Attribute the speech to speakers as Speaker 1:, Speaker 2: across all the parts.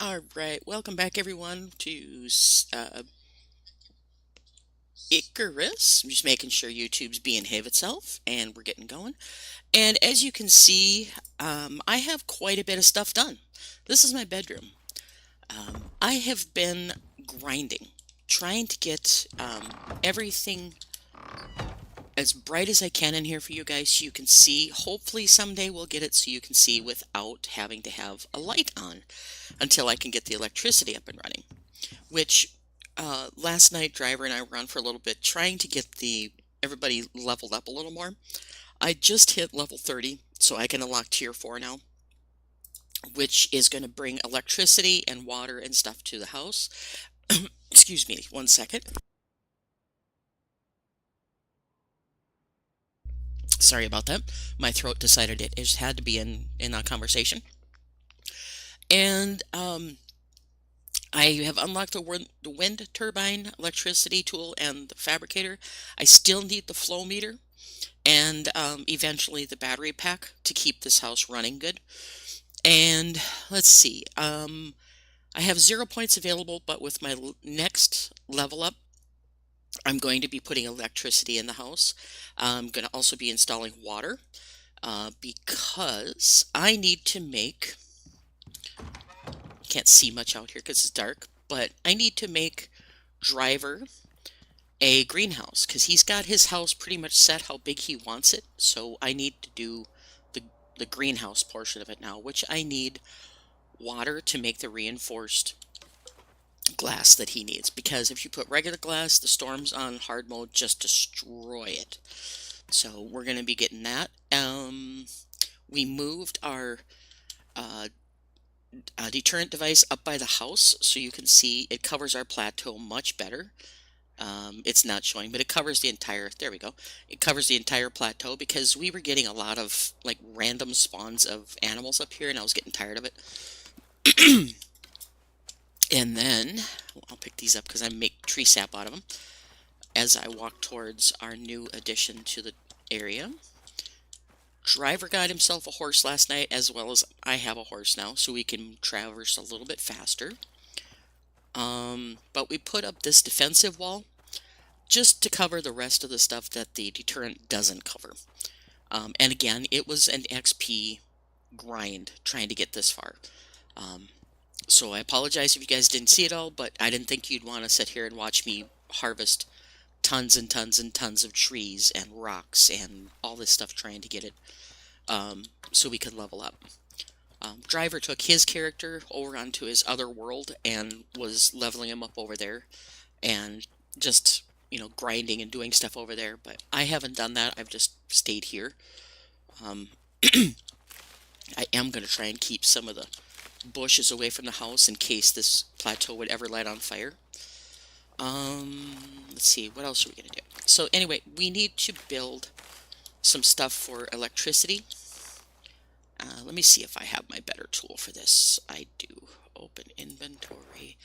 Speaker 1: All right, welcome back everyone to Icarus. I'm just making sure YouTube's behave itself, and we're getting going. And as you can see, I have quite a bit of stuff done. This is my bedroom. I have been grinding, trying to get everything as bright as I can in here for you guys so you can see. Hopefully someday we'll get it so you can see without having to have a light on until I can get the electricity up and running. Which last night Driver and I were on for a little bit trying to get the everybody leveled up a little more. I just hit level 30, so I can unlock tier 4 now, which is going to bring electricity and water and stuff to the house. Excuse me, one second. Sorry about that. My throat decided it just had to be in a conversation. And I have unlocked the wind turbine, electricity tool, and the fabricator. I still need the flow meter and eventually the battery pack to keep this house running good. And let's see, I have 0 points available, but with my next level up, I'm going to be putting electricity in the house. I'm going to also be installing water because I need to make, can't see much out here because it's dark, but I need to make Driver a greenhouse because he's got his house pretty much set how big he wants it. So I need to do the, the greenhouse portion of it now, which I need water to make the reinforced glass that he needs. Because if you put regular glass, the storms on hard mode just destroy it. So we're going to be getting that. We moved our deterrent device up by the house so you can see it covers our plateau much better. It's not showing, but it covers the entire, there we go. It covers the entire plateau because we were getting a lot of like random spawns of animals up here and I was getting tired of it. And then, I'll pick these up because I make tree sap out of them as I walk towards our new addition to the area. Driver got himself a horse last night, as well as I have a horse now, so we can traverse a little bit faster. But we put up this defensive wall just to cover the rest of the stuff that the deterrent doesn't cover. And again, it was an XP grind trying to get this far. So I apologize if you guys didn't see it all, but I didn't think you'd want to sit here and watch me harvest tons and tons and tons of trees and rocks and all this stuff trying to get it so we could level up. Driver took his character over onto his other world and was leveling him up over there and just, grinding and doing stuff over there, but I haven't done that. I've just stayed here. I am going to try and keep some of the bushes away from the house in case this plateau would ever light on fire. Let's see, what else are we going to do? So anyway, we need to build some stuff for electricity. Let me see if I have my better tool for this. I do. Open inventory.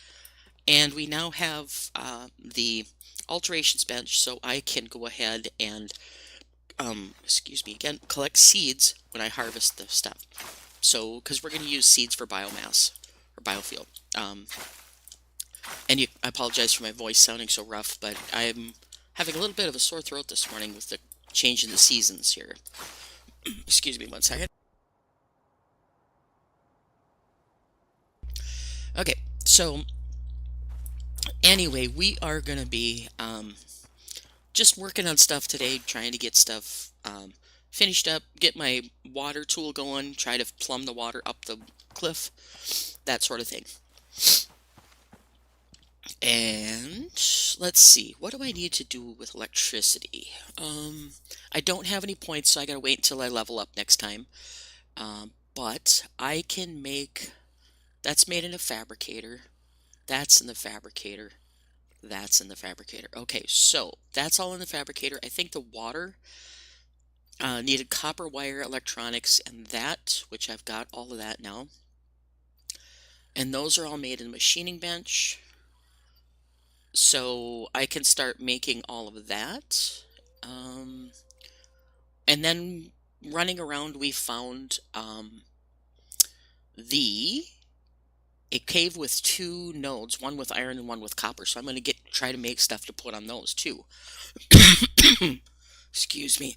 Speaker 1: And we now have the alterations bench, so I can go ahead and, again, collect seeds when I harvest the stuff. So, because we're going to use seeds for biomass, or biofuel. And I apologize for my voice sounding so rough, but I'm having a little bit of a sore throat this morning with the change in the seasons here. Excuse me one second. Okay, so anyway, we are going to be just working on stuff today, trying to get stuff finished up, get my water tool going, try to plumb the water up the cliff, that sort of thing. And let's see, what do I need to do with electricity? I don't have any points, so I gotta wait until I level up next time. But I can make, that's made in a fabricator, that's in the fabricator, that's in the fabricator. Okay, so that's all in the fabricator. I think the water needed copper wire, electronics, and that, which I've got all of that now. And those are all made in the machining bench. So I can start making all of that. And then running around, we found the a cave with two nodes, one with iron and one with copper. So I'm going to try to make stuff to put on those too. Excuse me.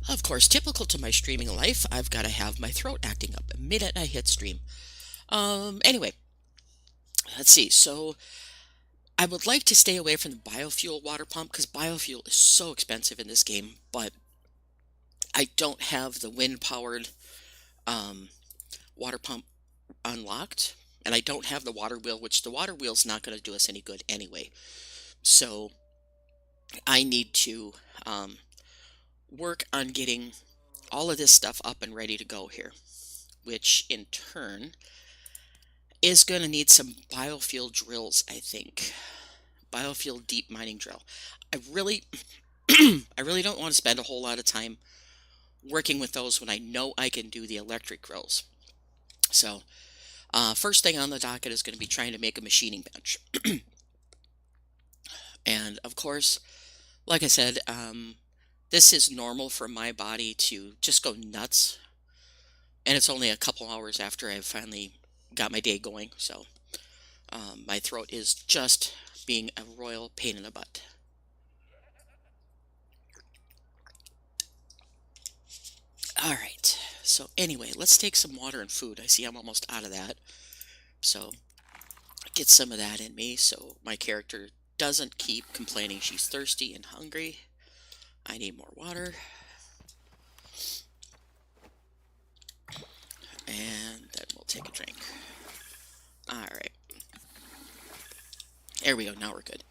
Speaker 1: Of course, typical to my streaming life, I've got to have my throat acting up the minute I hit stream. Anyway, let's see. So I would like to stay away from the biofuel water pump because biofuel is so expensive in this game, but I don't have the wind-powered um, water pump unlocked, and I don't have the water wheel, which the water wheel's not going to do us any good anyway. So I need to work on getting all of this stuff up and ready to go here, which in turn is going to need some biofuel drills, I think. Biofuel deep mining drill. I really, I really don't want to spend a whole lot of time working with those when I know I can do the electric drills. So, first thing on the docket is going to be trying to make a machining bench. And of course, like I said, this is normal for my body to just go nuts. And it's only a couple hours after I've finally got my day going. So, my throat is just being a royal pain in the butt. Alright, so anyway, let's take some water and food. I see I'm almost out of that. So, get some of that in me so my character doesn't keep complaining she's thirsty and hungry. I need more water. And then we'll take a drink. Alright. There we go, now we're good.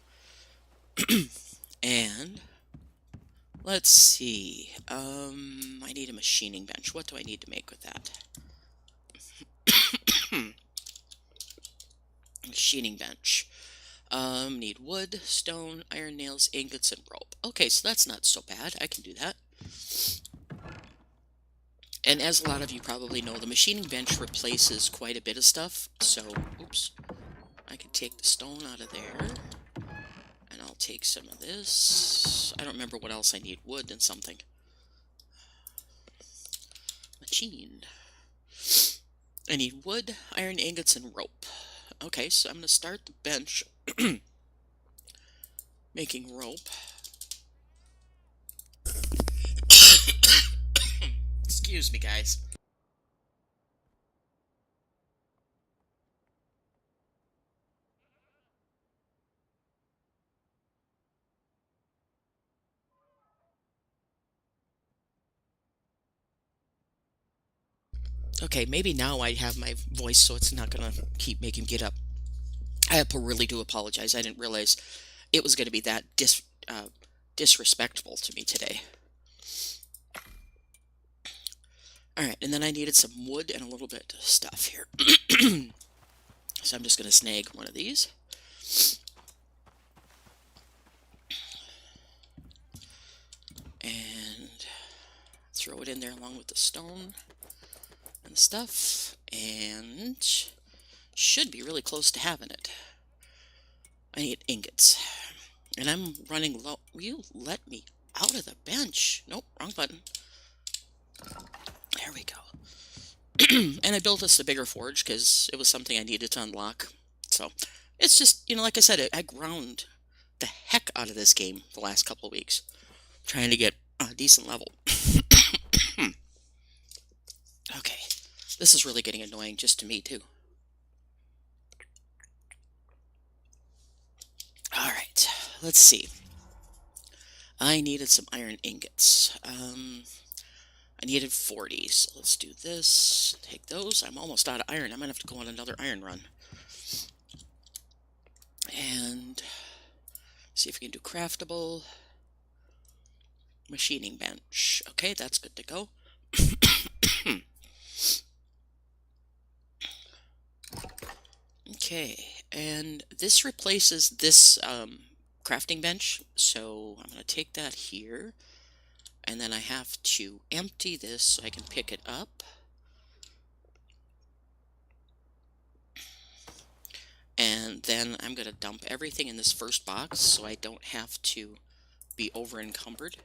Speaker 1: And let's see. I need a machining bench. What do I need to make with that? Machining bench. Need wood, stone, iron nails, ingots, and rope. Okay, so that's not so bad. I can do that. And as a lot of you probably know, the machining bench replaces quite a bit of stuff. So, oops. I can take the stone out of there. And I'll take some of this. I don't remember what else I need. Wood and something. Machined. I need wood, iron ingots, and rope. Okay, so I'm going to start the bench making rope. Excuse me, guys. Okay, maybe now I have my voice so it's not going to keep making me get up. I really do apologize. I didn't realize it was going to be that disrespectful to me today. Alright, and then I needed some wood and a little bit of stuff here. So I'm just going to snag one of these. And throw it in there along with the stone and stuff. And should be really close to having it. I need ingots. And I'm running low. Will you let me out of the bench? Nope, wrong button. There we go. And I built us a bigger forge because it was something I needed to unlock. So it's just, like I said, I ground the heck out of this game the last couple of weeks, trying to get a decent level. Okay, this is really getting annoying just to me too. Alright, let's see. I needed some iron ingots. I needed 40, so let's do this. Take those. I'm almost out of iron. I'm going to have to go on another iron run. And see if we can do craftable. Machining bench. Okay, that's good to go. Okay, and this replaces this crafting bench, so I'm going to take that here, and then I have to empty this so I can pick it up, And then I'm going to dump everything in this first box so I don't have to be over encumbered.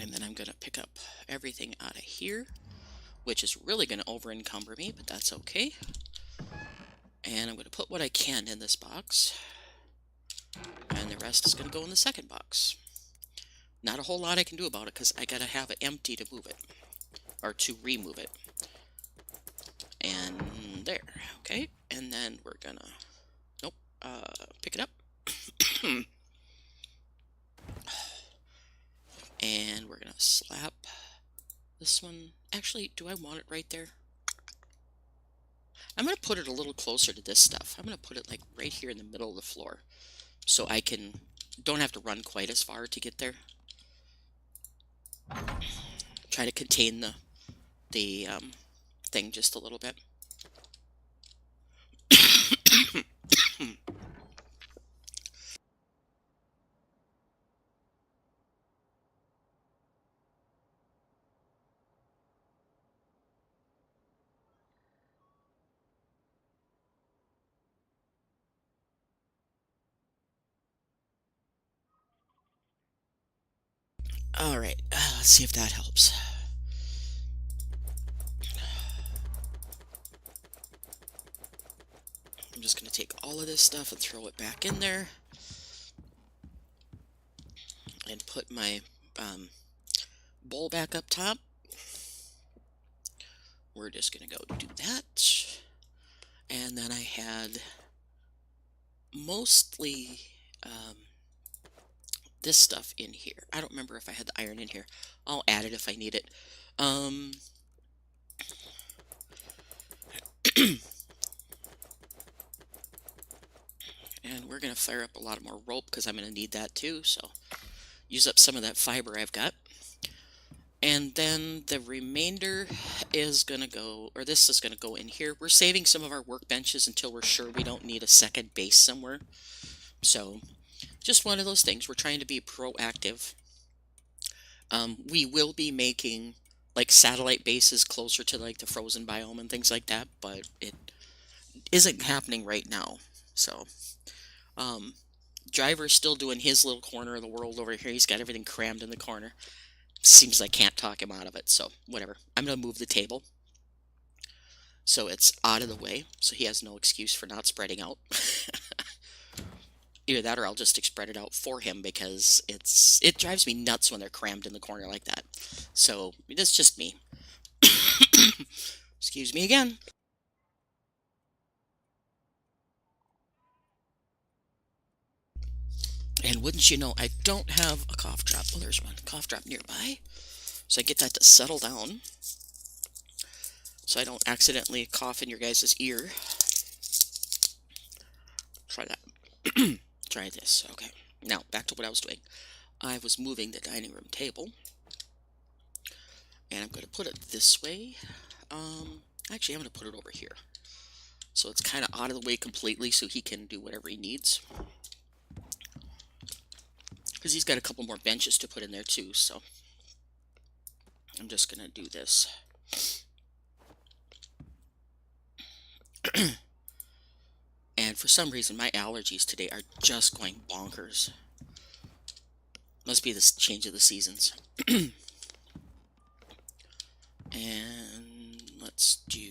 Speaker 1: And then I'm going to pick up everything out of here, which is really going to over encumber me, but that's okay. And I'm going to put what I can in this box, and the rest is going to go in the second box. Not a whole lot I can do about it because I got to have it empty to move it, or to remove it. And there, okay. And then we're going to, nope, pick it up. And we're going to slap this one. Actually, do I want it right there? I'm going to put it a little closer to this stuff. I'm going to put it like right here in the middle of the floor, so I don't have to run quite as far to get there. Try to contain the thing just a little bit. Alright, let's see if that helps. I'm just going to take all of this stuff and throw it back in there. And put my bowl back up top. We're just going to go do that. And then I had mostly this stuff in here. I don't remember if I had the iron in here. I'll add it if I need it. And we're going to fire up a lot more rope because I'm going to need that too. So use up some of that fiber I've got. And then the remainder is going to go, or this is going to go in here. We're saving some of our workbenches until we're sure we don't need a second base somewhere. So just one of those things. We're trying to be proactive. We will be making like satellite bases closer to like the frozen biome and things like that, but it isn't happening right now. So Driver's still doing his little corner of the world over here. He's got everything crammed in the corner. Seems like I can't talk him out of it, so whatever. I'm going to move the table so it's out of the way, so he has no excuse for not spreading out. Either that or I'll just spread it out for him because it drives me nuts when they're crammed in the corner like that. So that's just me. Excuse me again. And wouldn't you know, I don't have a cough drop. Well, there's one cough drop nearby. So I get that to settle down so I don't accidentally cough in your guys' ear. Try that. Try this. Okay. Now, back to what I was doing. I was moving the dining room table. And I'm going to put it this way. Actually, I'm going to put it over here. So it's kind of out of the way completely so he can do whatever he needs. Because he's got a couple more benches to put in there too, so I'm just going to do this. And for some reason, my allergies today are just going bonkers. Must be this change of the seasons. And let's do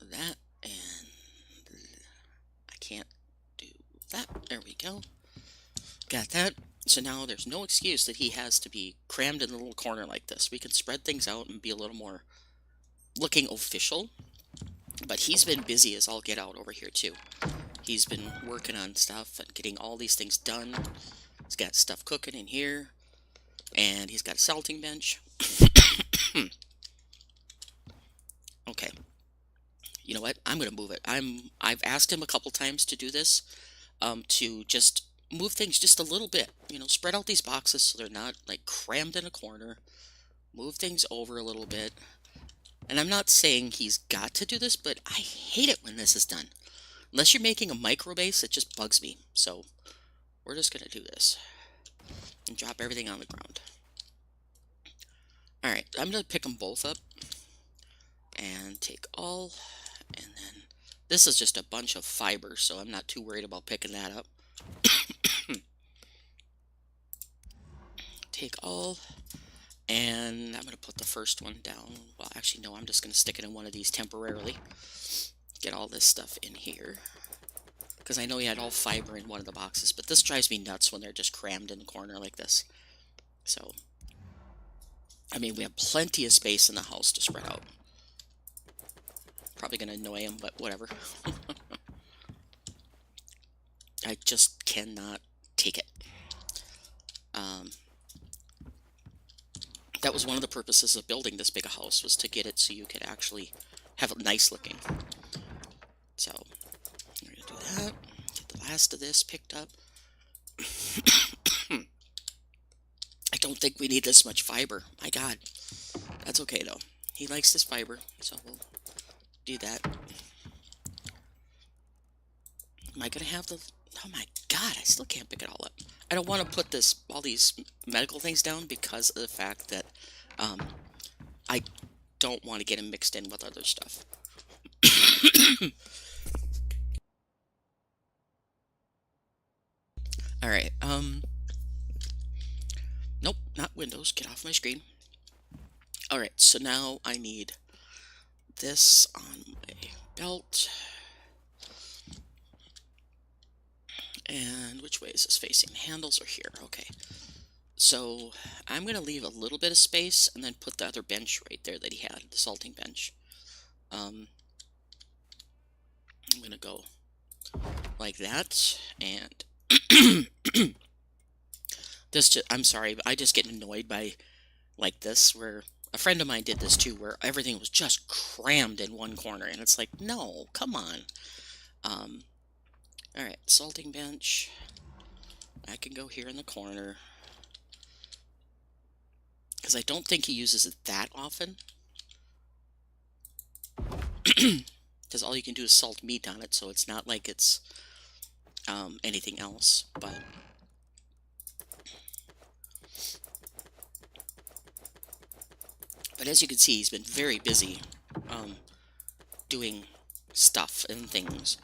Speaker 1: that, and I can't do that. There we go. Got that. So now there's no excuse that he has to be crammed in a little corner like this. We can spread things out and be a little more looking official. But he's been busy as all get out over here too. He's been working on stuff and getting all these things done. He's got stuff cooking in here. And he's got a salting bench. Okay. You know what? I'm going to move it. I've asked him a couple times to do this. To just move things just a little bit. You know, spread out these boxes so they're not like crammed in a corner. Move things over a little bit. And I'm not saying he's got to do this, but I hate it when this is done. Unless you're making a micro base, it just bugs me. So we're just going to do this. And drop everything on the ground. Alright, I'm going to pick them both up and take all, and then this is just a bunch of fiber, so I'm not too worried about picking that up. Take all, and I'm going to put the first one down. Well, actually, no, I'm just going to stick it in one of these temporarily. Get all this stuff in here, because I know he had all fiber in one of the boxes, but this drives me nuts when they're just crammed in the corner like this. So, I mean, we have plenty of space in the house to spread out. Probably going to annoy him, but whatever. I just cannot take it. That was one of the purposes of building this big a house, was to get it so you could actually have it nice looking. So, we're going to do that. Get the last of this picked up. I don't think we need this much fiber. My God. That's okay, though. He likes this fiber, so we'll do that. Am I going to have the... Oh my God, I still can't pick it all up. I don't want to put all these medical things down because of the fact that I don't want to get them mixed in with other stuff. Alright, nope, not Windows. Get off my screen. Alright, so now I need this on my belt. And which way is this facing? Handles are here. Okay. So I'm going to leave a little bit of space and then put the other bench right there that he had, the salting bench. I'm going to go like that, and I'm sorry, but I just get annoyed by like this, where a friend of mine did this too, where everything was just crammed in one corner, and it's like, no, come on. Alright, salting bench. I can go here in the corner, because I don't think he uses it that often. Because all you can do is salt meat on it, so it's not like it's anything else. But as you can see, he's been very busy doing stuff and things.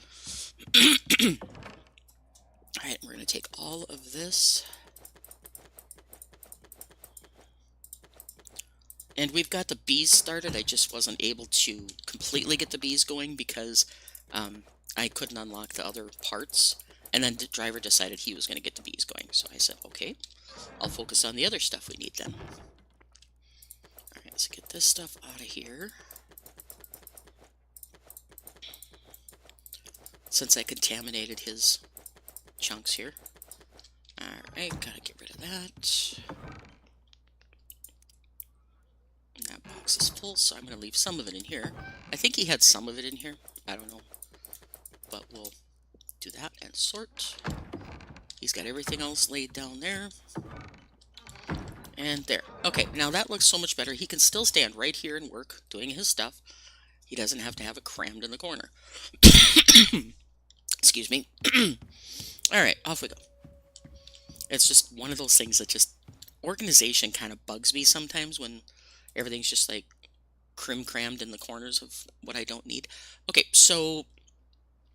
Speaker 1: Alright, we're going to take all of this. And we've got the bees started. I just wasn't able to completely get the bees going because I couldn't unlock the other parts. And then the driver decided he was going to get the bees going. So I said, okay, I'll focus on the other stuff we need then. Alright, let's get this stuff out of here. Since I contaminated his chunks here. Alright, gotta get rid of that. And that box is full, so I'm going to leave some of it in here. I think he had some of it in here. I don't know. But we'll do that and sort. He's got everything else laid down there. And there. Okay, now that looks so much better. He can still stand right here and work, doing his stuff. He doesn't have to have it crammed in the corner. Excuse me. Alright, off we go. It's just one of those things that just... Organization kind of bugs me sometimes when everything's just like crammed in the corners of what I don't need. Okay, so...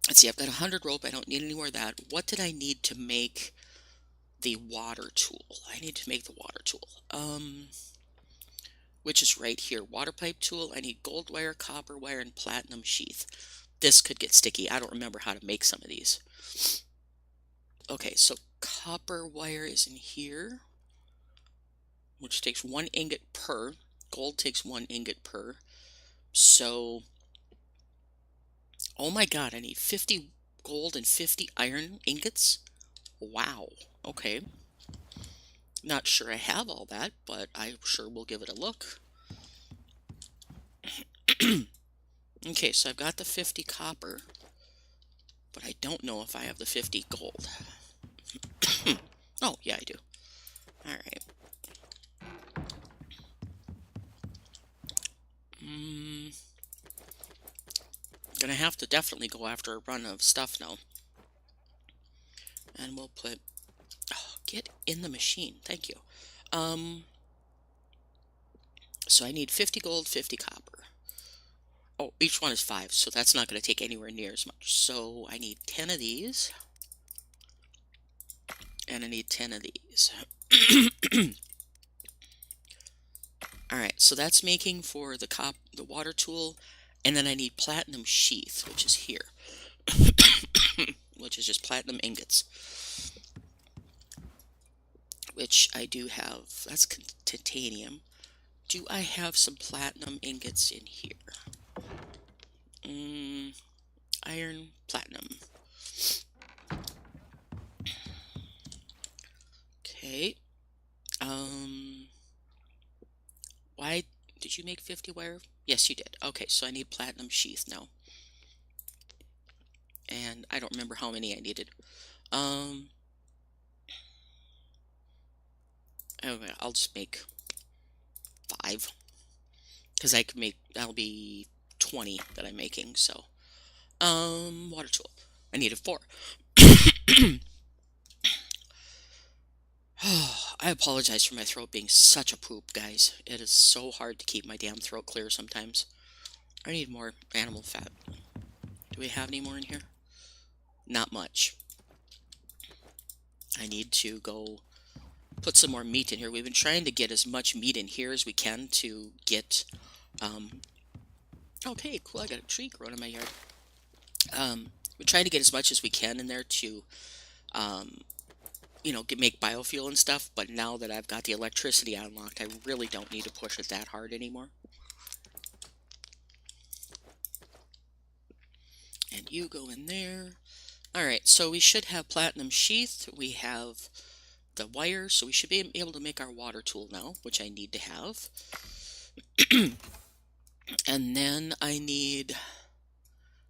Speaker 1: Let's see, I've got 100 rope. I don't need any more of that. What did I need to make the water tool? I need to make the water tool. Which is right here. Water pipe tool. I need gold wire, copper wire, and platinum sheath. This could get sticky. I don't remember how to make some of these. Okay, so copper wire is in here, which takes 1 ingot per. Gold takes 1 ingot per. So, oh my God, I need 50 gold and 50 iron ingots. Wow. Okay. Not sure I have all that, but I sure will give it a look. Okay, so I've got the 50 copper, but I don't know if I have the 50 gold. Oh, yeah, I do. Alright. Gonna have to definitely go after a run of stuff now. And we'll put... Oh, get in the machine. Thank you. So I need 50 gold, 50 copper. Oh, each one is 5, so that's not going to take anywhere near as much. So I need 10 of these, and I need 10 of these. Alright, so that's making for the water tool, and then I need platinum sheath, which is here. Which is just platinum ingots. Which I do have. That's titanium. Do I have some platinum ingots in here? Iron, platinum. Okay. Why did you make 50 wire? Yes, you did. Okay, so I need platinum sheath now. And I don't remember how many I needed. Okay, I'll just make 5. Because I could make, that'll be 20 that I'm making, so. Water tool. I needed 4. I apologize for my throat being such a poop, guys. It is so hard to keep my damn throat clear sometimes. I need more animal fat. Do we have any more in here? Not much. I need to go put some more meat in here. We've been trying to get as much meat in here as we can to get, okay, cool, I got a tree growing in my yard. We're trying to get as much as we can in there to, you know, make biofuel and stuff, but now that I've got the electricity unlocked, I really don't need to push it that hard anymore. And you go in there. Alright, so we should have platinum sheath. We have the wire, so we should be able to make our water tool now, which I need to have. And then I need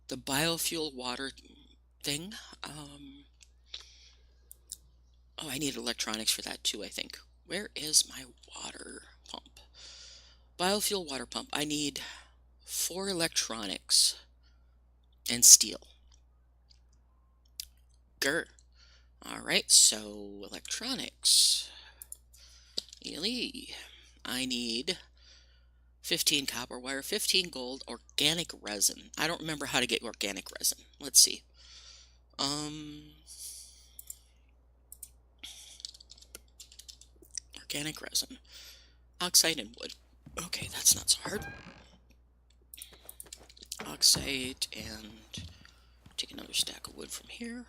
Speaker 1: the biofuel water thing. Oh, I need electronics for that too, I think. Where is my water pump? Biofuel water pump. I need 4 electronics and steel. Grr. Alright, so electronics. I need 15 copper wire, 15 gold, organic resin. I don't remember how to get organic resin. Let's see. Organic resin. Oxide and wood. Okay, that's not so hard. Oxide and take another stack of wood from here.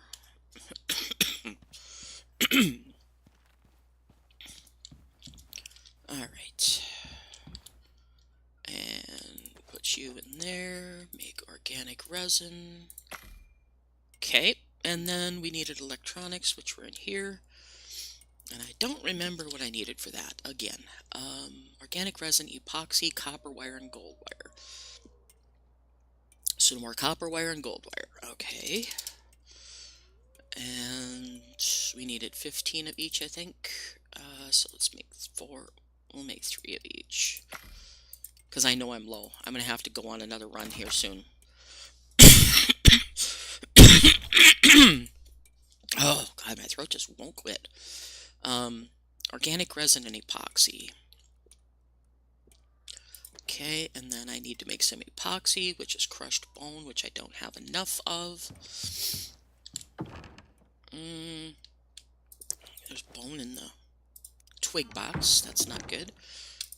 Speaker 1: Alright. And put you in there. Make organic resin. Okay. And then we needed electronics, which were in here. And I don't remember what I needed for that. Again, organic resin, epoxy, copper wire, and gold wire. So more copper wire and gold wire. Okay. And we needed 15 of each, I think. So let's make 4. We'll make 3 of each. Because I know I'm low. I'm going to have to go on another run here soon. Oh, God, my throat just won't quit. Organic resin and epoxy. Okay, and then I need to make some epoxy, which is crushed bone, which I don't have enough of. There's bone in the twig box. That's not good.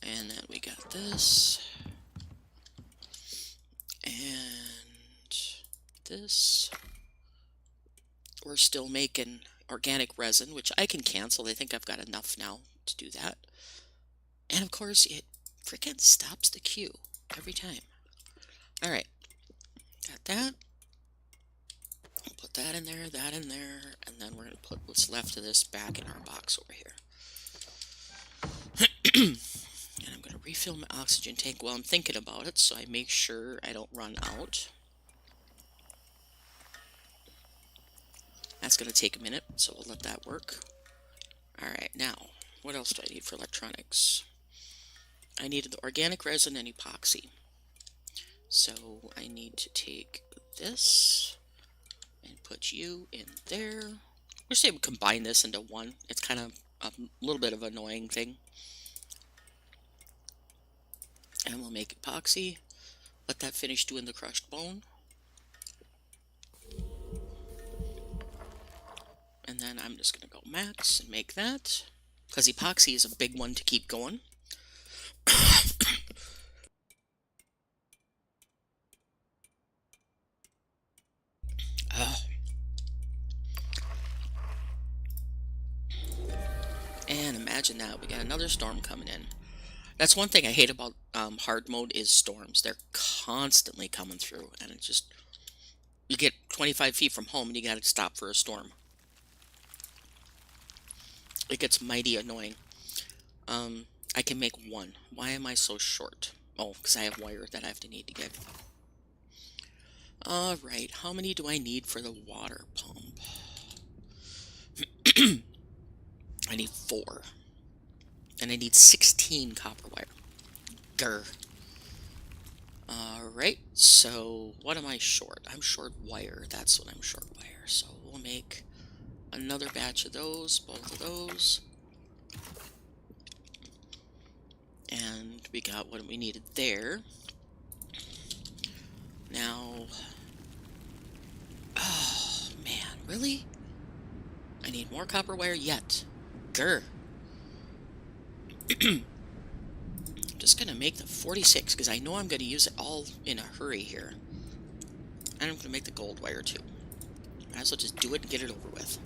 Speaker 1: And then we got this. And this. We're still making organic resin, which I can cancel. I think I've got enough now to do that. And of course, it freaking stops the queue every time. Alright. Got that. We'll put that in there, and then we're going to put what's left of this back in our box over here. And I'm going to refill my oxygen tank while I'm thinking about it, so I make sure I don't run out. That's going to take a minute, so we'll let that work. Alright, now, what else do I need for electronics? I needed the organic resin and epoxy. So I need to take this and put you in there. I wish they would combine this into one. It's kind of a little bit of an annoying thing. And we'll make epoxy. Let that finish doing the crushed bone. And then I'm just going to go max and make that. Because epoxy is a big one to keep going. And imagine that, we got another storm coming in. That's one thing I hate about hard mode is storms. They're constantly coming through, and it just, you get 25 feet from home and you gotta stop for a storm. It gets mighty annoying. I can make one. Why am I so short? Oh, because I have wire that I have to need to get. Alright, how many do I need for the water pump? I need 4. And I need 16 copper wire. Grr. Alright, so what am I short? I'm short wire. That's what I'm short wire. So we'll make another batch of those, both of those. And we got what we needed there. Now, oh man, really? I need more copper wire yet. Grr. I'm just gonna make the 46 because I know I'm gonna use it all in a hurry here. And I'm gonna make the gold wire too. Might as well just do it and get it over with.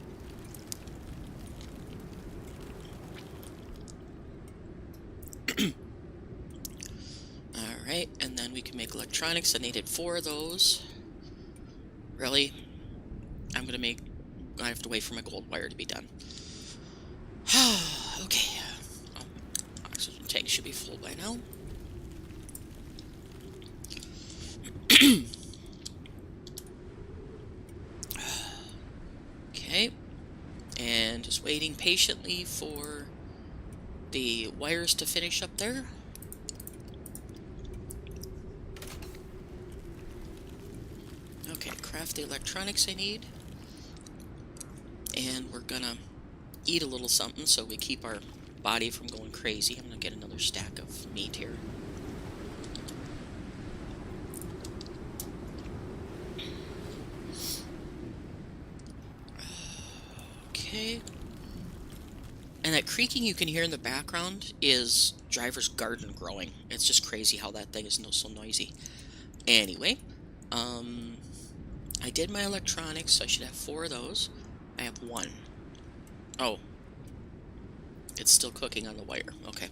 Speaker 1: Alright, and then we can make electronics. I needed 4 of those. Really? I have to wait for my gold wire to be done. Okay. Oh, oxygen tank should be full by now. Okay. And just waiting patiently for the wires to finish up there. Okay, craft the electronics I need. And we're gonna eat a little something so we keep our body from going crazy. I'm gonna get another stack of meat here. Okay. And that creaking you can hear in the background is driver's garden growing. It's just crazy how that thing is so noisy. Anyway, I did my electronics, so I should have 4 of those. I have 1. Oh. It's still cooking on the wire. Okay.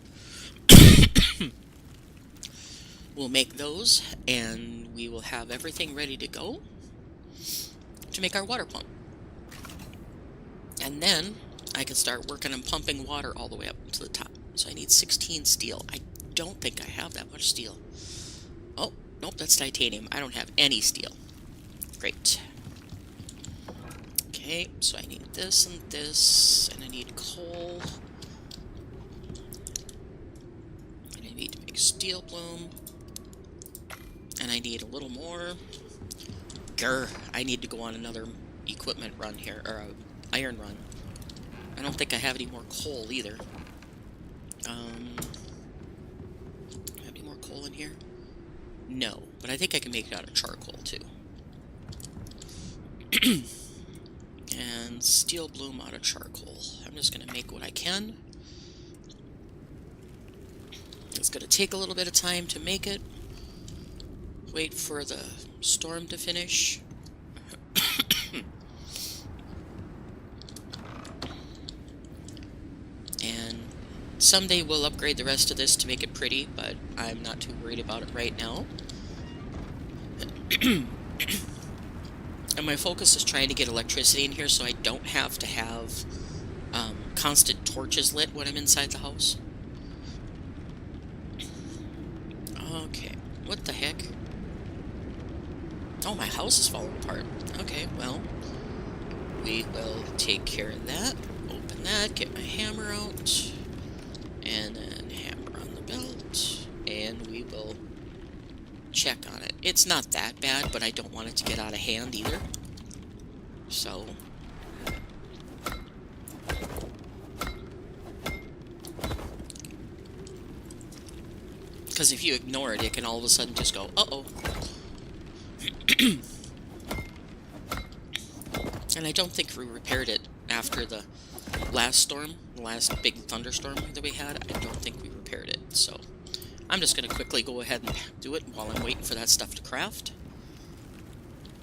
Speaker 1: We'll make those, and we will have everything ready to go to make our water pump. And then I can start working on pumping water all the way up to the top. So I need 16 steel. I don't think I have that much steel. Oh, nope, that's titanium. I don't have any steel. Great. Okay, so I need this, and I need coal. And I need to make steel bloom. And I need a little more. Grr, I need to go on another equipment run here, or a iron run. I don't think I have any more coal either. Have any more coal in here? No, but I think I can make it out of charcoal too. And steel bloom out of charcoal. I'm just gonna make what I can. It's gonna take a little bit of time to make it. Wait for the storm to finish. And someday we'll upgrade the rest of this to make it pretty, but I'm not too worried about it right now. And my focus is trying to get electricity in here so I don't have to have constant torches lit when I'm inside the house. Okay, what the heck? Oh, my house is falling apart. Okay, well, we will take care of that. Open that, get my hammer out, and then hammer on the belt, and we will check on it. It's not that bad, but I don't want it to get out of hand either. So, Because if you ignore it, it can all of a sudden just go, uh-oh. And I don't think we repaired it after the last storm, the last big thunderstorm that we had. I don't think we repaired it, so I'm just going to quickly go ahead and do it while I'm waiting for that stuff to craft.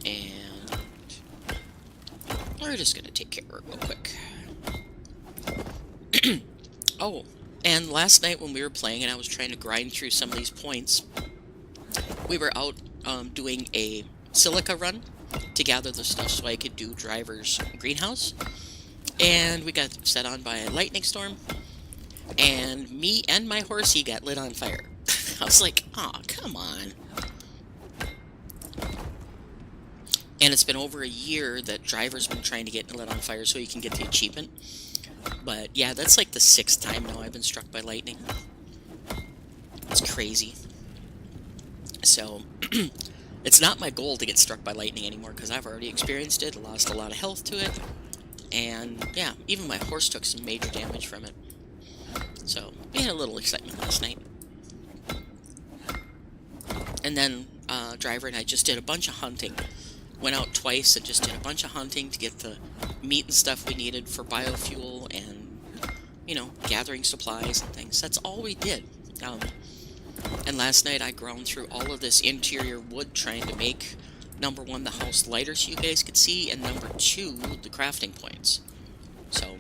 Speaker 1: And we're just going to take care of it real quick. Oh, and last night when we were playing and I was trying to grind through some of these points, we were out doing a silica run to gather the stuff so I could do Driver's greenhouse. And we got set on by a lightning storm, and me and my horsey got lit on fire. I was like, aw, come on. And it's been over a year that Driver's been trying to get lit on fire so he can get the achievement. But yeah, that's like the 6th time now I've been struck by lightning. It's crazy. So, it's not my goal to get struck by lightning anymore, because I've already experienced it, lost a lot of health to it. And yeah, even my horse took some major damage from it. So, we had a little excitement last night. And then, Driver and I just did a bunch of hunting. Went out twice and just did a bunch of hunting to get the meat and stuff we needed for biofuel and, you know, gathering supplies and things. That's all we did. And last night I ground through all of this interior wood trying to make, number 1, the house lighter so you guys could see, and number 2, the crafting points. So,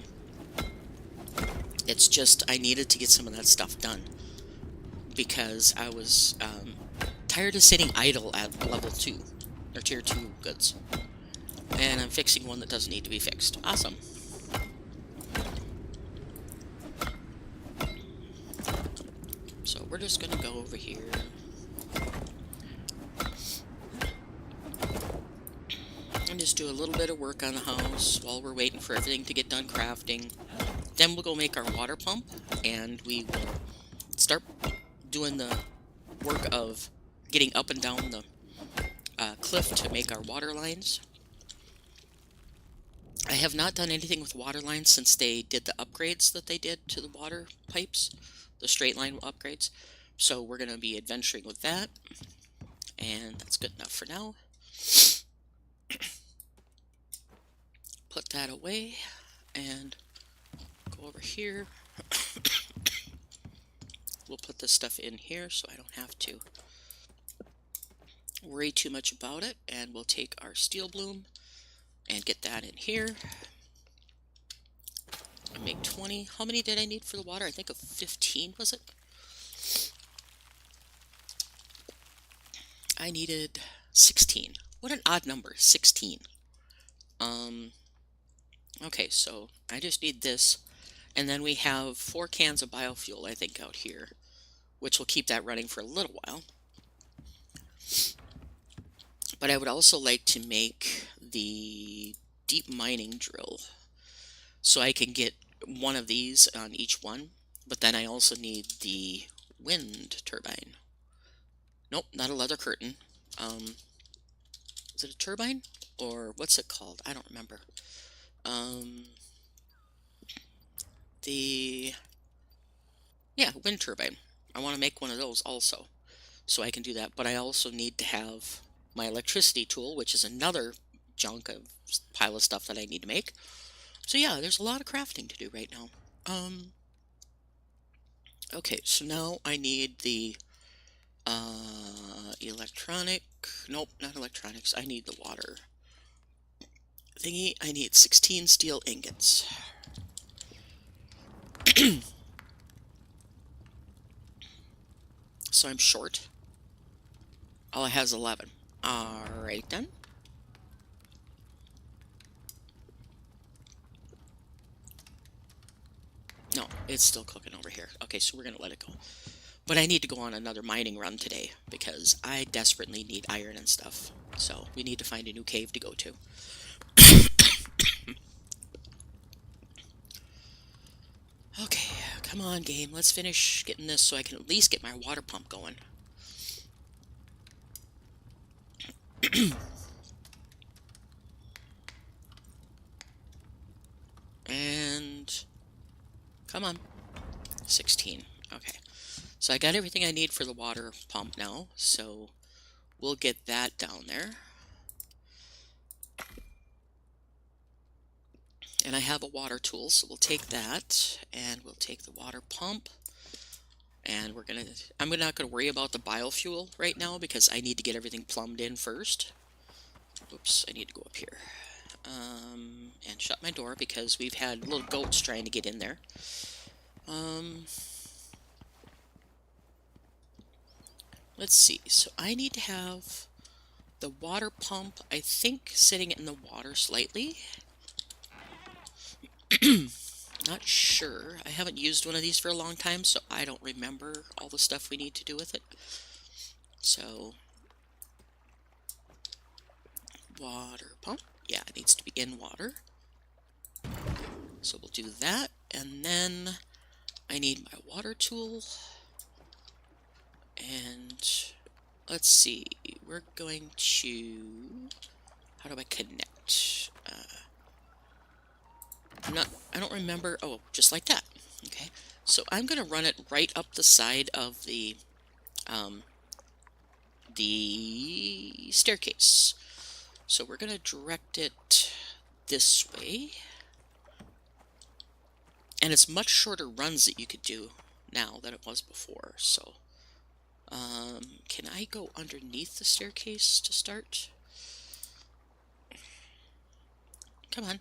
Speaker 1: it's just, I needed to get some of that stuff done. Because I was tired of sitting idle at level 2. Or tier 2 goods. And I'm fixing one that doesn't need to be fixed. Awesome. So we're just gonna go over here. And just do a little bit of work on the house while we're waiting for everything to get done crafting. Then we'll go make our water pump, and we will start doing the work of getting up and down the cliff to make our water lines. I have not done anything with water lines since they did the upgrades that they did to the water pipes, the straight line upgrades. So we're going to be adventuring with that, and that's good enough for now. Put that away and go over here. We'll put this stuff in here so I don't have to worry too much about it, and we'll take our steel bloom and get that in here and make 20. How many did I need for the water? I think of 15, was it? I needed 16. What an odd number, 16. Okay, so I just need this, and then we have 4 cans of biofuel, I think, out here, which will keep that running for a little while. But I would also like to make the deep mining drill so I can get one of these on each one. But then I also need the wind turbine. Nope, not a leather curtain. Is it a turbine? Or what's it called? I don't remember. Yeah, wind turbine. I want to make one of those also, so I can do that. But I also need to have my electricity tool, which is another pile of stuff that I need to make. So yeah, there's a lot of crafting to do right now. Okay, so now I need the nope, not electronics. I need the water thingy. I need 16 steel ingots. So I'm short. Oh, it has 11. Alright then. No, it's still cooking over here. Okay, so we're gonna let it go. But I need to go on another mining run today, because I desperately need iron and stuff. So, we need to find a new cave to go to. Okay, come on game, let's finish getting this so I can at least get my water pump going. And come on. 16. Okay, so I got everything I need for the water pump now, so we'll get that down there. And I have a water tool, so we'll take that, and we'll take the water pump, and I'm not gonna worry about the biofuel right now because I need to get everything plumbed in first. Oops, I need to go up here. And shut my door because we've had little goats trying to get in there. Let's see, so I need to have the water pump, I think, sitting in the water slightly. Not sure. I haven't used one of these for a long time, so I don't remember all the stuff we need to do with it. So, water pump. Yeah, it needs to be in water. So we'll do that, and then I need my water tool. And let's see, we're going to... How do I connect? I don't remember. Oh, just like that. Okay, so I'm going to run it right up the side of the staircase. So we're going to direct it this way. And it's much shorter runs that you could do now than it was before. So, can I go underneath the staircase to start? Come on.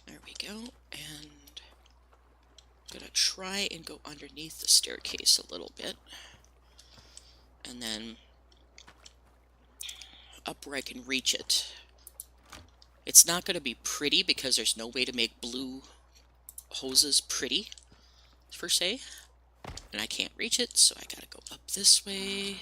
Speaker 1: There we go. And I'm going to try and go underneath the staircase a little bit. And then up where I can reach it. It's not going to be pretty because there's no way to make blue hoses pretty, per se. And I can't reach it, so I gotta go up this way.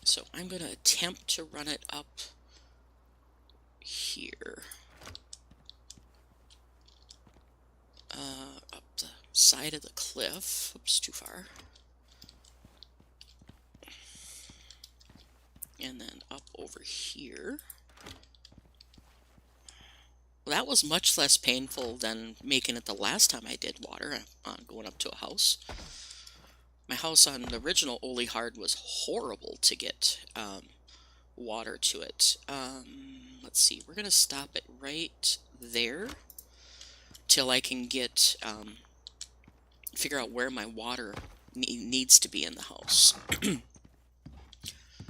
Speaker 1: So I'm going to attempt to run it up here. Up the side of the cliff. Oops, too far. And then up over here. Well, that was much less painful than making it the last time I did water on going up to a house. My house on the original Oli Hard was horrible to get water to it. Let's see, we're going to stop it right there till I can get figure out where my water needs to be in the house.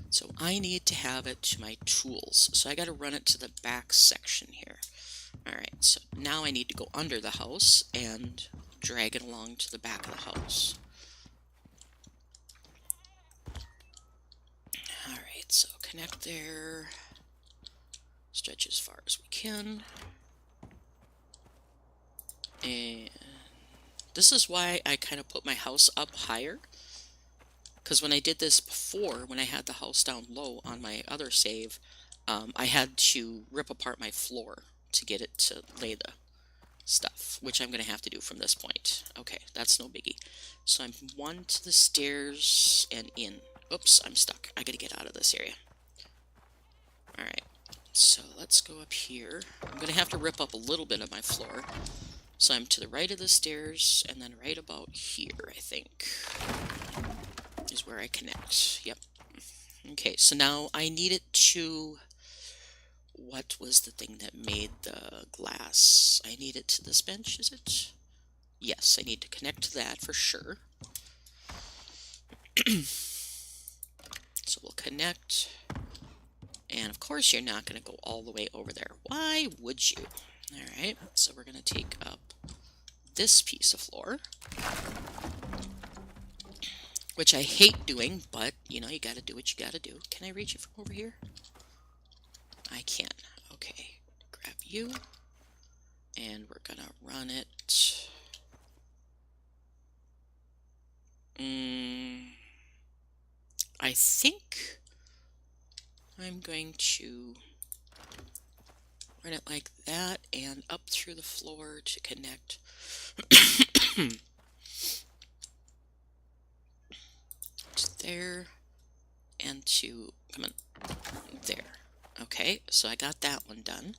Speaker 1: So I need to have it to my tools. So I got to run it to the back section here. Alright, so now I need to go under the house and drag it along to the back of the house. Alright, so connect there. Stretch as far as we can. And this is why I kind of put my house up higher. Because when I did this before, when I had the house down low on my other save, I had to rip apart my floor to get it to lay the stuff, which I'm going to have to do from this point. Okay, that's no biggie. So I'm one to the stairs and in. Oops, I'm stuck. I got to get out of this area. Alright, so let's go up here. I'm going to have to rip up a little bit of my floor. So I'm to the right of the stairs, and then right about here, I think, is where I connect. Yep. Okay, so now I need it to... What was the thing that made the glass? I need it to this bench, is it? Yes, I need to connect to that for sure. So we'll connect. And of course you're not going to go all the way over there. Why would you? Alright, so we're going to take up this piece of floor. Which I hate doing, but, you know, you gotta do what you gotta do. Can I reach it from over here? I can. Okay, grab you. And we're gonna run it. I think I'm going to run it like that and up through the floor to connect. To there and to, come on, there. Okay, so I got that one done.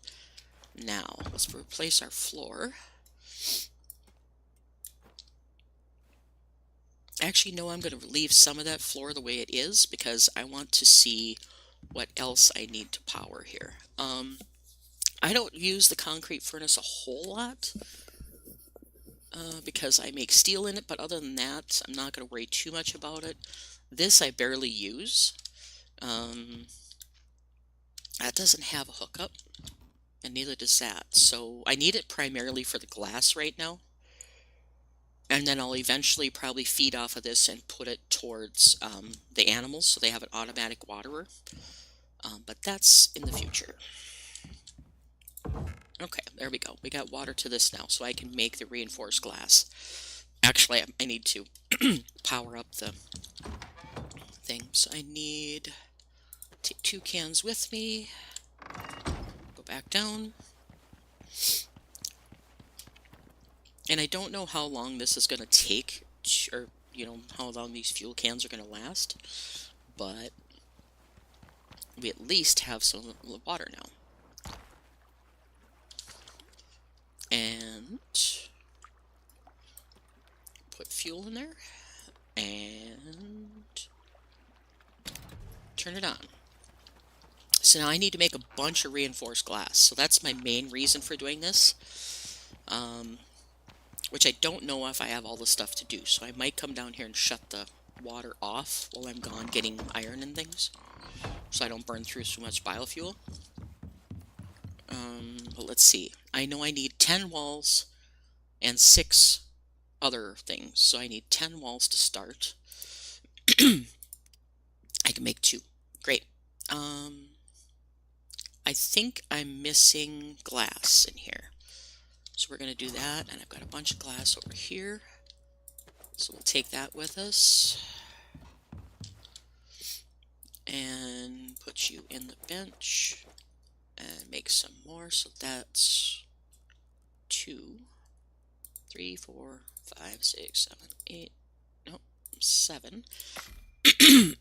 Speaker 1: Now, let's replace our floor. Actually, no, I'm going to leave some of that floor the way it is because I want to see what else I need to power here. I don't use the concrete furnace a whole lot because I make steel in it, but other than that, I'm not going to worry too much about it. This I barely use. Um, that doesn't have a hookup, and neither does that. So I need it primarily for the glass right now. And then I'll eventually probably feed off of this and put it towards the animals so they have an automatic waterer. But that's in the future. Okay, there we go. We got water to this now, so I can make the reinforced glass. Actually, I need to power up the thing. So I need take 2 cans with me. Go back down. And I don't know how long this is going to take, or, you know, how long these fuel cans are going to last. But we at least have some water now. And put fuel in there. And turn it on. So now I need to make a bunch of reinforced glass. So that's my main reason for doing this. Which I don't know if I have all the stuff to do. So I might come down here and shut the water off while I'm gone getting iron and things. So I don't burn through so much biofuel. But let's see. I know I need 10 walls and 6 other things. So I need 10 walls to start. I can make 2. Great. I think I'm missing glass in here. So we're going to do that, and I've got a bunch of glass over here. So we'll take that with us. And put you in the bench. And make some more, so that's 2, 3, 4, 5, 6, 7, 8, no, 7. And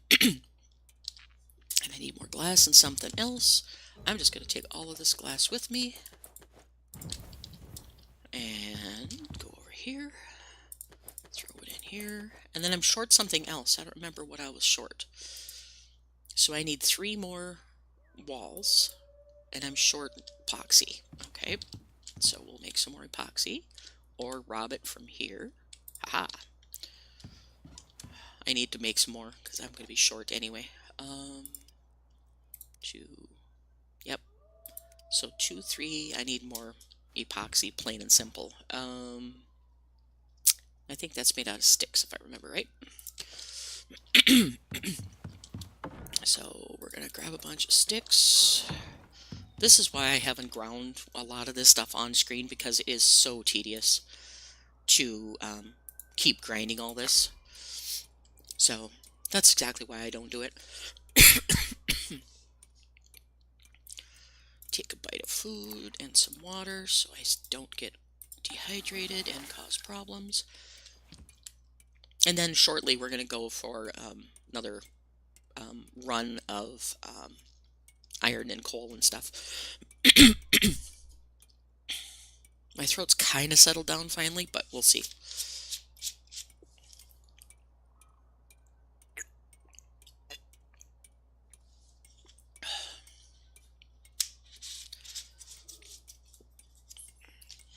Speaker 1: I need more glass and something else. I'm just going to take all of this glass with me. And go over here. Throw it in here. And then I'm short something else. I don't remember what I was short. So I need 3 more walls. And I'm short epoxy. Okay. So we'll make some more epoxy. Or rob it from here. Haha. I need to make some more because I'm going to be short anyway. 2. Yep. So 2, 3. I need more epoxy, plain and simple. I think that's made out of sticks, if I remember right. So we're going to grab a bunch of sticks. This is why I haven't ground a lot of this stuff on screen, because it is so tedious to keep grinding all this. So that's exactly why I don't do it. Take a bite of food and some water so I don't get dehydrated and cause problems. And then shortly we're going to go for another run of iron and coal and stuff. My throat's kind of settled down finally, but we'll see.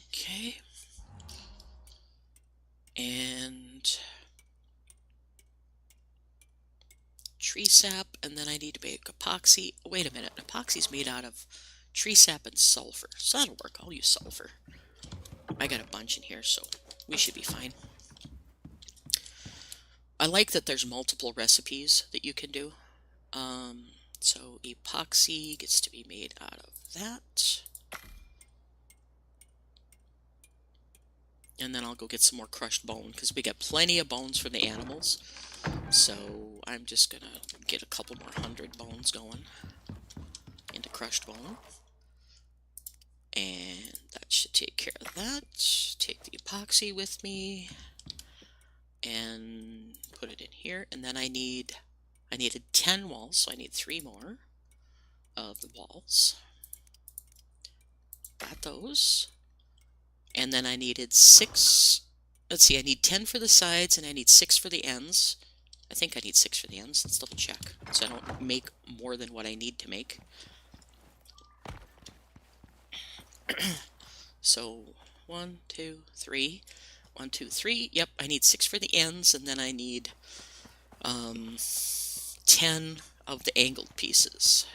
Speaker 1: Okay. And tree sap, and then I need to make epoxy. Wait a minute, epoxy's made out of tree sap and sulfur, so that'll work. I'll use sulfur. I got a bunch in here, so we should be fine. I like that there's multiple recipes that you can do. So epoxy gets to be made out of that. And then I'll go get some more crushed bone, because we got plenty of bones from the animals. So I'm just gonna get a couple more 100 bones going into crushed bone. And that should take care of that. Take the epoxy with me and put it in here. And then I needed 10 walls, so I need 3 more. of the walls. Got those. And then I needed 6. Let's see, I need 10 for the sides and I need 6 for the ends. I think I need 6 for the ends. Let's double check so I don't make more than what I need to make. So 1, 2, 3. 1, 2, 3. Yep, I need 6 for the ends, and then I need 10 of the angled pieces.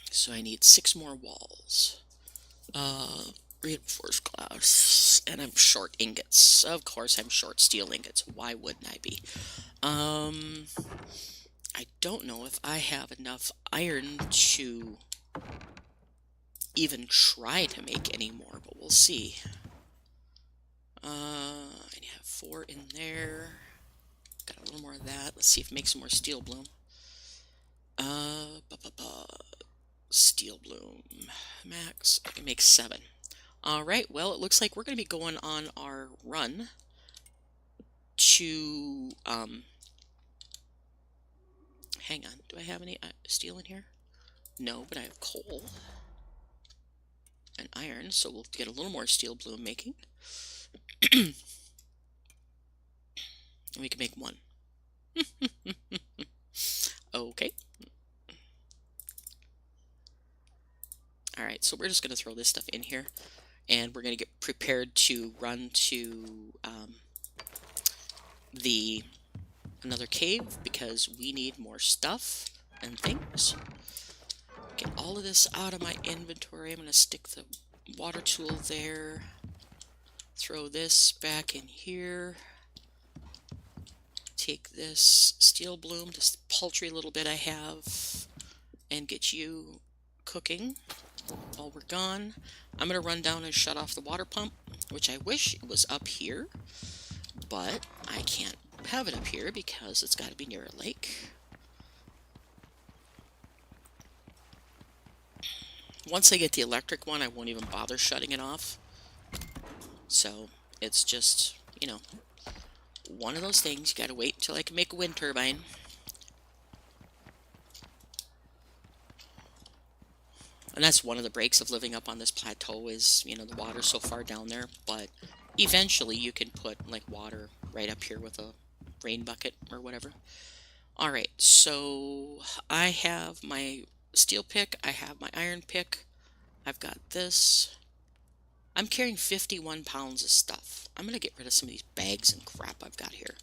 Speaker 1: So I need 6 more walls. Reinforced glass, and I'm short ingots. Of course I'm short steel ingots. Why wouldn't I be? I don't know if I have enough iron to even try to make any more, but we'll see. I have 4 in there. Got a little more of that. Let's see if it makes some more steel bloom. Steel bloom. Max. I can make 7. Alright, well, it looks like we're going to be going on our run to, hang on. Do I have any steel in here? No, but I have coal and iron, so we'll get a little more steel bloom making. And we can make 1. Okay. Alright, so we're just going to throw this stuff in here, and we're going to get prepared to run to another cave, because we need more stuff and things. Get all of this out of my inventory. I'm going to stick the water tool there. Throw this back in here. Take this steel bloom, this paltry little bit I have, and get you cooking while we're gone. I'm going to run down and shut off the water pump, which I wish it was up here, but I can't have it up here because it's got to be near a lake. Once I get the electric one, I won't even bother shutting it off. So it's just, you know, one of those things. You gotta wait until I can make a wind turbine. And that's one of the breaks of living up on this plateau is, you know, the water's so far down there. But eventually you can put, like, water right up here with a rain bucket or whatever. Alright, so I have my steel pick. I have my iron pick. I've got this. I'm carrying 51 pounds of stuff. I'm going to get rid of some of these bags and crap I've got here.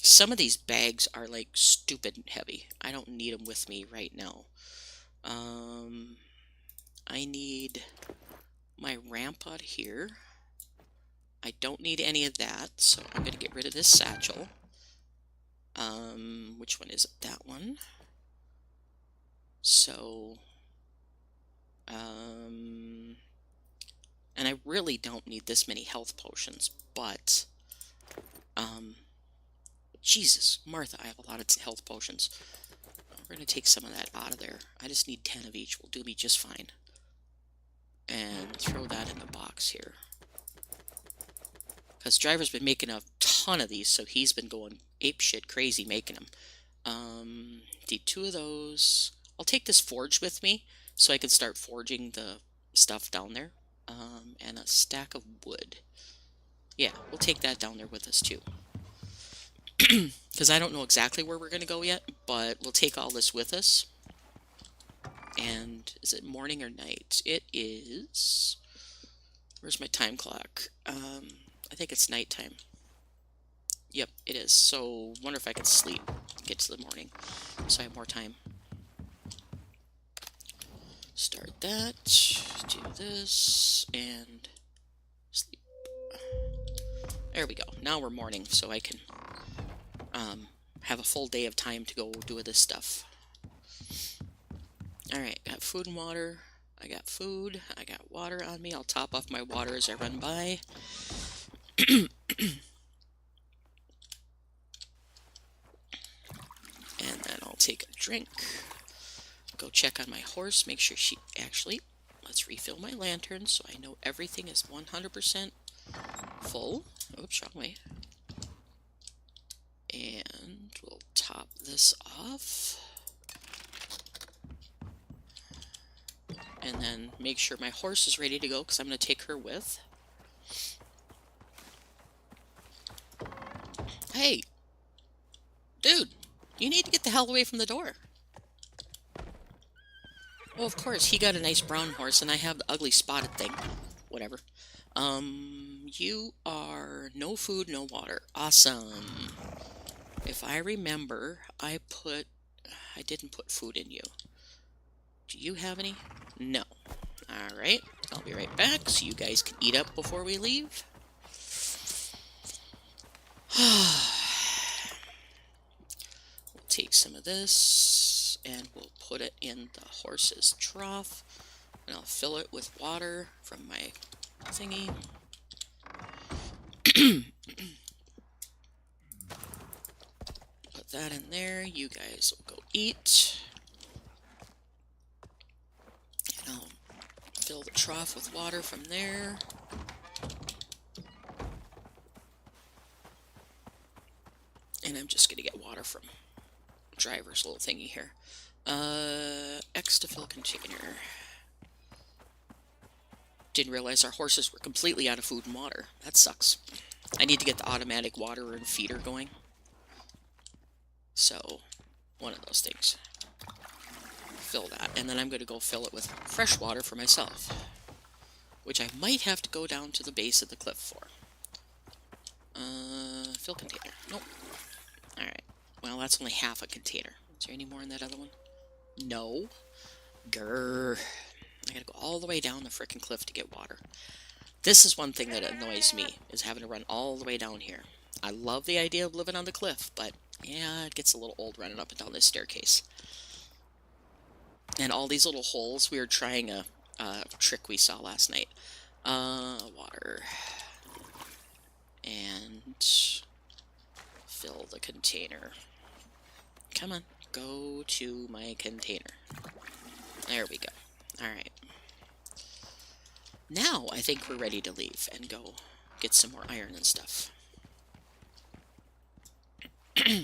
Speaker 1: Some of these bags are like stupid heavy. I don't need them with me right now. I need my ramp out here. I don't need any of that, so I'm going to get rid of this satchel. Which one is it? That one. So, and I really don't need this many health potions, but, Jesus, Martha, I have a lot of health potions. We're going to take some of that out of there. I just need 10 of each. Will do me just fine. And throw that in the box here. Because Driver's been making a ton of these, so he's been going apeshit crazy making them. Need 2 of those. I'll take this forge with me, so I can start forging the stuff down there. And a stack of wood. Yeah, we'll take that down there with us too. Because I don't know exactly where we're going to go yet, but we'll take all this with us. And is it morning or night? It is... Where's my time clock? I think it's nighttime. Yep, it is. So, wonder if I can sleep and get to the morning, so I have more time. Start that, do this, and sleep. There we go. Now we're morning, so I can have a full day of time to go do this stuff. Alright, got food and water. I got food. I got water on me. I'll top off my water as I run by. And then I'll take a drink. Go check on my horse. Make sure she... Actually, let's refill my lantern so I know everything is 100% full. Oops, wrong way. And we'll top this off. And then make sure my horse is ready to go because I'm going to take her with. Hey! Dude! You need to get the hell away from the door. Well, of course, he got a nice brown horse and I have the ugly spotted thing. Whatever. You are no food, no water. Awesome. If I remember, I didn't put food in you. Do you have any? No. Alright, I'll be right back so you guys can eat up before we leave. We'll take some of this and we'll put it in the horse's trough. And I'll fill it with water from my thingy. Put that in there. You guys will go eat. And I'll fill the trough with water from there. And I'm just going to get water from driver's little thingy here. X to fill container. Didn't realize our horses were completely out of food and water. That sucks. I need to get the automatic water and feeder going. So, one of those things. Fill that. And then I'm going to go fill it with fresh water for myself. Which I might have to go down to the base of the cliff for. Fill container. Nope. Alright. Well, that's only half a container. Is there any more in that other one? No. Grrr. I gotta go all the way down the frickin' cliff to get water. This is one thing that annoys me, is having to run all the way down here. I love the idea of living on the cliff, but yeah, it gets a little old running up and down this staircase. And all these little holes, we were trying a trick we saw last night. Water. And fill the container. Come on, go to my container. There we go. Alright. Now I think we're ready to leave and go get some more iron and stuff. Okay.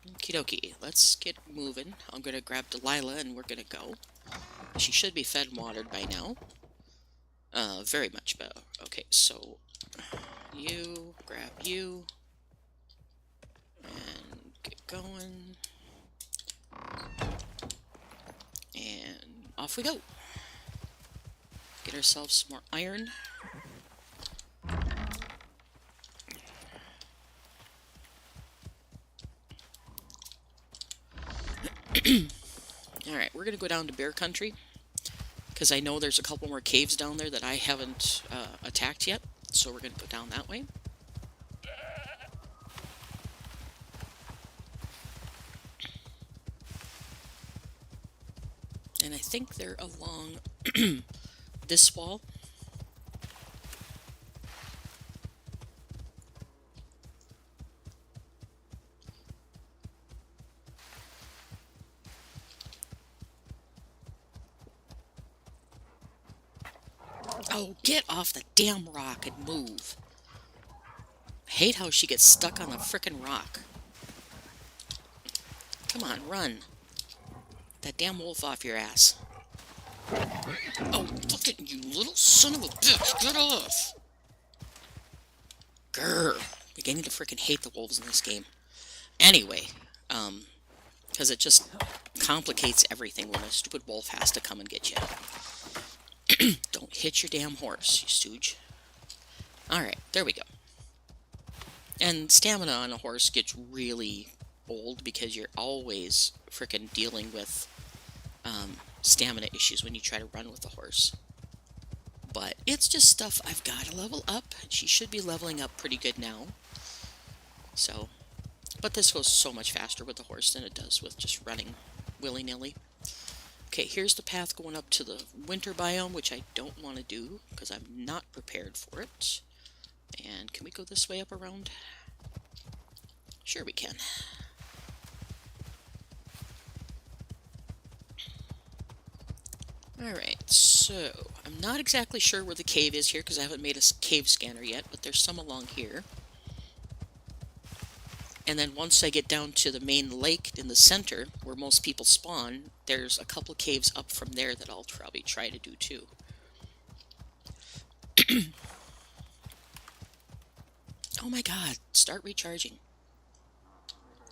Speaker 1: Okie dokie, let's get moving. I'm gonna grab Delilah and we're gonna go. She should be fed and watered by now. Very much better. Okay, so you, grab you, and get going. And off we go. Get ourselves some more iron. Alright, we're going to go down to Bear Country, because I know there's a couple more caves down there that I haven't attacked yet, so we're going to go down that way. And I think they're along this wall. Oh, get off the damn rock and move. I hate how she gets stuck on the frickin' rock. Come on, run. That damn wolf off your ass. Oh, look at you, little son of a bitch. Get off. Grr. Beginning to frickin' hate the wolves in this game. Anyway, because it just complicates everything when a stupid wolf has to come and get you. Don't hit your damn horse, you stooge. Alright, there we go. And stamina on a horse gets really old because you're always frickin' dealing with stamina issues when you try to run with a horse. But it's just stuff I've got to level up. She should be leveling up pretty good now. So, but this goes so much faster with the horse than it does with just running willy-nilly. Okay, here's the path going up to the winter biome, which I don't want to do because I'm not prepared for it. And can we go this way up around? Sure we can. Alright, so I'm not exactly sure where the cave is here because I haven't made a cave scanner yet, but there's some along here. And then once I get down to the main lake in the center, where most people spawn, there's a couple caves up from there that I'll probably try to do too. Oh my god, start recharging.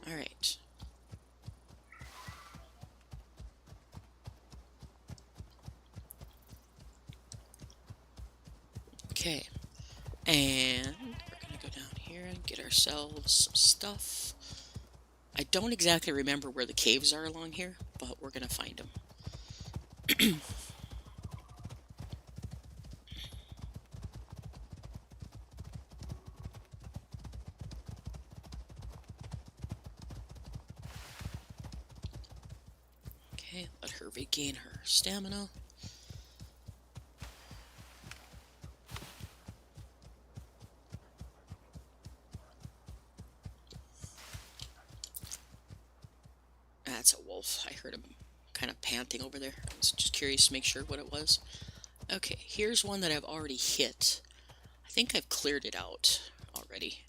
Speaker 1: Alright. Okay. And we're gonna go down here and get ourselves some stuff. I don't exactly remember where the caves are along here, but we're gonna find them. Okay, let her regain her stamina. That's a wolf. I heard him kind of panting over there. I was just curious to make sure what it was. Okay, here's one that I've already hit. I think I've cleared it out already.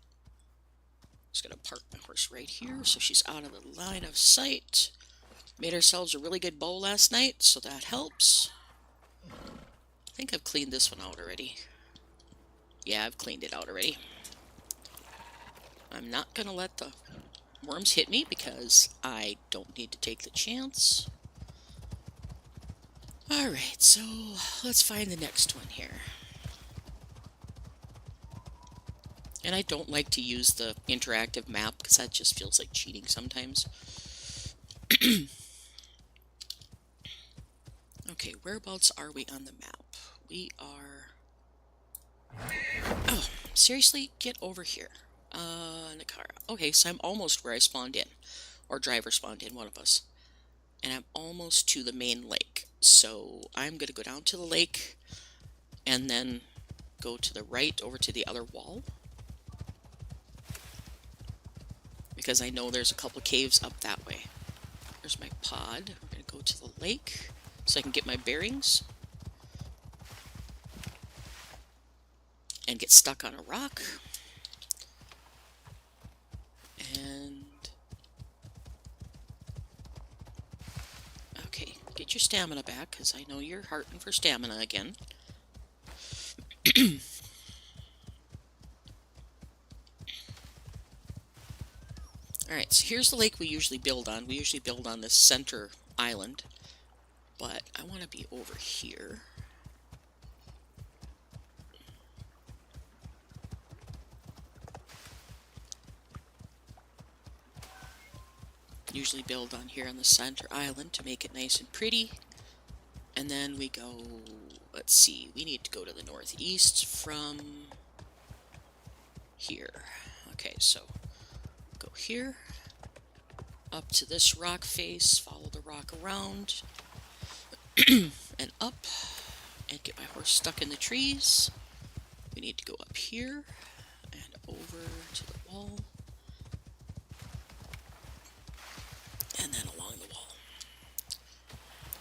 Speaker 1: Just gonna park my horse right here so she's out of the line of sight. Made ourselves a really good bow last night, so that helps. I think I've cleaned this one out already. Yeah, I've cleaned it out already. I'm not gonna let the worms hit me because I don't need to take the chance. Alright, so let's find the next one here. And I don't like to use the interactive map because that just feels like cheating sometimes. Okay, whereabouts are we on the map? We are... Oh, seriously? Get over here. Nakara. Okay, so I'm almost where I spawned in. Or driver spawned in, one of us. And I'm almost to the main lake. So I'm going to go down to the lake and then go to the right over to the other wall. Because I know there's a couple caves up that way. There's my pod. We're going to go to the lake so I can get my bearings. And get stuck on a rock. And... Okay, get your stamina back, because I know you're hearting for stamina again. Alright, so here's the lake we usually build on. We usually build on this center island. But I want to be over here. Usually build on here on the center island to make it nice and pretty. And then we go, let's see, we need to go to the northeast from here. Okay, so go here, up to this rock face, follow the rock around, and up, and get my horse stuck in the trees. We need to go up here, and over to the wall, and then along the wall.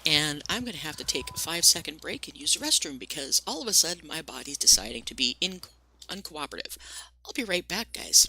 Speaker 1: And I'm going to have to take a 5-second break and use the restroom because all of a sudden my body's deciding to be uncooperative. I'll be right back, guys.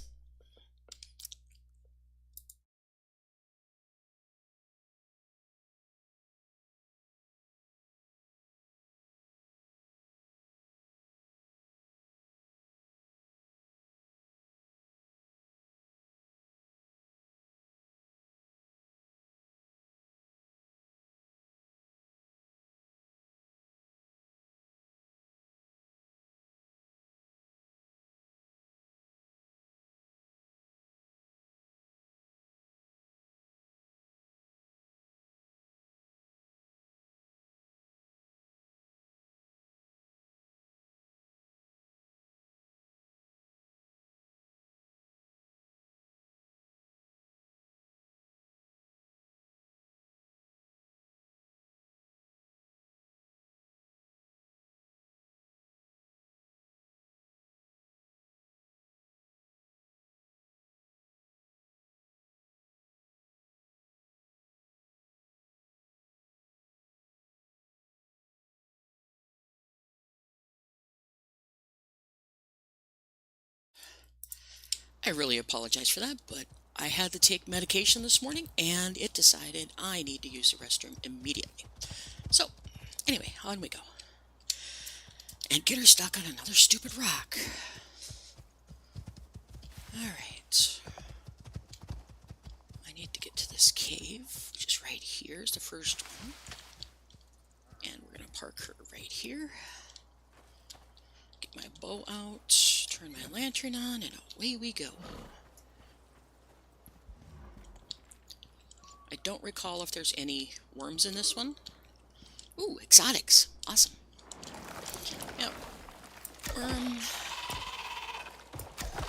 Speaker 1: I really apologize for that, but I had to take medication this morning and it decided I need to use the restroom immediately. So, anyway, on we go. And get her stuck on another stupid rock. Alright. I need to get to this cave, which is right here, is the first one. And we're going to park her right here. Get my bow out, turn my lantern on, and away we go. I don't recall if there's any worms in this one. Ooh, exotics. Awesome. Yep. Worm.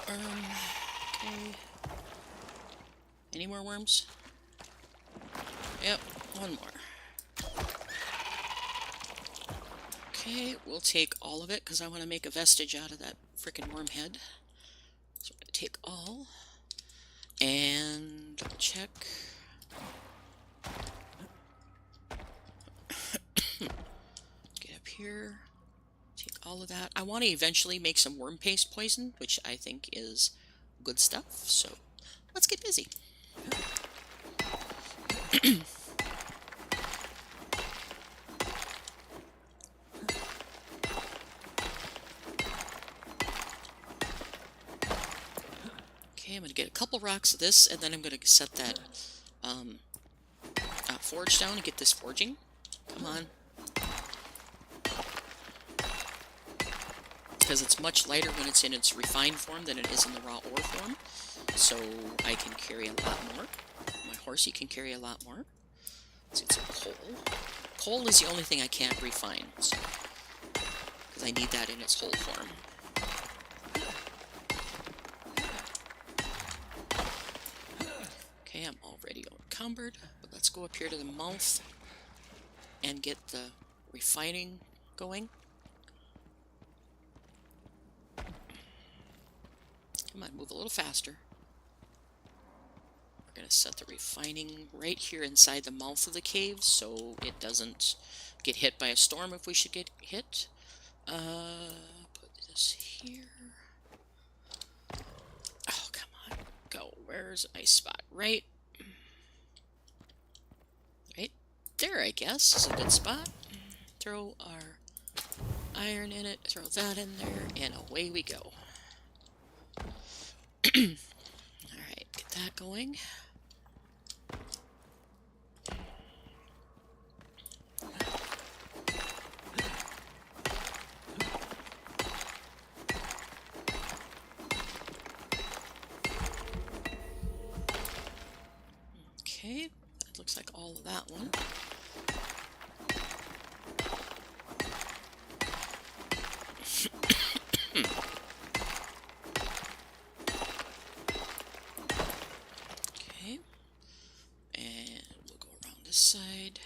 Speaker 1: Okay. Any more worms? Yep, one more. Okay, we'll take all of it because I want to make a vestige out of that frickin' worm head. So I'm going to take all and double check. Get up here. Take all of that. I want to eventually make some worm paste poison, which I think is good stuff. So let's get busy. Okay, I'm going to get a couple rocks of this, and then I'm going to set that forge down and get this forging. Come on. Because it's much lighter when it's in its refined form than it is in the raw ore form. So I can carry a lot more. My horsey can carry a lot more. Let's get some coal. Coal is the only thing I can't refine, so, because I need that in its whole form. Okay, I'm already encumbered, but let's go up here to the mouth and get the refining going. Come on, move a little faster. We're going to set the refining right here inside the mouth of the cave so it doesn't get hit by a storm if we should get hit. Put this here. Oh, come on. Go. Where's a nice spot? Right there, I guess, is a good spot. Throw our iron in it, throw that in there, and away we go. Alright, get that going. Okay, that looks like all of that one. Okay, and we'll go around this side.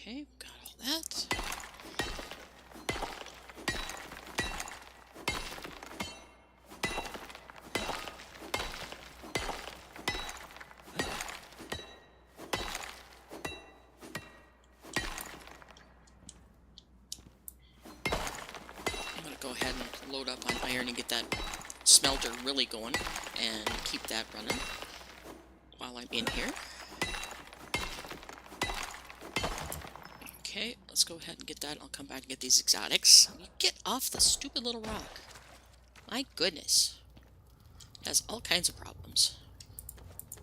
Speaker 1: Okay, got all that. I'm going to go ahead and load up on iron and get that smelter really going and keep that running while I'm in here. Okay, let's go ahead and get that. I'll come back and get these exotics. Get off the stupid little rock. My goodness. It has all kinds of problems.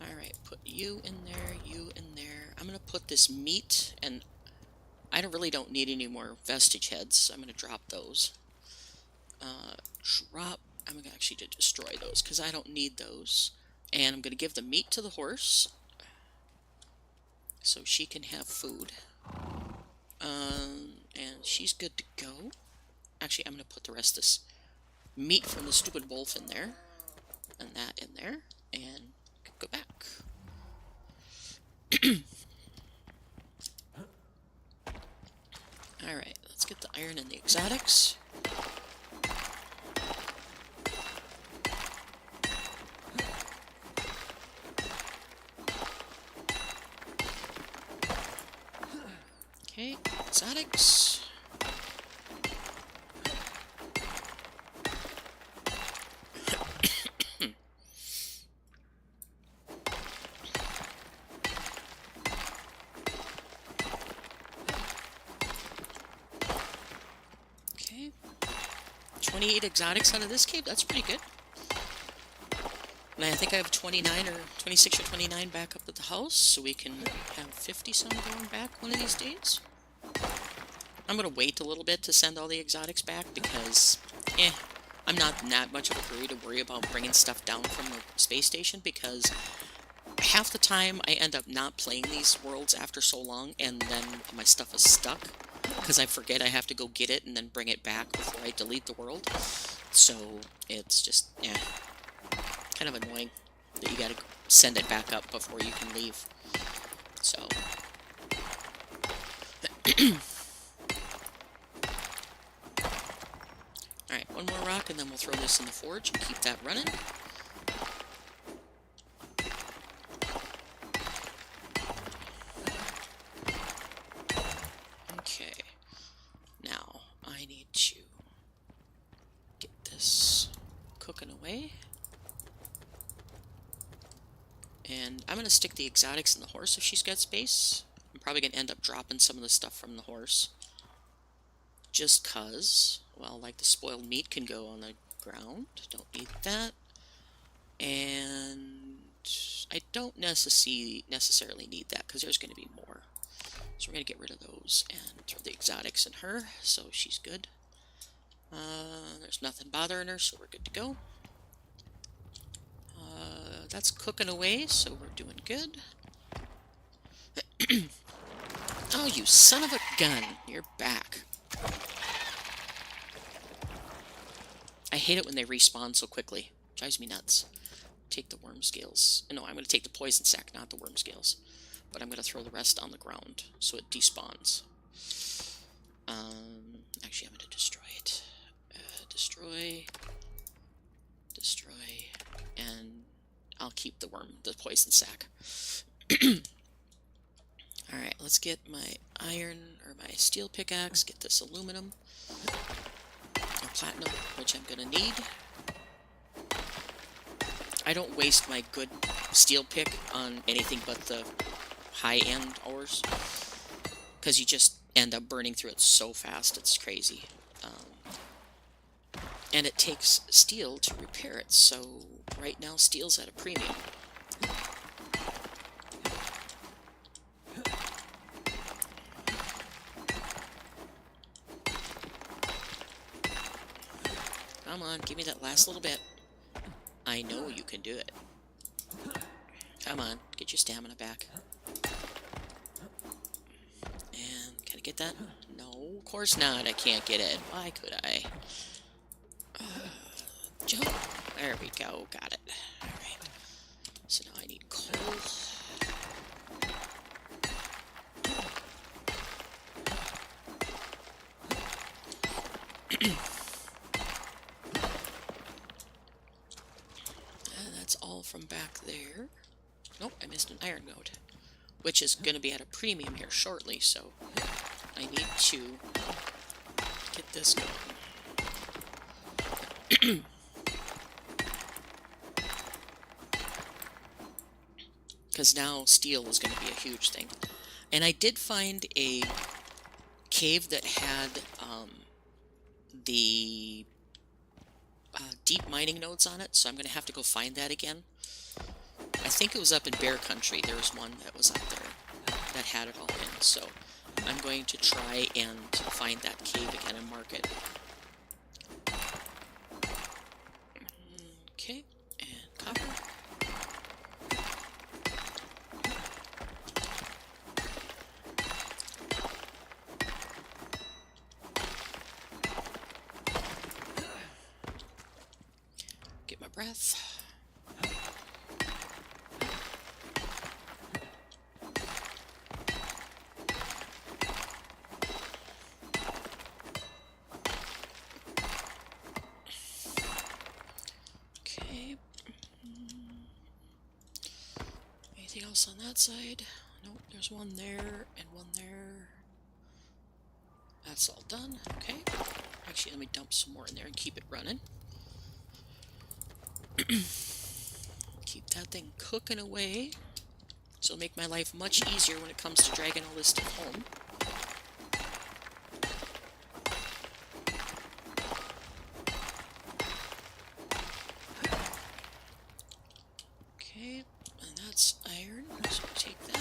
Speaker 1: Alright, put you in there, you in there. I'm going to put this meat, and I really don't need any more vestige heads, so I'm going to drop those. I'm going to actually destroy those, because I don't need those. And I'm going to give the meat to the horse, so she can have food. And she's good to go. Actually, I'm going to put the rest of this meat from the stupid wolf in there, and that in there, and go back. Alright, let's get the iron and the exotics. Okay, exotics. Okay, 28 exotics out of this cave. That's pretty good. And I think I have 29 or 26 or 29 back up at the house, so we can have 50 some going back one of these days. I'm going to wait a little bit to send all the exotics back because, I'm not in that much of a hurry to worry about bringing stuff down from the space station, because half the time I end up not playing these worlds after so long, and then my stuff is stuck because I forget I have to go get it and then bring it back before I delete the world. So it's just, kind of annoying that you gotta send it back up before you can leave. So alright, one more rock and then we'll throw this in the forge and keep that running. Okay, now I need to get this cooking away. And I'm going to stick the exotics in the horse if she's got space. I'm probably going to end up dropping some of the stuff from the horse. Just cause, well, like the spoiled meat can go on the ground. Don't need that. And I don't necessarily need that because there's going to be more. So we're going to get rid of those and throw the exotics in her so she's good. There's nothing bothering her, so we're good to go. That's cooking away, so we're doing good. Oh, you son of a gun. You're back. I hate it when they respawn so quickly. Drives me nuts. Take the worm scales. No, I'm going to take the poison sac, not the worm scales. But I'm going to throw the rest on the ground so it despawns. Actually, I'm going to destroy it. Destroy. And I'll keep the poison sac. Alright, let's get my iron, or my steel pickaxe, get this aluminum, or platinum, which I'm gonna need. I don't waste my good steel pick on anything but the high-end ores, because you just end up burning through it so fast, it's crazy. And it takes steel to repair it, so right now steel's at a premium. Come on, give me that last little bit. I know you can do it. Come on, get your stamina back. And can I get that? No, of course not. I can't get it. Why could I? Jump. There we go. Got it. Alright. So now I need coal. And that's all from back there. Nope, I missed an iron node, which is going to be at a premium here shortly, so I need to get this going. Because now steel is going to be a huge thing. And I did find a cave that had the deep mining nodes on it, so I'm going to have to go find that again. I think it was up in Bear Country. There was one that was up there that had it all in, so I'm going to try and find that cave again and mark it. Okay, and copper. Get my breath. Anything else on that side? Nope, there's one there and one there. That's all done. Okay. Actually, let me dump some more in there and keep it running. Keep that thing cooking away. So it'll make my life much easier when it comes to dragging all this stuff home. Okay, and that's iron, so we'll take that.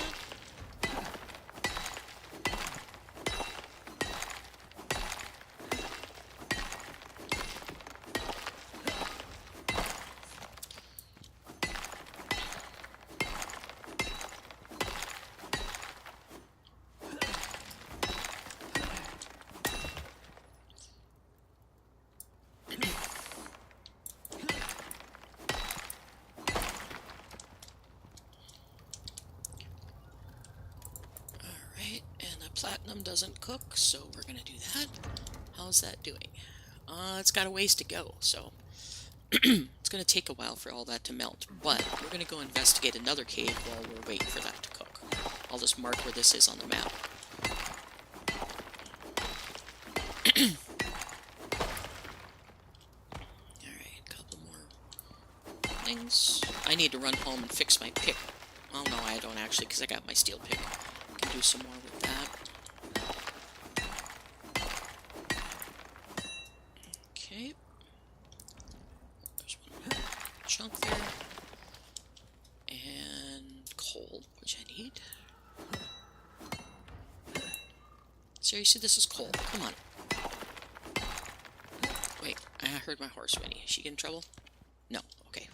Speaker 1: Platinum doesn't cook, so we're gonna do that. How's that doing? It's got a ways to go, so it's gonna take a while for all that to melt, but we're gonna go investigate another cave while we're waiting for that to cook. I'll just mark where this is on the map. Alright, a couple more things. I need to run home and fix my pick. Well, no, I don't actually, because I got my steel pick. I can do some more with that. Okay. There's one more chunk there. And coal, which I need. Seriously, this is coal. Come on. Wait, I heard my horse whinny. Is she in trouble? No. Okay.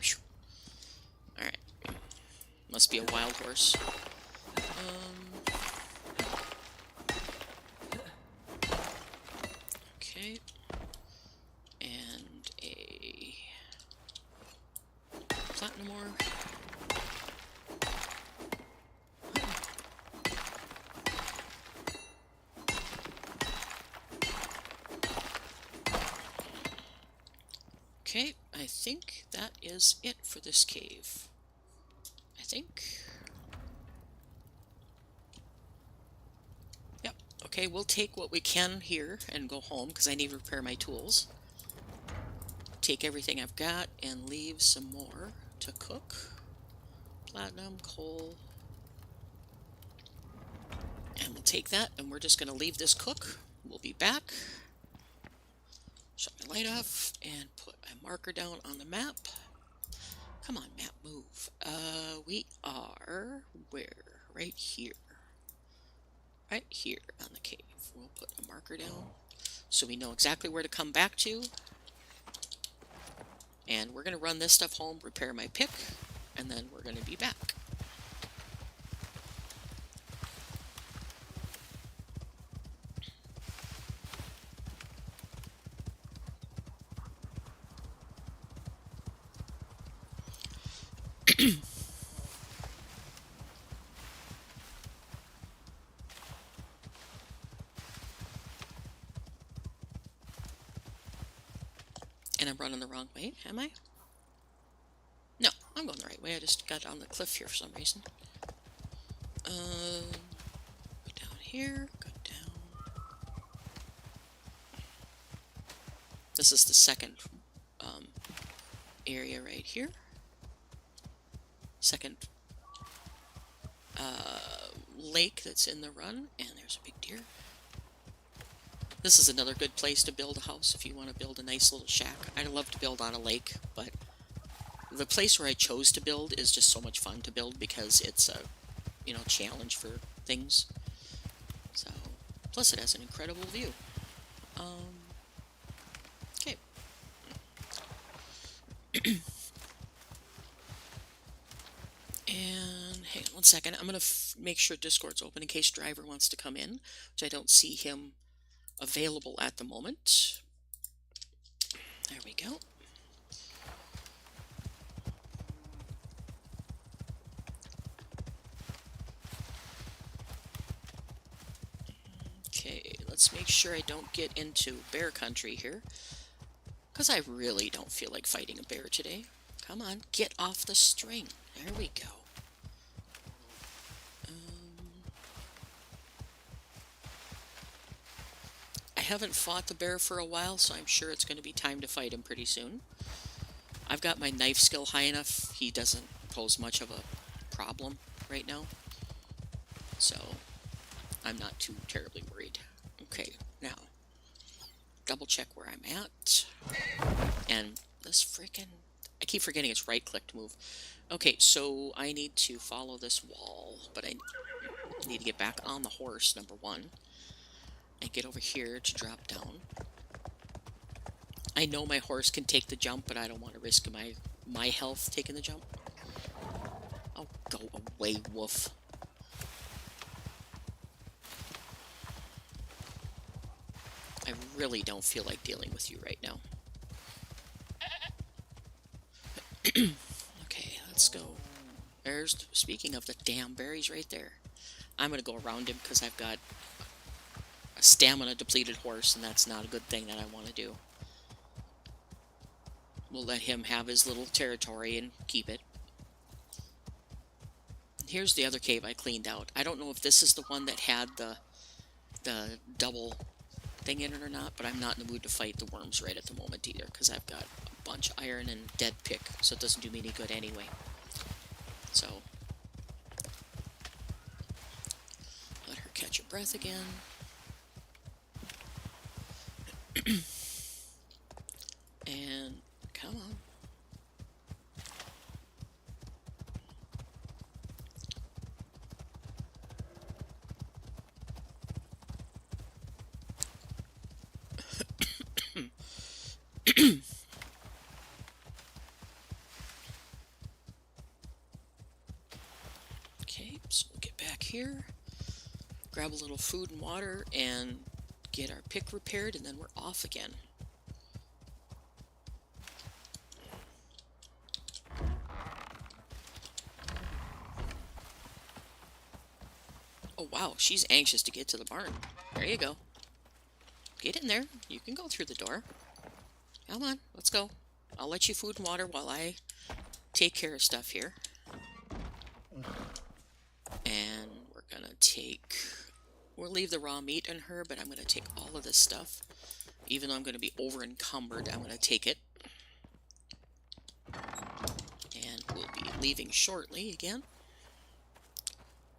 Speaker 1: Alright. Must be a wild horse. Okay. And a platinum ore. Okay, I think that is it for this cave. I think. Yep. Okay, we'll take what we can here and go home because I need to repair my tools. Take everything I've got and leave some more to cook. Platinum, coal. And we'll take that and we're just going to leave this cook. We'll be back. Shut my light off and put a marker down on the map. Come on, map, move. We are where? Right here. Right here on the cave. We'll put a marker down so we know exactly where to come back to. And we're going to run this stuff home, repair my pick, and then we're going to be back. And I'm running the wrong way, am I? No, I'm going the right way. I just got on the cliff here for some reason. Go down here, go down. This is the second area right here. Second lake that's in the run, and there's a big deer. This is another good place to build a house if you want to build a nice little shack. I love to build on a lake, but the place where I chose to build is just so much fun to build because it's a, challenge for things. So, plus it has an incredible view. Okay. And hang on one second. I'm going to make sure Discord's open in case Driver wants to come in, which I don't see him available at the moment. There we go. Okay, let's make sure I don't get into bear country here, because I really don't feel like fighting a bear today. Come on, get off the string. There we go. haven't fought the bear for a while, so I'm sure it's going to be time to fight him pretty soon. I've got my knife skill high enough, he doesn't pose much of a problem right now. So, I'm not too terribly worried. Okay, now, double check where I'm at. And this frickin'... I keep forgetting it's right-click to move. Okay, so I need to follow this wall, but I need to get back on the horse, number one, and get over here to drop down. I know my horse can take the jump, but I don't want to risk my health taking the jump. Oh, go away, wolf. I really don't feel like dealing with you right now. Okay, let's go. There's, speaking of the damn berries right there. I'm going to go around him because I've got a stamina depleted horse, and that's not a good thing that I want to do. We'll let him have his little territory and keep it. Here's the other cave I cleaned out. I don't know if this is the one that had the double thing in it or not, but I'm not in the mood to fight the worms right at the moment either, because I've got a bunch of iron and dead pick, so it doesn't do me any good anyway. So, let her catch her breath again. And, come on. Okay, so we'll get back here, grab a little food and water, and get our pick repaired, and then we're off again. Oh wow, she's anxious to get to the barn. There you go. Get in there. You can go through the door. Come on, let's go. I'll let you food and water while I take care of stuff here. And we're gonna take... We'll leave the raw meat in her, but I'm gonna take all of this stuff. Even though I'm gonna be over encumbered, I'm gonna take it. And we'll be leaving shortly again.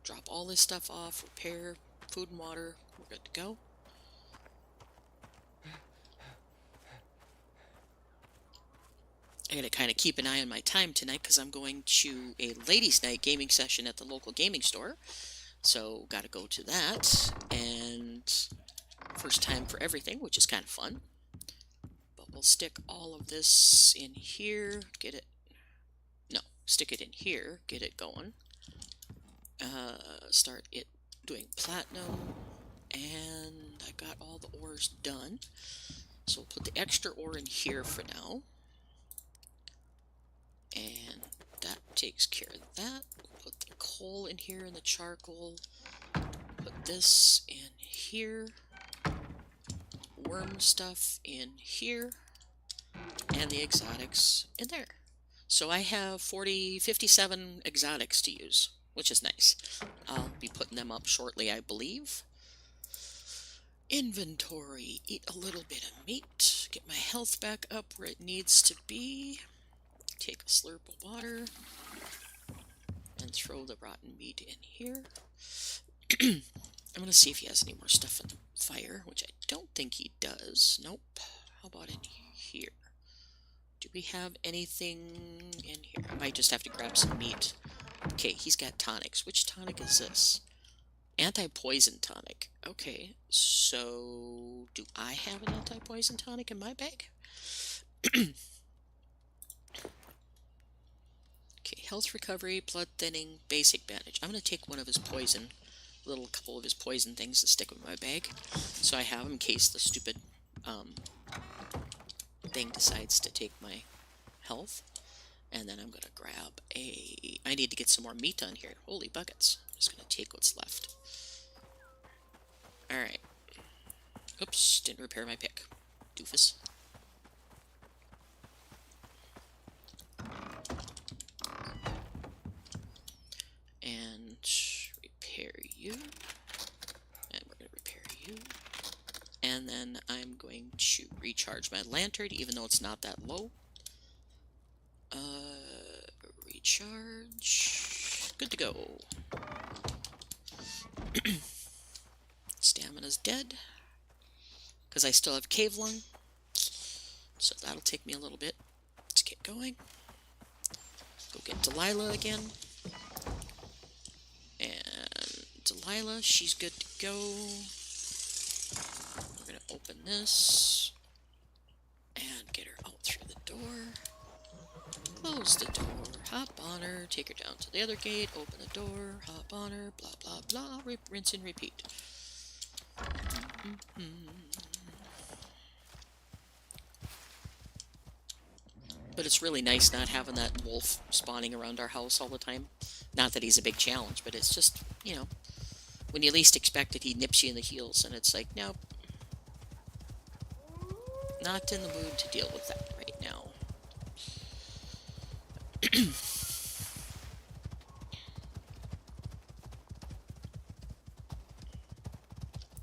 Speaker 1: Drop all this stuff off, repair, food and water. We're good to go. I gotta kind of keep an eye on my time tonight because I'm going to a ladies' night gaming session at the local gaming store. So, gotta go to that. And first time for everything, which is kind of fun. But we'll stick all of this in here. Get it... No, stick it in here. Get it going. Start it doing platinum. And I got all the ores done. So we'll put the extra ore in here for now. And that takes care of that. We'll put the coal in here and the charcoal. Put this in here. Worm stuff in here. And the exotics in there. So I have 57 exotics to use, which is nice. I'll be putting them up shortly, I believe. Inventory. Eat a little bit of meat. Get my health back up where it needs to be. Take a slurp of water and throw the rotten meat in here. I'm going to see if he has any more stuff in the fire, which I don't think he does. Nope. How about in here? Do we have anything in here? I might just have to grab some meat. Okay, he's got tonics. Which tonic is this? Anti-poison tonic. Okay, so do I have an anti-poison tonic in my bag? Okay, health recovery, blood thinning, basic bandage. I'm going to take one of his poison, couple of his poison things to stick with my bag. So I have them in case the stupid thing decides to take my health. And then I'm going to grab I need to get some more meat on here. Holy buckets. I'm just going to take what's left. Alright. Oops, didn't repair my pick. Doofus. And repair you. And we're going to repair you. And then I'm going to recharge my lantern, even though it's not that low. Recharge. Good to go. Stamina's dead. Because I still have cave lung. So that'll take me a little bit. Let's get going. Go get Delilah again. And Delilah, she's good to go. We're going to open this. And get her out through the door. Close the door. Hop on her. Take her down to the other gate. Open the door. Hop on her. Blah, blah, blah. Rinse and repeat. But it's really nice not having that wolf spawning around our house all the time. Not that he's a big challenge, but it's just, you know, when you least expect it, he nips you in the heels, and it's like, nope. Not in the mood to deal with that right now.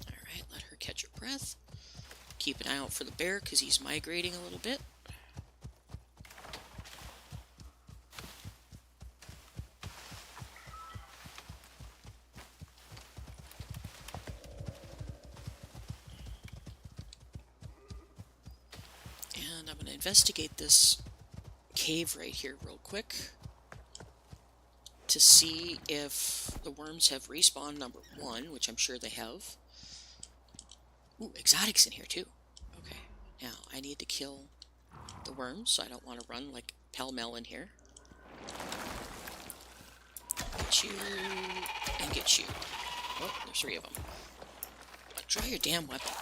Speaker 1: Alright, let her catch her breath. Keep an eye out for the bear, because he's migrating a little bit. And I'm going to investigate this cave right here real quick to see if the worms have respawned number 1, which I'm sure they have. Ooh, exotics in here too. Okay, now I need to kill the worms, so I don't want to run like pell-mell in here. Get you, and get you. Oh, there's 3 of them. Draw your damn weapon.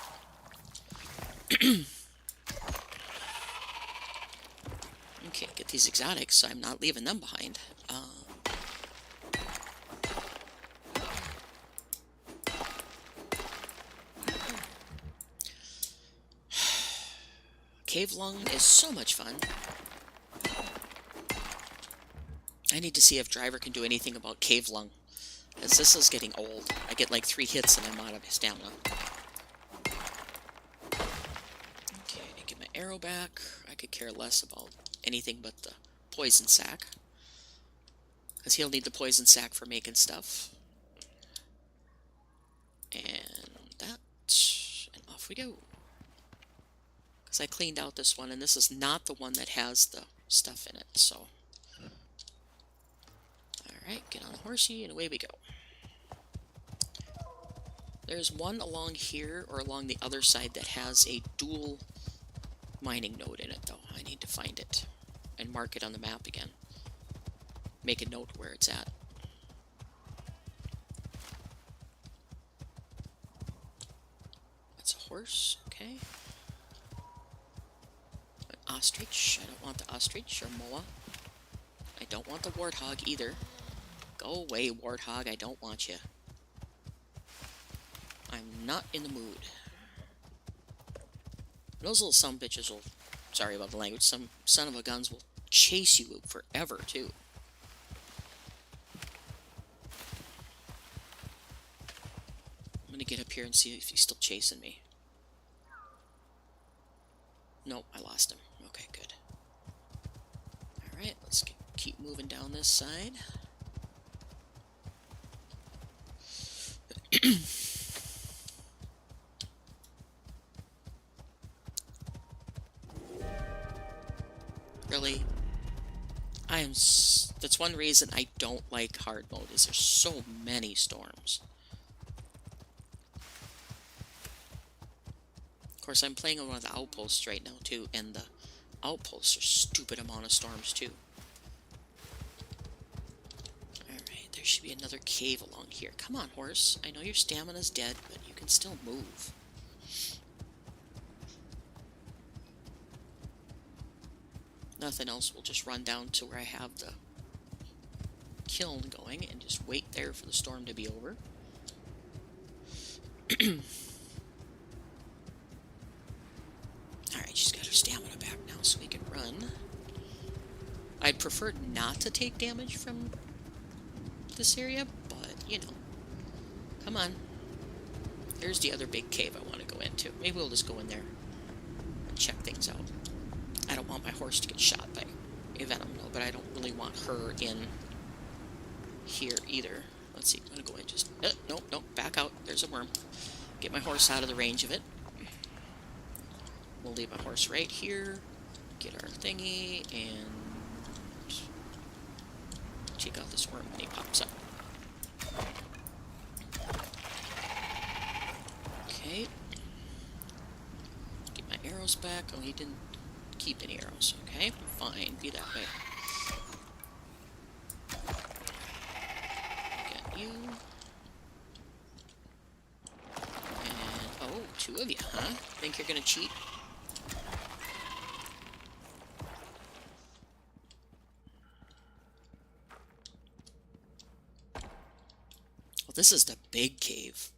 Speaker 1: Okay, get these exotics, so I'm not leaving them behind. Cave lung is so much fun. I need to see if Driver can do anything about cave lung, because this is getting old. I get like 3 hits and I'm out of stamina. Okay, get my arrow back. I could care less about anything but the poison sack, because he'll need the poison sack for making stuff. And that, and off we go. Because I cleaned out this one, and this is not the one that has the stuff in it, so. Alright, get on the horsey, and away we go. There's one along here, or along the other side, that has a dual mining node in it, though. I need to find it, and mark it on the map again. Make a note where it's at. That's a horse, okay. Ostrich. I don't want the ostrich or moa. I don't want the warthog either. Go away, warthog. I don't want you. I'm not in the mood. Those little sumbitches will, sorry about the language, some son of a guns will chase you forever, too. I'm gonna get up here and see if he's still chasing me. Nope, I lost him. Okay, good. Alright, let's keep moving down this side. Really? That's one reason I don't like hard mode, is there's so many storms. Of course, I'm playing on one of the outposts right now, too, and the outposts are stupid amount of storms, too. Alright, there should be another cave along here. Come on, horse. I know your stamina's dead, but you can still move. Nothing else, we'll just run down to where I have the kiln going and just wait there for the storm to be over. Alright, she's got her stamina back now, so we can run. I'd prefer not to take damage from this area, but, you know. Come on. There's the other big cave I want to go into. Maybe we'll just go in there and check things out. I don't want my horse to get shot by a venom, though, but I don't really want her in here either. Let's see, I'm gonna go in just... nope, nope, back out. There's a worm. Get my horse out of the range of it. We'll leave my horse right here. Get our thingy, and... take out this worm when he pops up. Okay. Get my arrows back. Oh, he didn't keep any arrows. Okay, fine. Be that way. Got you. And, oh, two of you, huh? Think you're gonna cheat? Well, this is the big cave.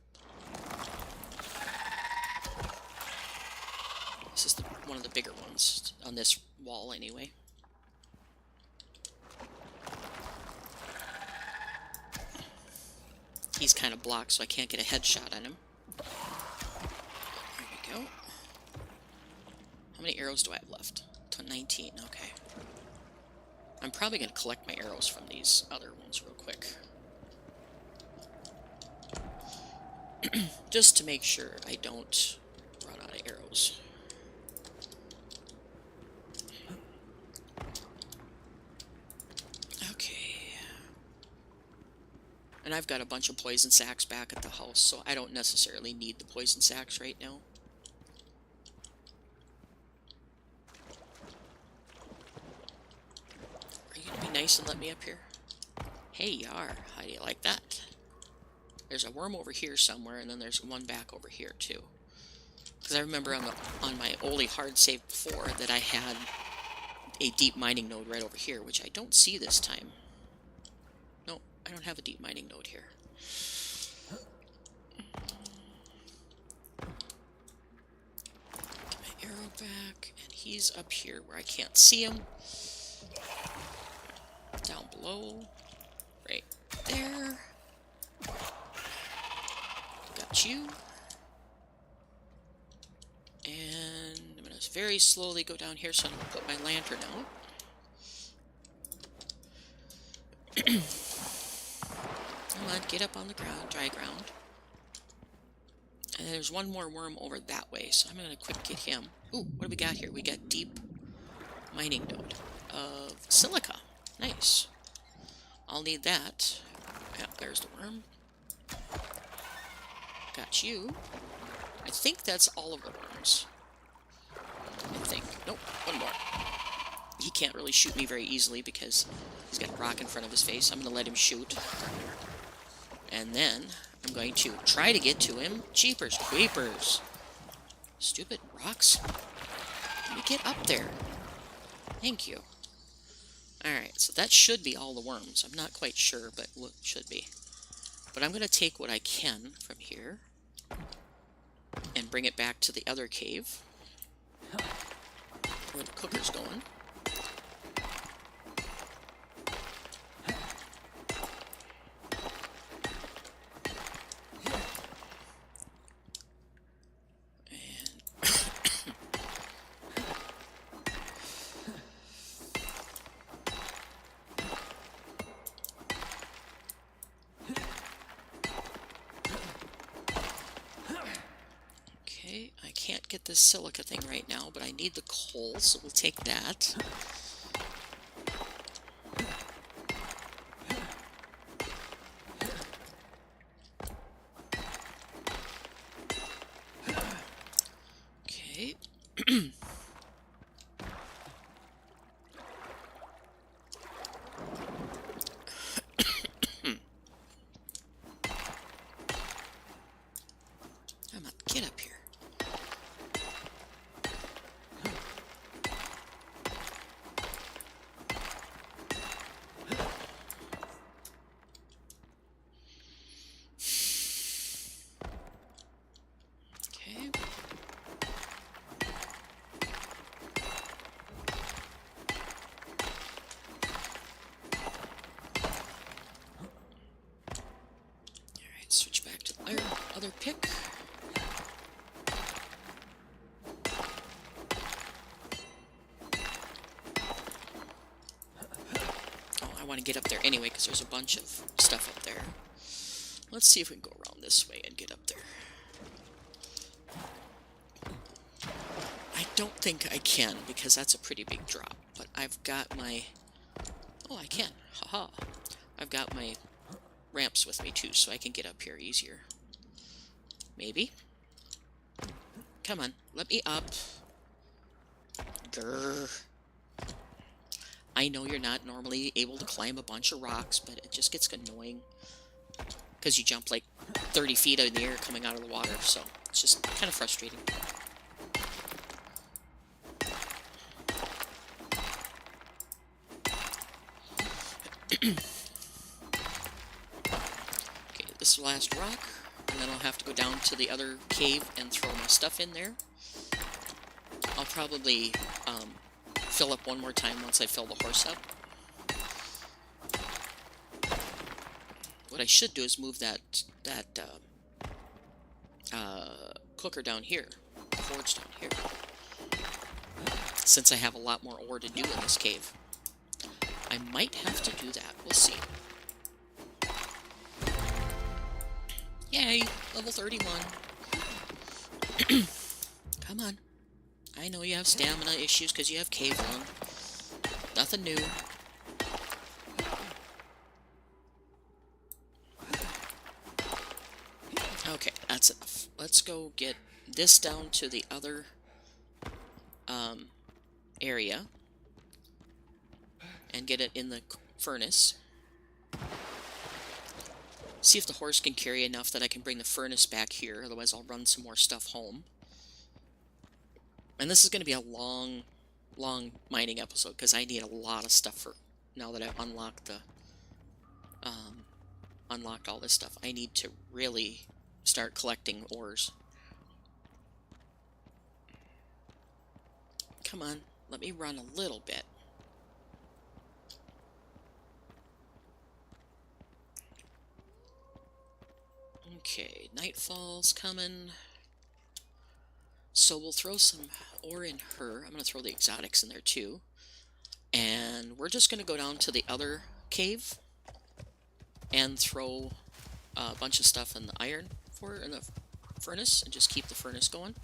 Speaker 1: This is one of the bigger ones on this wall, anyway. He's kind of blocked, so I can't get a headshot on him. There we go. How many arrows do I have left? 19, okay. I'm probably going to collect my arrows from these other ones real quick. Just to make sure I don't run out of arrows. Okay. And I've got a bunch of poison sacks back at the house, so I don't necessarily need the poison sacks right now. Are you gonna be nice and let me up here? Hey, you are. How do you like that? There's a worm over here somewhere, and then there's one back over here, too. Because I remember on my Oli hard save before that I had a deep mining node right over here, which I don't see this time. No, I don't have a deep mining node here. Get my arrow back, and he's up here where I can't see him. Down below. Right there. Got you. And I'm going to very slowly go down here so I don't put my lantern out. Come on, get up on the ground, dry ground. And there's one more worm over that way, so I'm going to quick get him. Ooh, what do we got here? We got deep mining node of silica. Nice. I'll need that. Yeah, there's the worm. Got you. I think that's all of the worms. I think. Nope, one more. He can't really shoot me very easily because he's got a rock in front of his face. I'm going to let him shoot. And then I'm going to try to get to him. Jeepers creepers. Stupid rocks. Let me get up there. Thank you. Alright, so that should be all the worms. I'm not quite sure, but it should be. But I'm going to take what I can from here and bring it back to the other cave where the cooker's going. I can't get this silica thing right now, but I need the coal, so we'll take that. Okay. Come on, get up here. I want to get up there anyway because there's a bunch of stuff up there. Let's see if we can go around this way and get up there. I don't think I can because that's a pretty big drop, but I've got my... Oh, I can. Haha. I've got my ramps with me too, so I can get up here easier. Maybe. Come on, let me up. Grrr. I know you're not normally able to climb a bunch of rocks, but it just gets annoying. Because you jump like 30 feet in the air coming out of the water, so it's just kind of frustrating. Okay, this is the last rock, and then I'll have to go down to the other cave and throw my stuff in there. I'll probably fill up one more time once I fill the horse up. What I should do is move that cooker down here, forge down here, since I have a lot more ore to do in this cave. I might have to do that. We'll see. Yay! Level 31. Come on. I know you have stamina issues because you have cave run. Nothing new. Okay, that's enough. Let's go get this down to the other area and get it in the furnace. See if the horse can carry enough that I can bring the furnace back here, otherwise I'll run some more stuff home. And this is going to be a long mining episode, because I need a lot of stuff for, now that I've unlocked the, unlocked all this stuff. I need to really start collecting ores. Come on, let me run a little bit. Okay, nightfall's coming. So we'll throw some ore in her. I'm going to throw the exotics in there too. And we're just going to go down to the other cave and throw a bunch of stuff in the iron in the furnace and just keep the furnace going.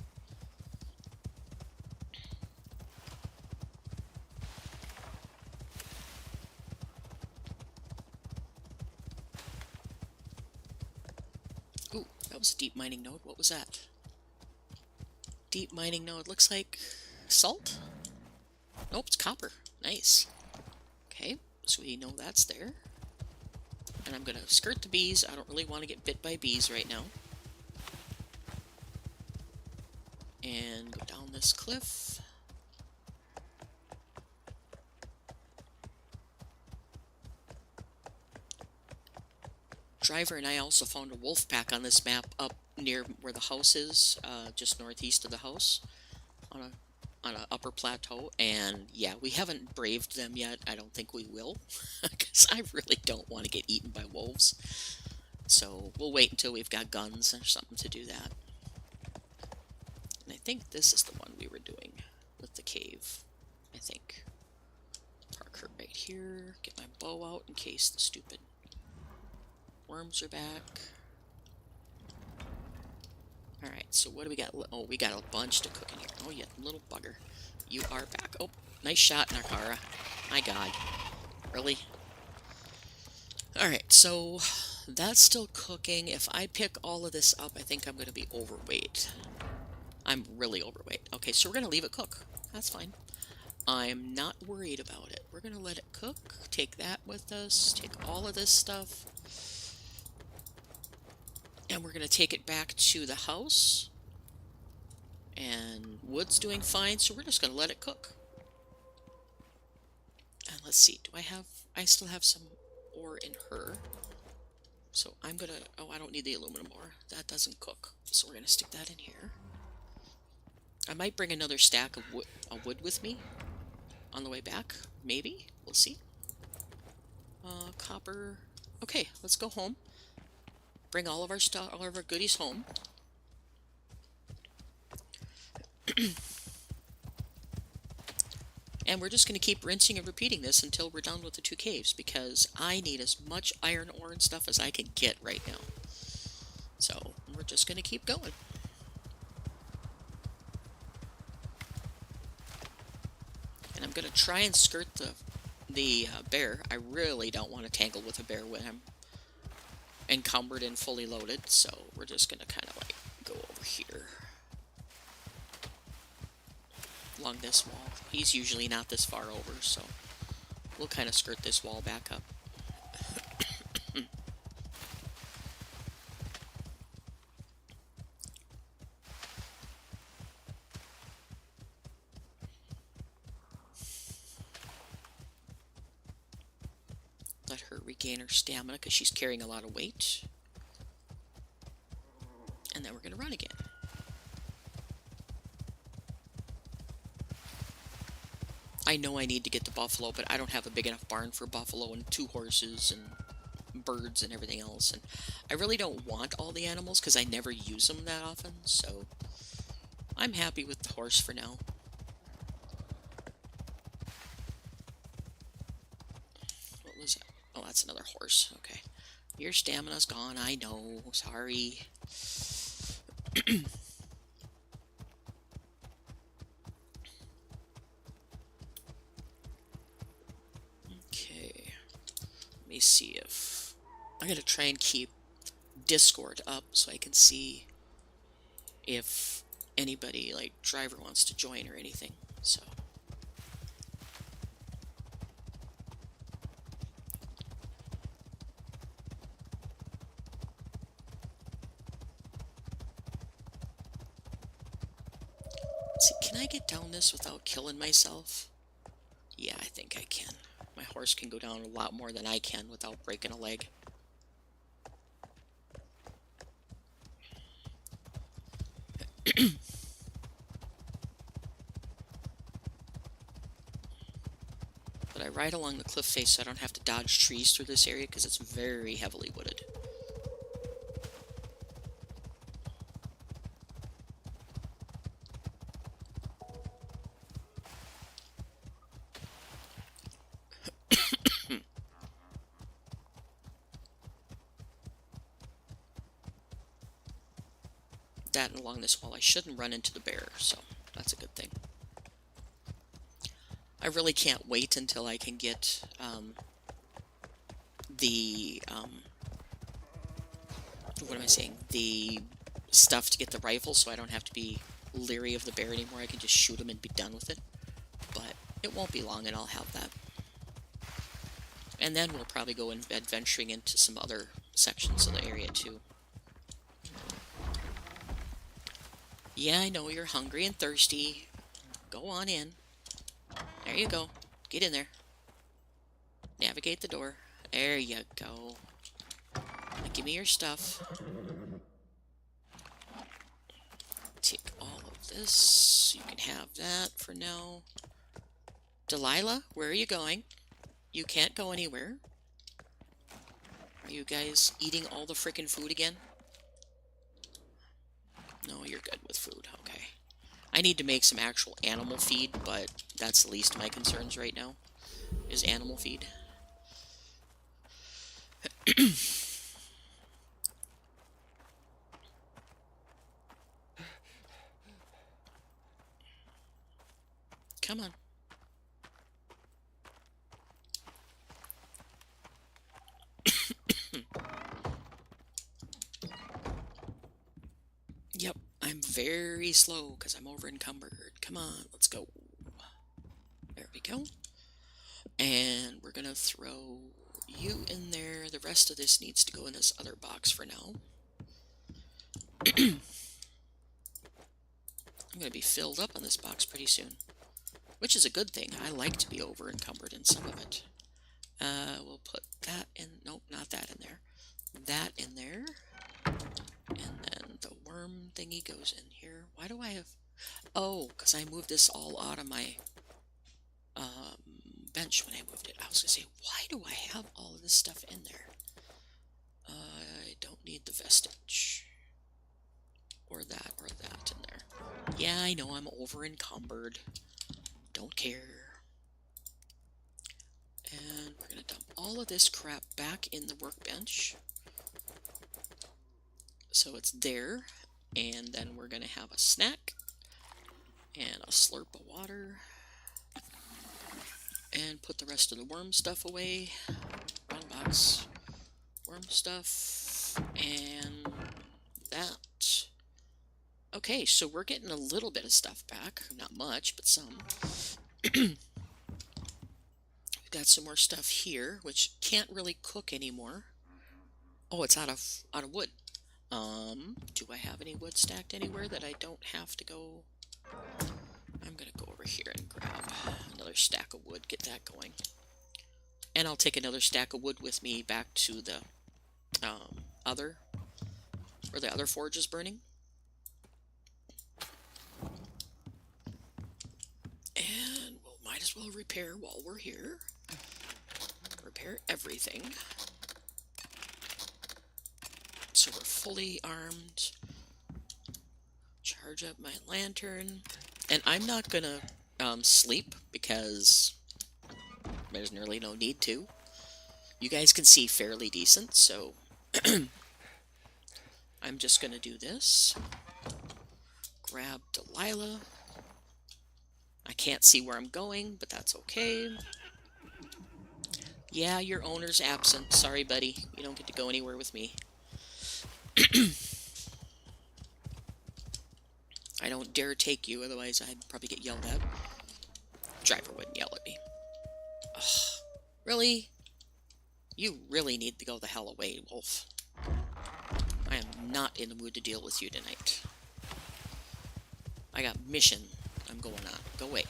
Speaker 1: Ooh, that was a deep mining node. What was that? Deep mining node. Looks like salt? Nope, it's copper. Nice. Okay, so we know that's there. And I'm going to skirt the bees. I don't really want to get bit by bees right now. And go down this cliff. Driver and I also found a wolf pack on this map up near where the house is, just northeast of the house, on an upper plateau. And yeah, we haven't braved them yet. I don't think we will, because I really don't want to get eaten by wolves. So we'll wait until we've got guns or something to do that. And I think this is the one we were doing with the cave. I think. Park her right here. Get my bow out in case the stupid worms are back. Alright, so what do we got? Oh, we got a bunch to cook in here. Oh, yeah, little bugger. You are back. Oh, nice shot, Nakara. My god. Really? Alright, so that's still cooking. If I pick all of this up, I think I'm going to be overweight. I'm really overweight. Okay, so we're going to leave it cook. That's fine. I'm not worried about it. We're going to let it cook. Take that with us. Take all of this stuff. And we're going to take it back to the house. And wood's doing fine, so we're just going to let it cook. And let's see, I still have some ore in her. So I'm going to, oh, I don't need the aluminum ore. That doesn't cook. So we're going to stick that in here. I might bring another stack of wood with me on the way back. Maybe. We'll see. Copper. Okay, let's go home. Bring all of our stuff, all of our goodies home. And we're just going to keep rinsing and repeating this until we're done with the 2 caves, because I need as much iron ore and stuff as I can get right now. So we're just going to keep going. And I'm going to try and skirt the bear. I really don't want to tangle with a bear when I'm encumbered and fully loaded, so we're just going to kind of like go over here along this wall. He's usually not this far over, so we'll kind of skirt this wall back up. Let her regain her stamina because she's carrying a lot of weight. And then we're going to run again. I know I need to get the buffalo, but I don't have a big enough barn for buffalo and 2 horses and birds and everything else. And I really don't want all the animals because I never use them that often, so I'm happy with the horse for now. What was that? Oh, that's another horse. Okay. Your stamina's gone, I know. Sorry. Okay. Let me see if... I'm going to try and keep Discord up so I can see if anybody, like, driver wants to join or anything, so... Let's see, can I get down this without killing myself? Yeah, I think I can. My horse can go down a lot more than I can without breaking a leg. But I ride along the cliff face so I don't have to dodge trees through this area because it's very heavily wooded. That and along this wall I shouldn't run into the bear, so that's a good thing. I really can't wait until I can get what am I saying? The stuff to get the rifle, so I don't have to be leery of the bear anymore. I can just shoot him and be done with it. But it won't be long and I'll have that. And then we'll probably go adventuring into some other sections of the area too. Yeah, I know you're hungry and thirsty. Go on in. There you go. Get in there. Navigate the door. There you go. Now give me your stuff. Take all of this. You can have that for now. Delilah, where are you going? You can't go anywhere. Are you guys eating all the frickin' food again? No, you're good with food. Okay. I need to make some actual animal feed, but that's the least of my concerns right now, is animal feed. Come on. Yep, I'm very slow because I'm over encumbered. Come on, let's go. There we go. And we're going to throw you in there. The rest of this needs to go in this other box for now. I'm going to be filled up on this box pretty soon, which is a good thing. I like to be over encumbered in some of it. We'll put that in. Nope, not that in there. That in there. And then the worm thingy goes in here. Why do I have... Oh, because I moved this all out of my bench when I moved it. I was going to say, why do I have all of this stuff in there? I don't need the vestige. Or that in there. Yeah, I know I'm over encumbered. Don't care. dump all of this crap back in the workbench. So it's there. And then we're going to have a snack. And a slurp of water. And put the rest of the worm stuff away. Wrong box. Worm stuff. And that. Okay, so we're getting a little bit of stuff back. Not much, but some. We've got some more stuff here, which can't really cook anymore. Oh, it's out of wood. Do I have any wood stacked anywhere that I don't have to go? I'm gonna go over here and grab another stack of wood, get that going. And I'll take another stack of wood with me back to the where the other forge is burning. And we'll might as well repair while we're here. Repair everything. So we're fully armed. Charge up my lantern. And I'm not gonna sleep because there's nearly no need to. You guys can see fairly decent, so I'm just gonna do this. Grab Delilah. I can't see where I'm going, but that's okay. Yeah, your owner's absent. Sorry, buddy. You don't get to go anywhere with me. I don't dare take you, otherwise I'd probably get yelled at. Driver wouldn't yell at me. Ugh, really? You really need to go the hell away, Wolf. I am not in the mood to deal with you tonight. I got mission I'm going on. Go away.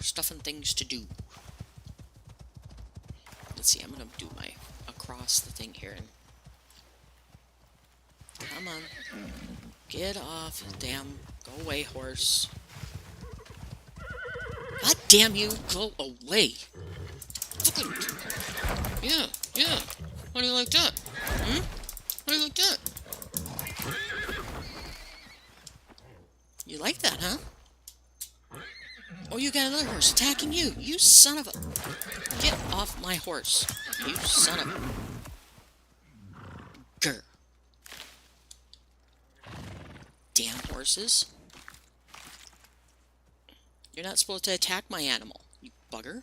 Speaker 1: Stuff and things to do. Let's see, I'm gonna do my across the thing here and come on. Get off, damn. Go away, horse. God damn you, go away. Fucking. Yeah, yeah. How do you like that? Hmm? How do you like that? You like that, huh? Oh, you got another horse attacking you. You son of a... Get off my horse. You son of a... Grr. Damn horses. You're not supposed to attack my animal, you bugger.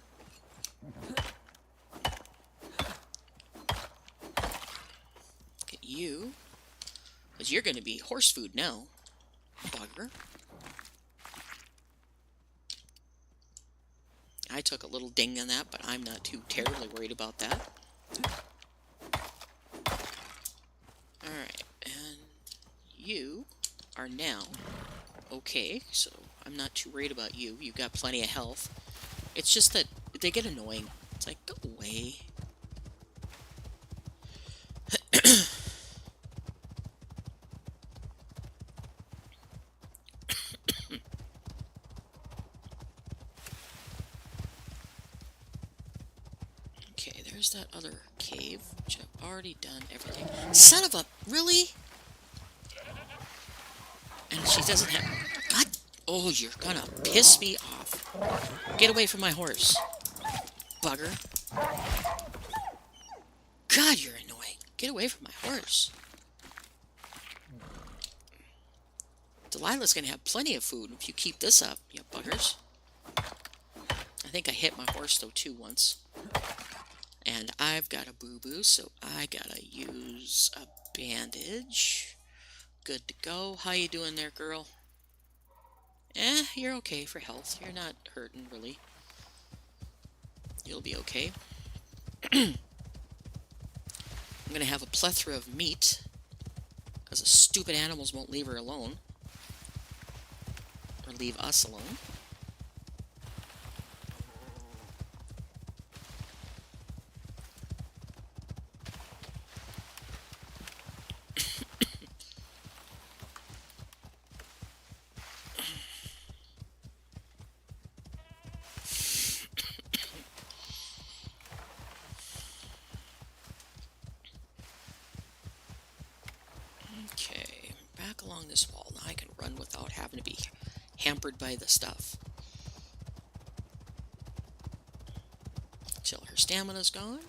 Speaker 1: Get you. Because you're going to be horse food now, bugger. I took a little ding on that, but I'm not too terribly worried about that. Alright, and you are now okay, so I'm not too worried about you. You've got plenty of health. It's just that they get annoying. It's like, go away. Okay, there's that other cave, which I've already done everything. Son of a... Really? And she doesn't have... God... Oh, you're gonna piss me off. Get away from my horse. Bugger. God, you're annoying. Get away from my horse. Delilah's gonna have plenty of food if you keep this up, you buggers. I think I hit my horse, though, too, once. And I've got a boo-boo, so I gotta use a bandage. Good to go. How you doing there, girl? You're okay for health. You're not hurting, really. You'll be okay. I'm gonna have a plethora of meat, because the stupid animals won't leave her alone. Or leave us alone. Okay, back along this wall. Now I can run without having to be hampered by the stuff. Till her stamina's gone.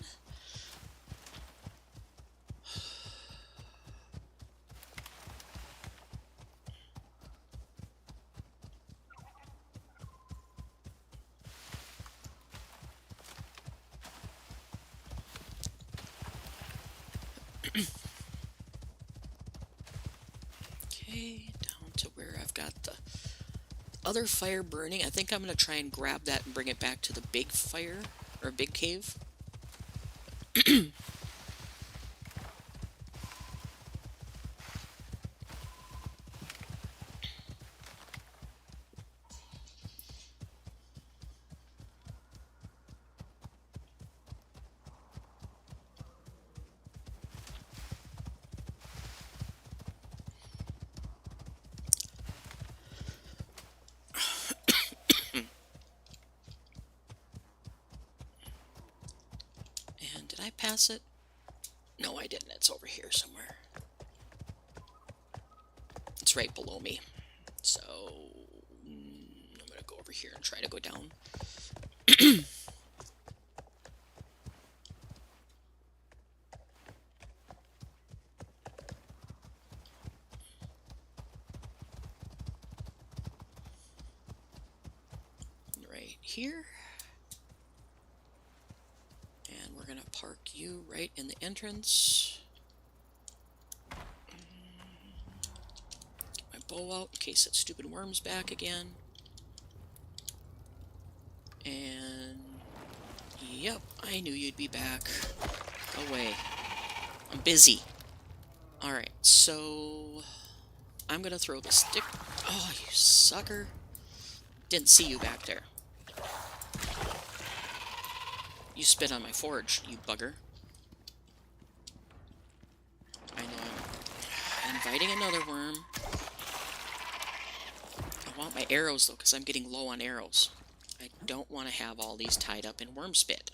Speaker 1: Okay, down to where I've got the other fire burning. I think I'm going to try and grab that and bring it back to the big fire, or big cave. And did I pass it? No, I didn't. It's over here somewhere. It's right below me. So, I'm going to go over here and try to go down. Right here. And we're going to park you right in the entrance. Get my bow out in case that stupid worm's back again. And yep, I knew you'd be back. Go away. I'm busy. Alright, so I'm gonna throw the stick. Oh, you sucker. Didn't see you back there. You spit on my forge, you bugger. I know I'm inviting another worm. I want my arrows, though, because I'm getting low on arrows. I don't want to have all these tied up in worm spit.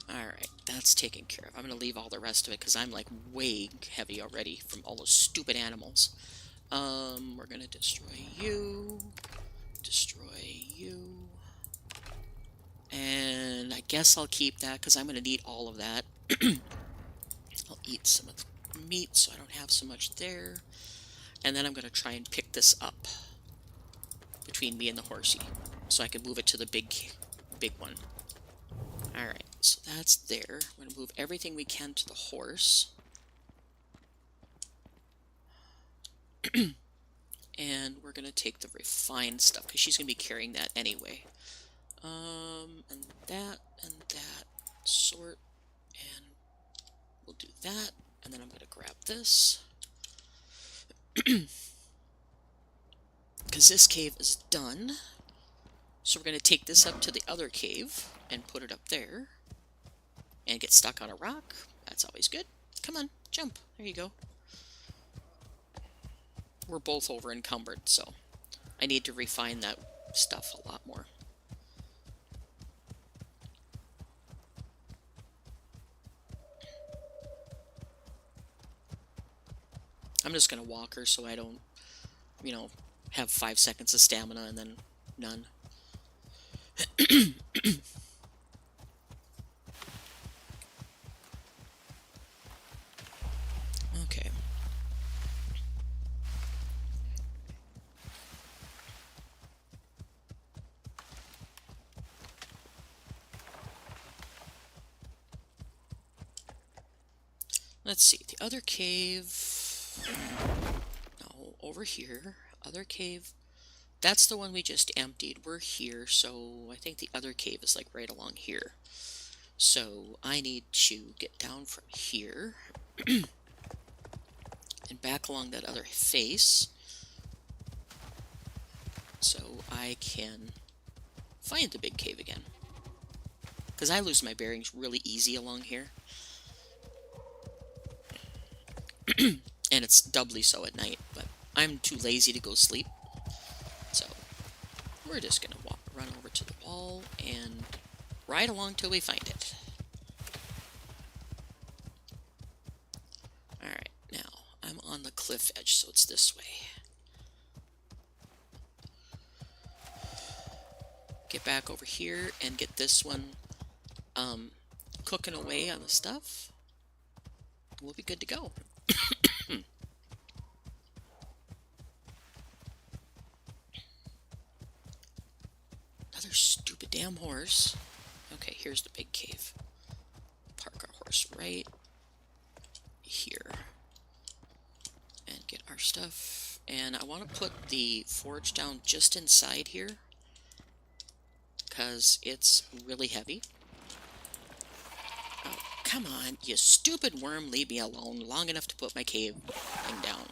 Speaker 1: Alright, that's taken care of. I'm going to leave all the rest of it, because I'm, like, way heavy already from all those stupid animals. We're going to destroy you. Destroy you. And I guess I'll keep that because I'm going to need all of that. I'll eat some of the meat so I don't have so much there. And then I'm going to try and pick this up between me and the horsey so I can move it to the big one. Alright, so that's there. We're going to move everything we can to the horse. And we're going to take the refined stuff, because she's going to be carrying that anyway. And that, sort, and we'll do that, and then I'm going to grab this. Because this cave is done. So we're going to take this up to the other cave, and put it up there. And get stuck on a rock. That's always good. Come on, jump. There you go. We're both over encumbered, so I need to refine that stuff a lot more. I'm just going to walk her so I don't, you know, have 5 seconds of stamina and then none. Okay. Let's see, the other cave, no, over here, other cave, that's the one we just emptied. We're here, so I think the other cave is like right along here. So I need to get down from here and back along that other face so I can find the big cave again. Because I lose my bearings really easy along here. And it's doubly so at night, but I'm too lazy to go sleep. So we're just going to run over to the wall and ride along till we find it. Alright, now I'm on the cliff edge, so it's this way. get back over here and get this one cooking away on the stuff. We'll be good to go. Another stupid damn horse. Okay, here's the big cave. Park our horse right here. And get our stuff. And I want to put the forge down just inside here, because it's really heavy. Oh, come on, you stupid worm, leave me alone long enough to put my cave thing down.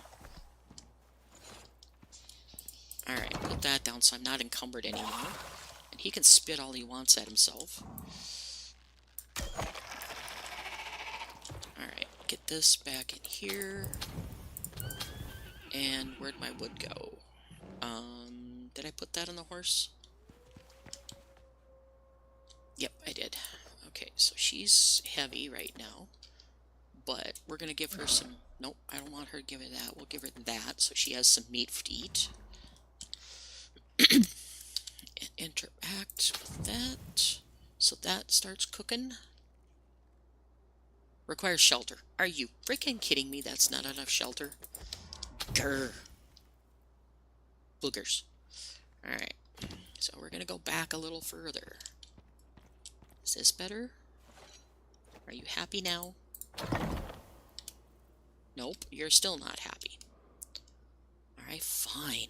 Speaker 1: Alright, put that down so I'm not encumbered anymore. And he can spit all he wants at himself. Alright, get this back in here. And where'd my wood go? Did I put that on the horse? Yep, I did. Okay, so she's heavy right now. But we're going to give her some... Nope, I don't want her to give her that. We'll give her that so she has some meat to eat. And interact with that. So that starts cooking. Requires shelter. Are you freaking kidding me? That's not enough shelter. Grr. Boogers. Alright. So we're going to go back a little further. Is this better? Are you happy now? Nope, you're still not happy. Alright, fine.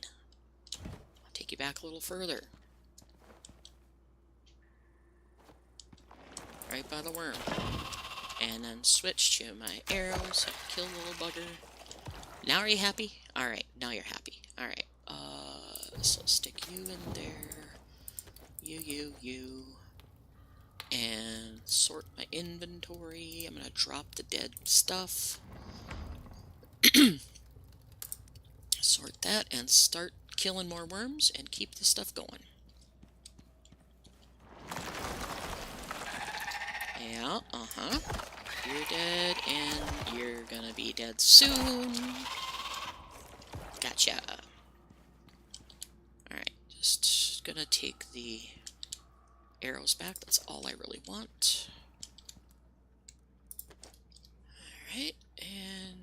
Speaker 1: I'll take you back a little further. Right by the worm. And then switch to my arrows. So kill the little bugger. Now are you happy? Alright, now you're happy. Alright, so stick you in there. You. And sort my inventory. I'm gonna drop the dead stuff. Sort that and start killing more worms and keep the stuff going. Yeah, You're dead and you're gonna be dead soon. Gotcha. Alright, just gonna take the arrows back. That's all I really want. Alright, and...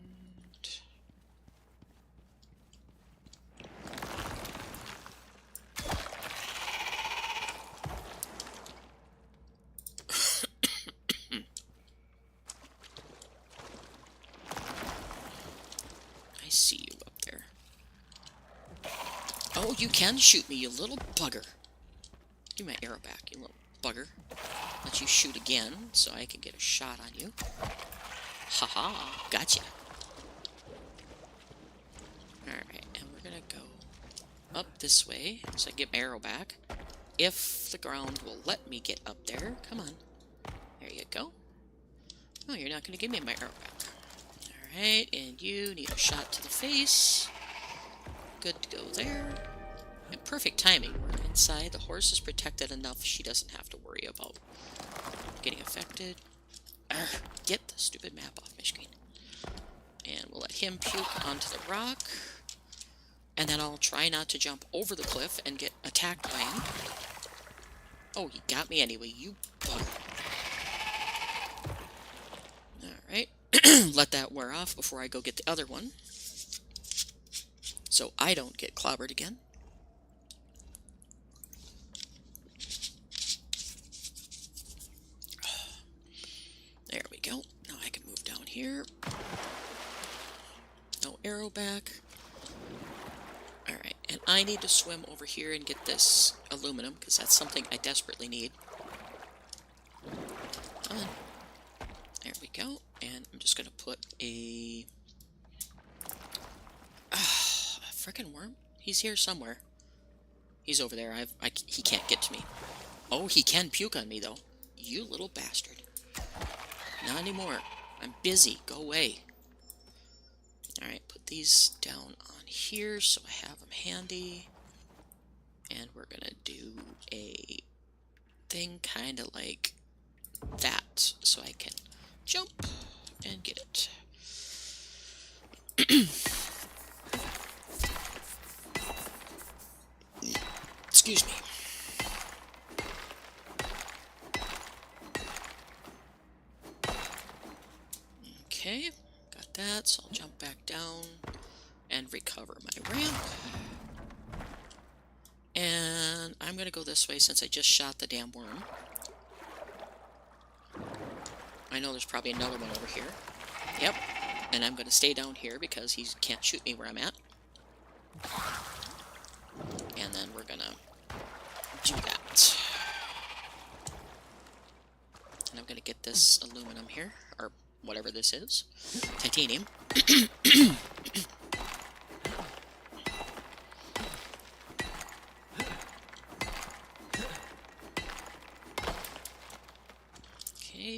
Speaker 1: I see you up there. Oh, you can shoot me, you little bugger. Give me my arrow back, you little bugger. Let you shoot again, so I can get a shot on you. Haha, gotcha. Alright, and we're gonna go up this way, so I get my arrow back. If the ground will let me get up there. Come on. There you go. Oh, you're not gonna give me my arrow back. Alright, and you need a shot to the face. Good to go there. And perfect timing. We're inside. The horse is protected enough she doesn't have to worry about getting affected. Arrgh, get the stupid map off my screen. And we'll let him puke onto the rock. And then I'll try not to jump over the cliff and get attacked by him. Oh, he got me anyway, you bugger. Alright. Let that wear off before I go get the other one. So I don't get clobbered again. There we go. Now I can move down here. No arrow back. Alright, and I need to swim over here and get this aluminum, because that's something I desperately need. Come on. There we go. And I'm just going to put a frickin' worm? He's here somewhere. He's over there. He can't get to me. Oh, he can puke on me, though. You little bastard. Not anymore. I'm busy. Go away. Alright, put these down on here so I have them handy. And we're gonna do a thing kind of like that so I can jump and get it. Excuse me. Okay, got that, so I'll jump back down and recover my ramp. And I'm going to go this way since I just shot the damn worm. I know there's probably another one over here. Yep, and I'm going to stay down here because he can't shoot me where I'm at. And then we're going to do that. And I'm going to get this aluminum here, or whatever this is. Titanium. Okay,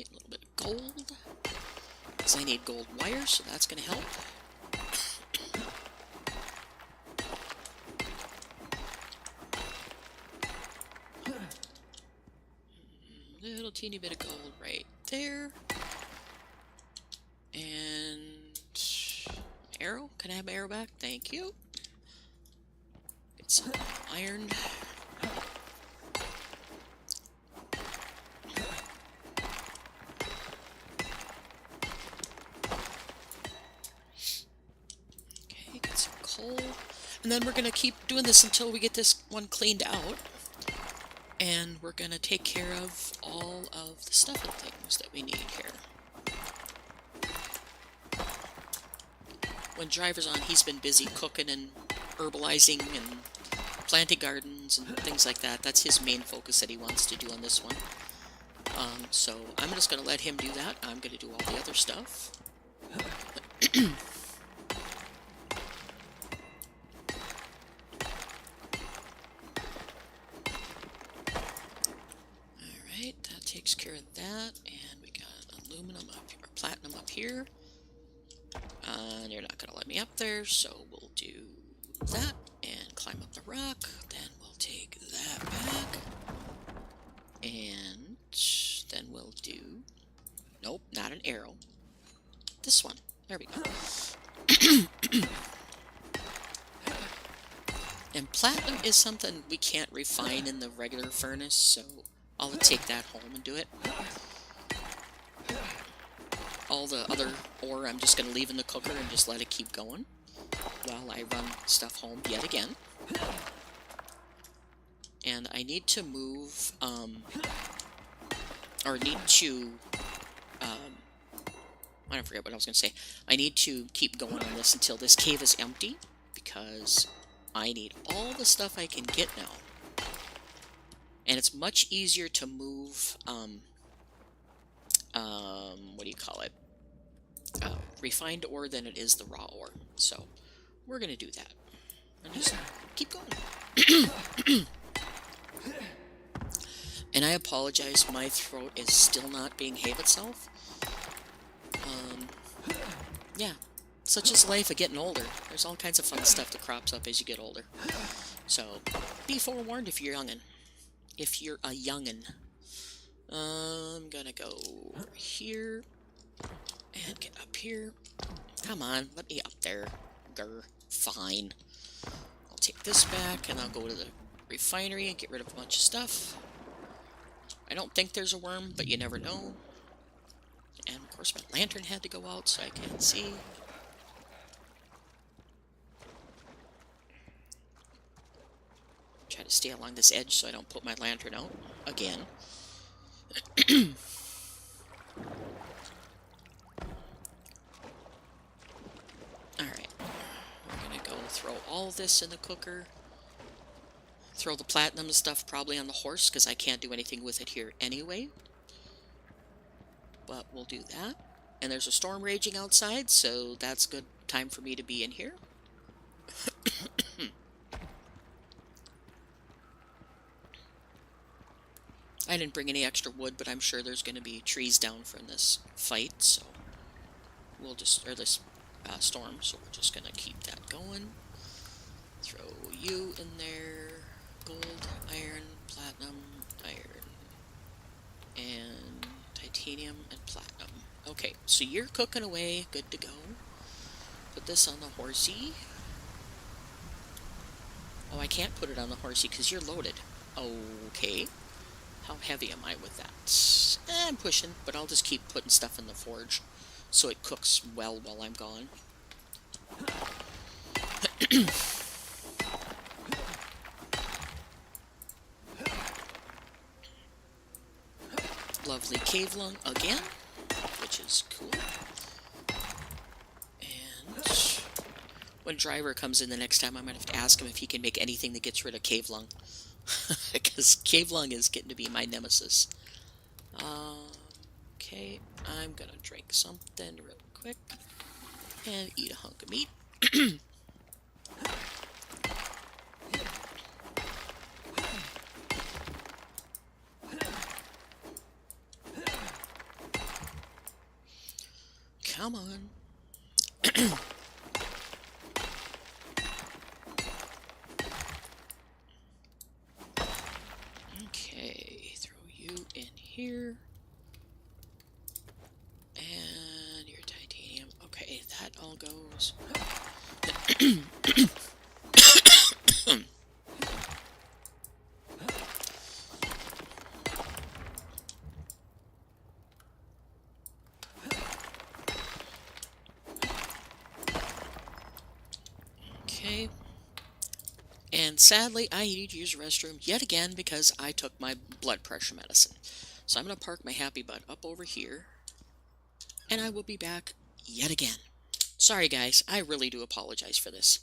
Speaker 1: a little bit of gold. Because I need gold wire, so that's going to help. Little teeny bit of gold right there. And arrow. Can I have my arrow back? Thank you. Get some iron. Okay, get some coal. And then we're going to keep doing this until we get this one cleaned out. And we're going to take care of all of the stuff and things that we need here. When Driver's on, he's been busy cooking and herbalizing and planting gardens and things like that. That's his main focus that he wants to do on this one. So I'm just going to let him do that. I'm going to do all the other stuff. Alright, that takes care of that. And we got aluminum up here, or platinum up here. And you're not going to let me up there, so we'll do that and climb up the rock. Then we'll take that back. And then we'll do... Nope, not an arrow. This one. There we go. And platinum is something we can't refine in the regular furnace, so I'll take that home and do it. All the other ore I'm just going to leave in the cooker and just let it keep going while I run stuff home yet again. And I need to move, or need to, I forget what I was going to say. I need to keep going on this until this cave is empty, because I need all the stuff I can get now. And it's much easier to move, what do you call it? Refined ore than it is the raw ore. So, we're going to do that. And just keep going. And I apologize, my throat is still not behaving itself. Yeah, such is life of getting older. There's all kinds of fun stuff that crops up as you get older. So, be forewarned if you're youngin'. If you're a youngin'. I'm gonna go over here and get up here. Come on, let me up there. Grr, fine. I'll take this back and I'll go to the refinery and get rid of a bunch of stuff. I don't think there's a worm, but you never know. And of course my lantern had to go out so I can't see. Try to stay along this edge so I don't put my lantern out again. Alright, we're gonna go throw all this in the cooker. Throw the platinum stuff probably on the horse, because I can't do anything with it here anyway. But we'll do that. And there's a storm raging outside, so that's good time for me to be in here. I didn't bring any extra wood, but I'm sure there's going to be trees down from this fight, so we'll just, or this storm, so we're just going to keep that going. Throw you in there. Gold, iron, platinum, iron, and titanium and platinum. Okay, so you're cooking away, good to go. Put this on the horsey. Oh, I can't put it on the horsey because you're loaded. Okay. How heavy am I with that? I'm pushing, but I'll just keep putting stuff in the forge. so it cooks well while I'm gone. Lovely cave lung again, which is cool. And when Driver comes in the next time, I'm going to have to ask him if he can make anything that gets rid of cave lung. Because cave lung is getting to be my nemesis. Okay, I'm going to drink something real quick and eat a hunk of meat. Come on. Okay, throw you in here. And your titanium. Okay, that all goes. Okay. And sadly, I need to use the restroom yet again because I took my blood pressure medicine. So I'm going to park my happy butt up over here. And I will be back yet again. Sorry guys, I really do apologize for this.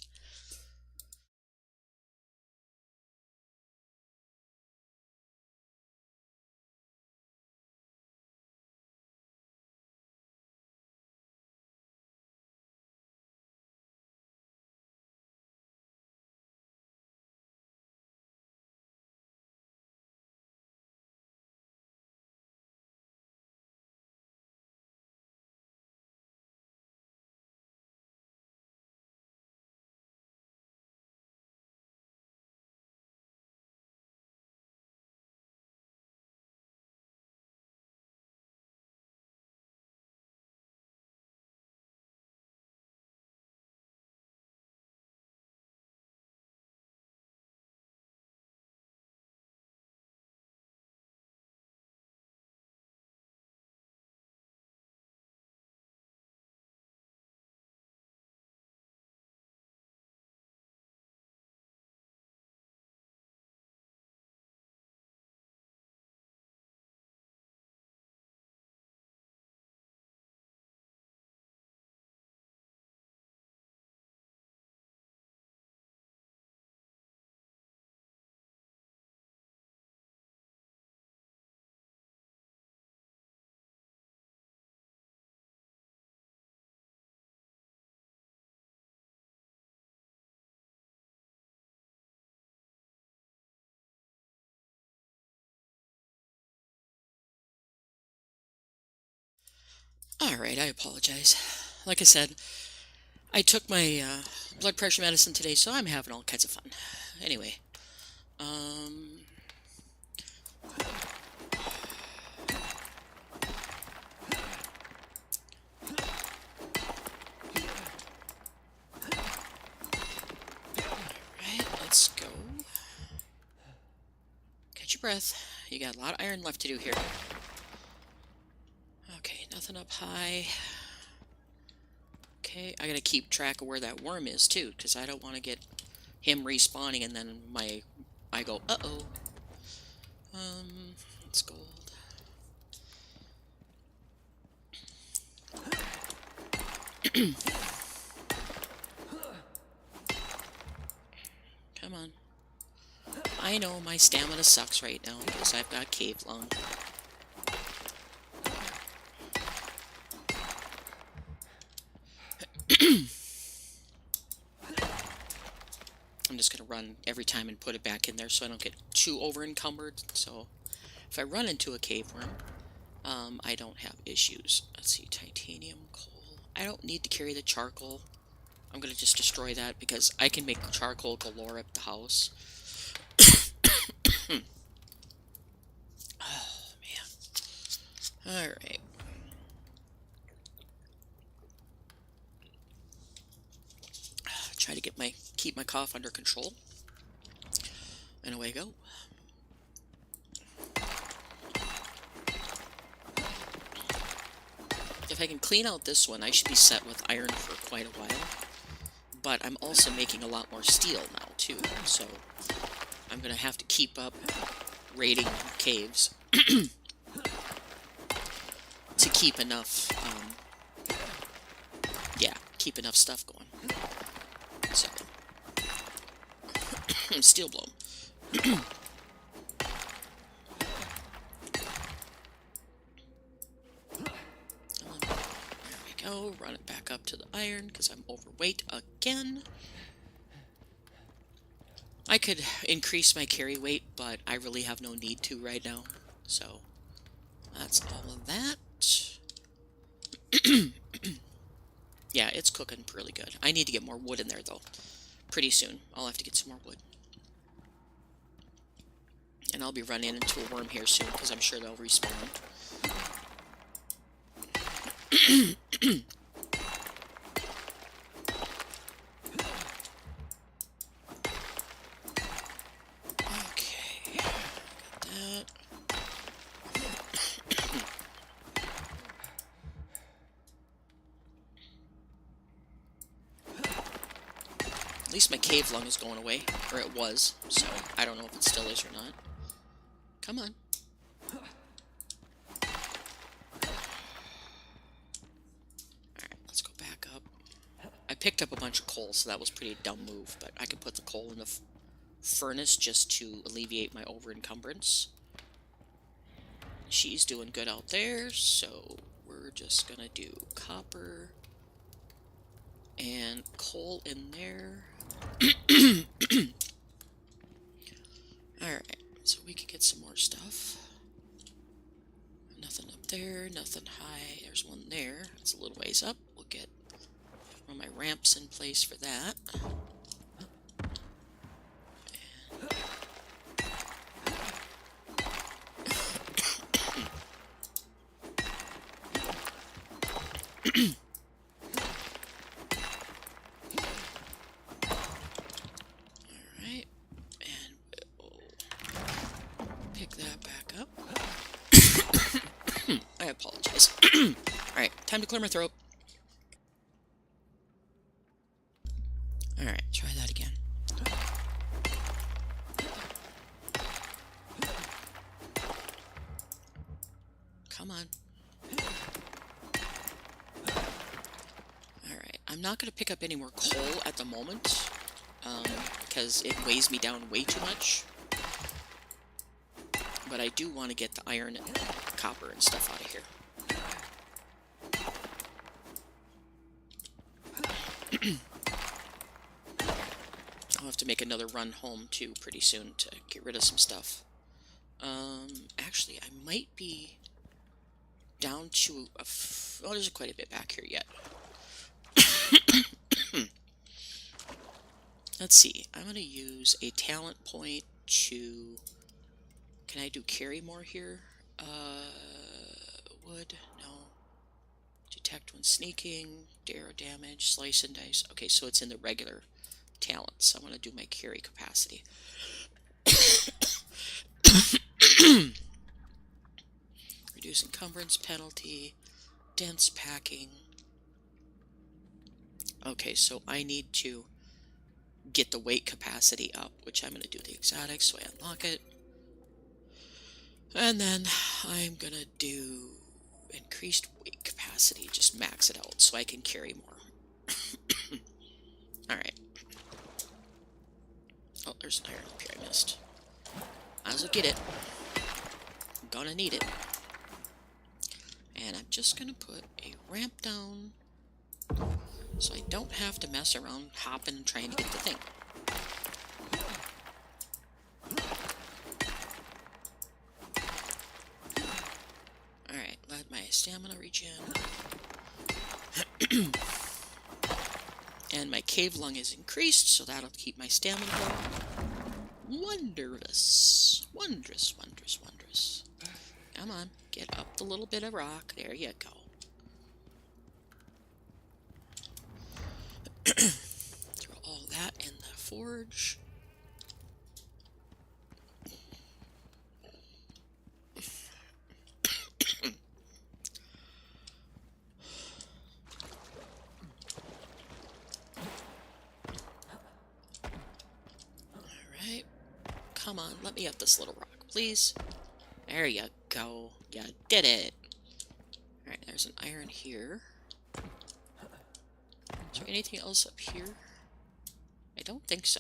Speaker 1: Alright, I apologize. Like I said, I took my blood pressure medicine today, so I'm having all kinds of fun. Anyway, alright, let's go. Catch your breath. You got a lot of iron left to do here. Okay, nothing up high. Okay, I gotta keep track of where that worm is too, because I don't want to get him respawning and then I go, uh-oh. It's gold. Come on. I know my stamina sucks right now because I've got cave lung. I'm just going to run every time and put it back in there so I don't get too over-encumbered. So if I run into a cave worm, I don't have issues. Let's see, titanium, coal. I don't need to carry the charcoal. I'm going to just destroy that because I can make charcoal galore at the house. Oh, man. Alright. Try to keep my cough under control. And away I go. if I can clean out this one, I should be set with iron for quite a while. But I'm also making a lot more steel now, too. So I'm going to have to keep up raiding caves to keep enough, yeah, keep enough stuff going. So, steel blow. There we go. Run it back up to the iron because I'm overweight again. I could increase my carry weight, but I really have no need to right now. So, that's all of that. Yeah, it's cooking really good. I need to get more wood in there, though. Pretty soon. I'll have to get some more wood. And I'll be running into a worm here soon, because I'm sure they'll respawn. Okay, got that. At least my cave lung is going away, or it was, so I don't know if it still is or not. Come on. Alright, let's go back up. I picked up a bunch of coal, so that was a pretty dumb move, but I could put the coal in the furnace just to alleviate my over-encumbrance. She's doing good out there, so we're just gonna do copper and coal in there. Alright, so we can get some more stuff. Nothing up there, nothing high. There's one there. It's a little ways up. We'll get one of my ramps in place for that. Alright, and we'll pick that back up. I apologize. Alright, time to clear my throat. Alright, try that again. Come on. Alright, I'm not going to pick up any more coal at the moment, because it weighs me down way too much. But I do want to get the iron and copper and stuff out of here. I'll have to make another run home, too, pretty soon to get rid of some stuff. Actually, I might be down to oh, there's quite a bit back here yet. Let's see. I'm going to use a talent point to... Can I do carry more here? Wood? No. Detect when sneaking. Arrow damage. Slice and dice. Okay, so it's in the regular talents. I want to do my carry capacity. Reduce encumbrance penalty. Dense packing. Okay, so I need to get the weight capacity up, which I'm going to do the exotic, so I unlock it. And then I'm going to do increased weight capacity, just max it out so I can carry more. Alright. Oh, there's an iron up here I missed. Might as well get it. I'm gonna need it. And I'm just gonna put a ramp down so I don't have to mess around hopping and trying to get the thing. Alright, let my stamina regen. And my cave lung is increased, so that'll keep my stamina going. Wondrous. Wondrous, wondrous, wondrous. Come on, get up the little bit of rock. There you go. Throw all that in the forge. on, let me up this little rock, please. There you go. You did it. Alright, there's an iron here. Is there anything else up here? I don't think so.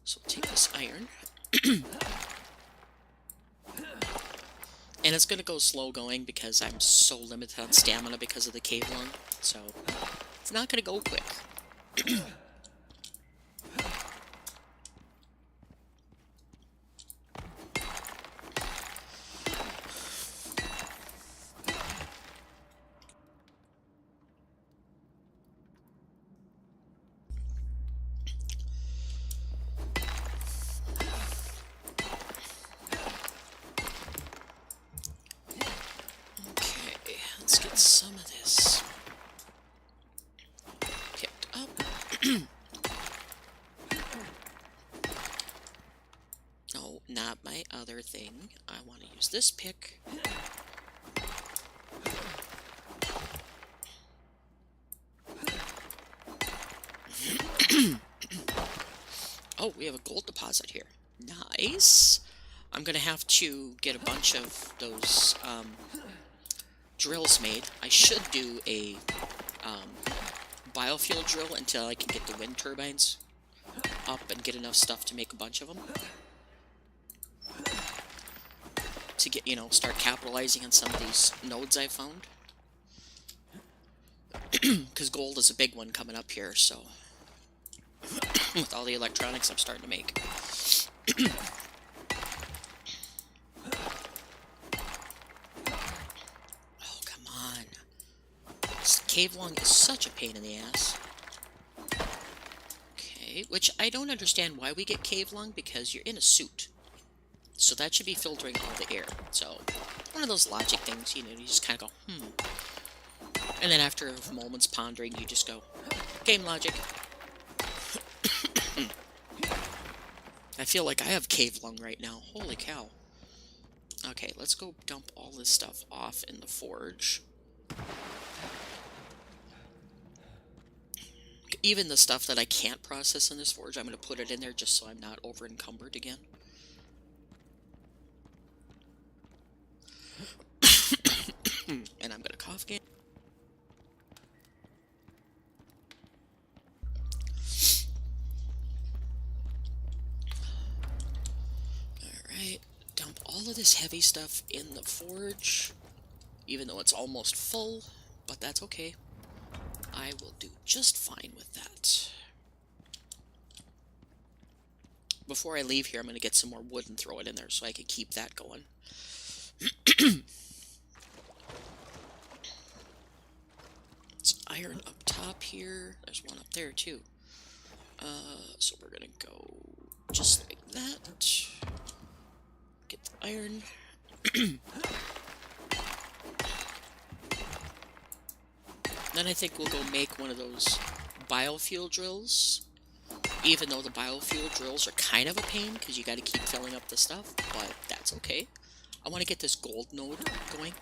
Speaker 1: So we'll take this iron. And it's going to go slow going because I'm so limited on stamina because of the cave lung. So it's not going to go quick. Let's get some of this picked up. No, not my other thing. I want to use this pick. Oh, we have a gold deposit here. Nice. I'm going to have to get a bunch of those drills made. I should do a biofuel drill until I can get the wind turbines up and get enough stuff to make a bunch of them. To get, you know, start capitalizing on some of these nodes I found. Because gold is a big one coming up here, so... with all the electronics I'm starting to make. Oh, come on. This cave lung is such a pain in the ass. Okay, which I don't understand why we get cave lung, because you're in a suit. So that should be filtering all the air. So, one of those logic things, you know, you just kind of go, And then after a moment's pondering, you just go, game logic. I feel like I have cave lung right now. Holy cow. Okay, let's go dump all this stuff off in the forge. Even the stuff that I can't process in this forge, I'm going to put it in there just so I'm not over-encumbered again. And I'm going to cough again. Alright, dump all of this heavy stuff in the forge, even though it's almost full, but that's okay. I will do just fine with that. Before I leave here, I'm going to get some more wood and throw it in there so I can keep that going. It's iron up top here. There's one up there too. So we're going to go just like that. Get the iron. Then I think we'll go make one of those biofuel drills. Even though the biofuel drills are kind of a pain, because you got to keep filling up the stuff, but that's okay. I want to get this gold node going.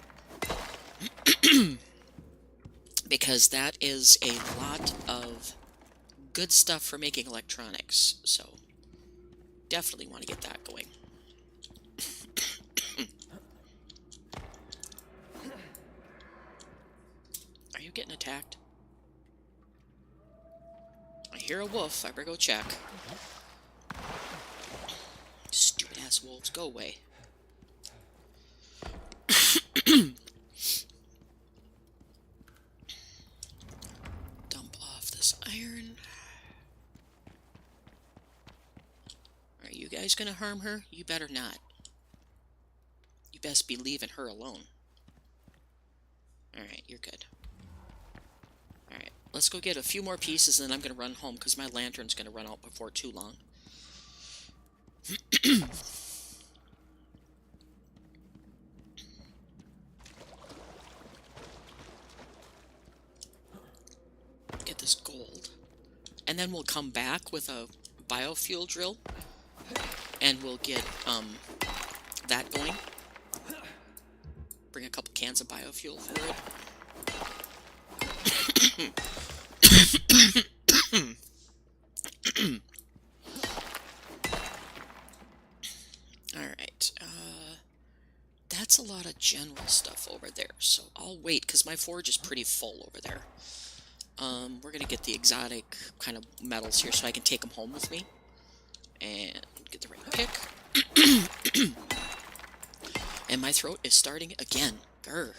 Speaker 1: Because that is a lot of good stuff for making electronics, so definitely want to get that going. Are you getting attacked? I hear a wolf. I better go check. Stupid ass wolves, go away. Dump off this iron. Are you guys gonna harm her? You better not. You best be leaving her alone. Alright, you're good. Alright, let's go get a few more pieces, and then I'm going to run home, because my lantern's going to run out before too long. Get this gold. And then we'll come back with a biofuel drill, and we'll get that going. Bring a couple cans of biofuel for it. that's a lot of general stuff over there, so I'll wait, because my forge is pretty full over there. We're gonna get the exotic kind of metals here so I can take them home with me. And get the right pick. And my throat is starting again. Grr.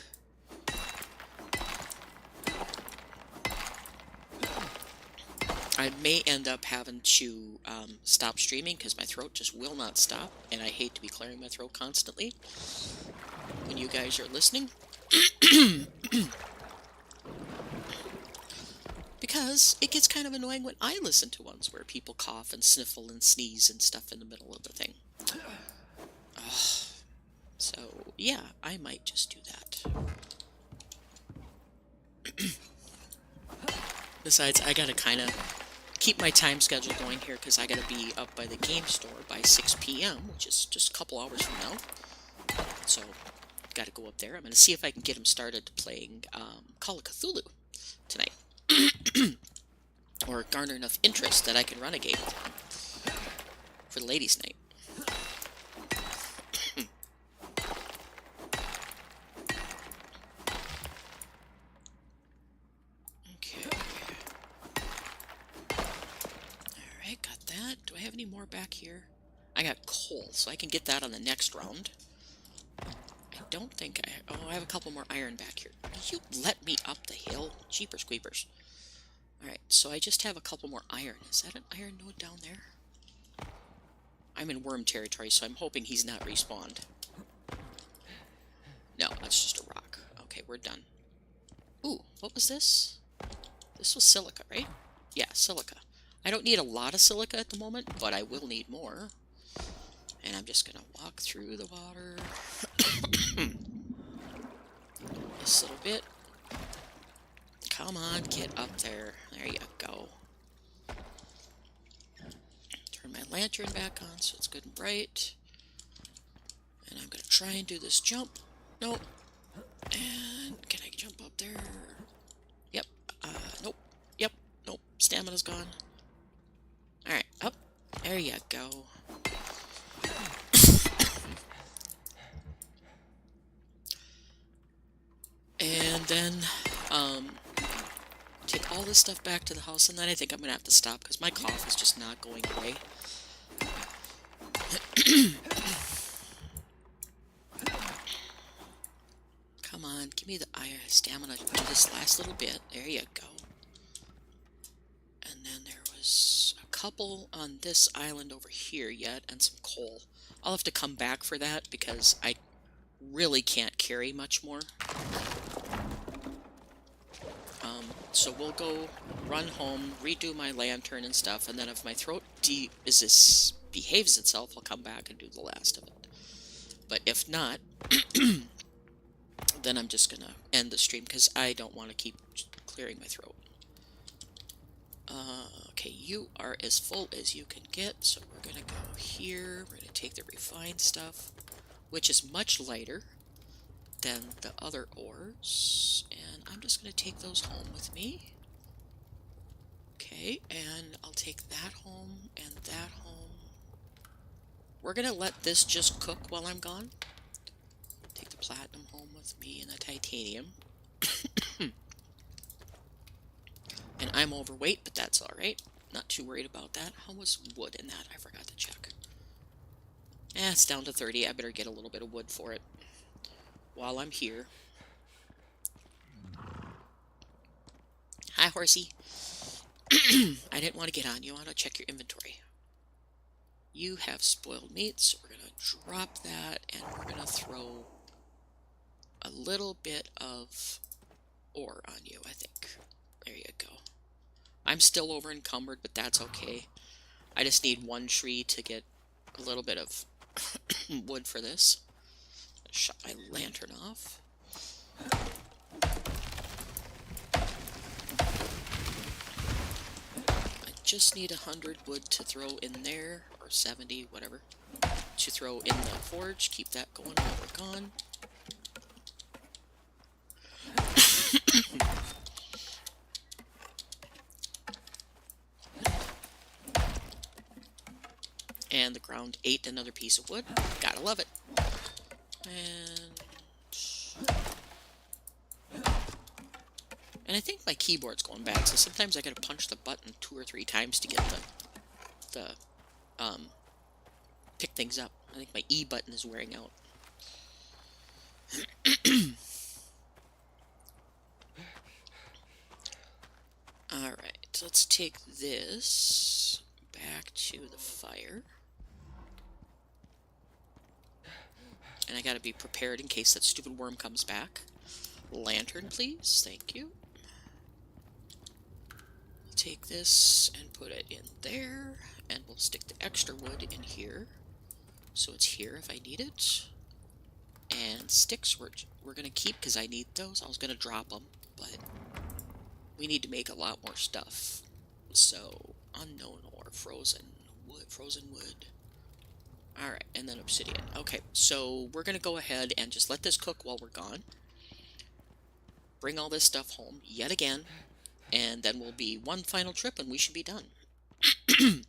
Speaker 1: I may end up having to stop streaming because my throat just will not stop, and I hate to be clearing my throat constantly when you guys are listening. Because it gets kind of annoying when I listen to ones where people cough and sniffle and sneeze and stuff in the middle of the thing. So, yeah, I might just do that. Besides, I gotta kind of keep my time schedule going here because I gotta be up by the game store by 6 p.m., which is just a couple hours from now. So, gotta go up there. I'm gonna see if I can get him started playing Call of Cthulhu tonight. Or garner enough interest that I can run a game with him for the ladies' night. Okay. Alright, got that. Do I have any more back here? I got coal, so I can get that on the next round. I don't think I... Oh, I have a couple more iron back here. Will you let me up the hill? Jeepers creepers. Alright, so I just have a couple more iron. Is that an iron node down there? I'm in worm territory, so I'm hoping he's not respawned. No, that's just a rock. Okay, we're done. Ooh, what was this? This was silica, right? Yeah, silica. I don't need a lot of silica at the moment, but I will need more. And I'm just gonna walk through the water. This little bit. Come on, get up there. There you go. Turn my lantern back on so it's good and bright. And I'm going to try and do this jump. Nope. And can I jump up there? Yep. Nope. Yep. Nope. Stamina's gone. Alright, up. There you go. And then, take all this stuff back to the house, and then I think I'm going to have to stop, because my cough is just not going away. Come on, give me the iron stamina to do this last little bit. There you go. And then there was a couple on this island over here yet, and some coal. I'll have to come back for that, because I really can't carry much more. So we'll go run home, redo my lantern and stuff, and then if my throat behaves itself, I'll come back and do the last of it. But if not, then I'm just gonna end the stream, because I don't want to keep clearing my throat. Okay, you are as full as you can get, so we're gonna go here, we're gonna take the refined stuff, which is much lighter than the other ores, and I'm just going to take those home with me. Okay, and I'll take that home and that home. We're going to let this just cook while I'm gone. Take the platinum home with me and the titanium. And I'm overweight, but that's alright. Not too worried about that. How much wood in that? I forgot to check. It's down to 30. I better get a little bit of wood for it while I'm here. Hi, horsey. I didn't want to get on. You want to check your inventory. You have spoiled meat, so we're going to drop that, and we're going to throw a little bit of ore on you, I think. There you go. I'm still over encumbered, but that's okay. I just need one tree to get a little bit of wood for this. Shut my lantern off. I just need 100 wood to throw in there, or 70, whatever, to throw in the forge. Keep that going while we're gone. And the ground ate another piece of wood. Gotta love it. And I think my keyboard's going bad, so sometimes I gotta punch the button 2 or 3 times to get the pick things up. I think my E button is wearing out. Alright, let's take this back to the fire. And I gotta be prepared in case that stupid worm comes back. Lantern, please. Thank you. Take this and put it in there, and we'll stick the extra wood in here, so it's here if I need it. And sticks we're gonna keep because I need those. I was gonna drop them, but we need to make a lot more stuff. So unknown ore, frozen wood. All right, and then obsidian. Okay, so we're gonna go ahead and just let this cook while we're gone. Bring all this stuff home yet again. And then we'll be one final trip and we should be done. And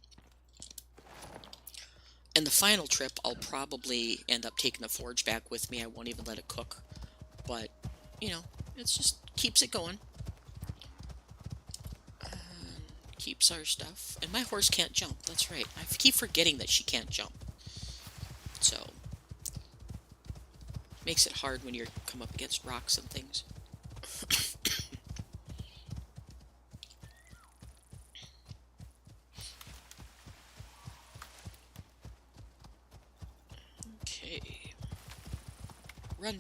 Speaker 1: the final trip, I'll probably end up taking the forge back with me. I won't even let it cook. But, you know, it just keeps it going. Keeps our stuff. And my horse can't jump. That's right. I keep forgetting that she can't jump. So, makes it hard when you come up against rocks and things. Run.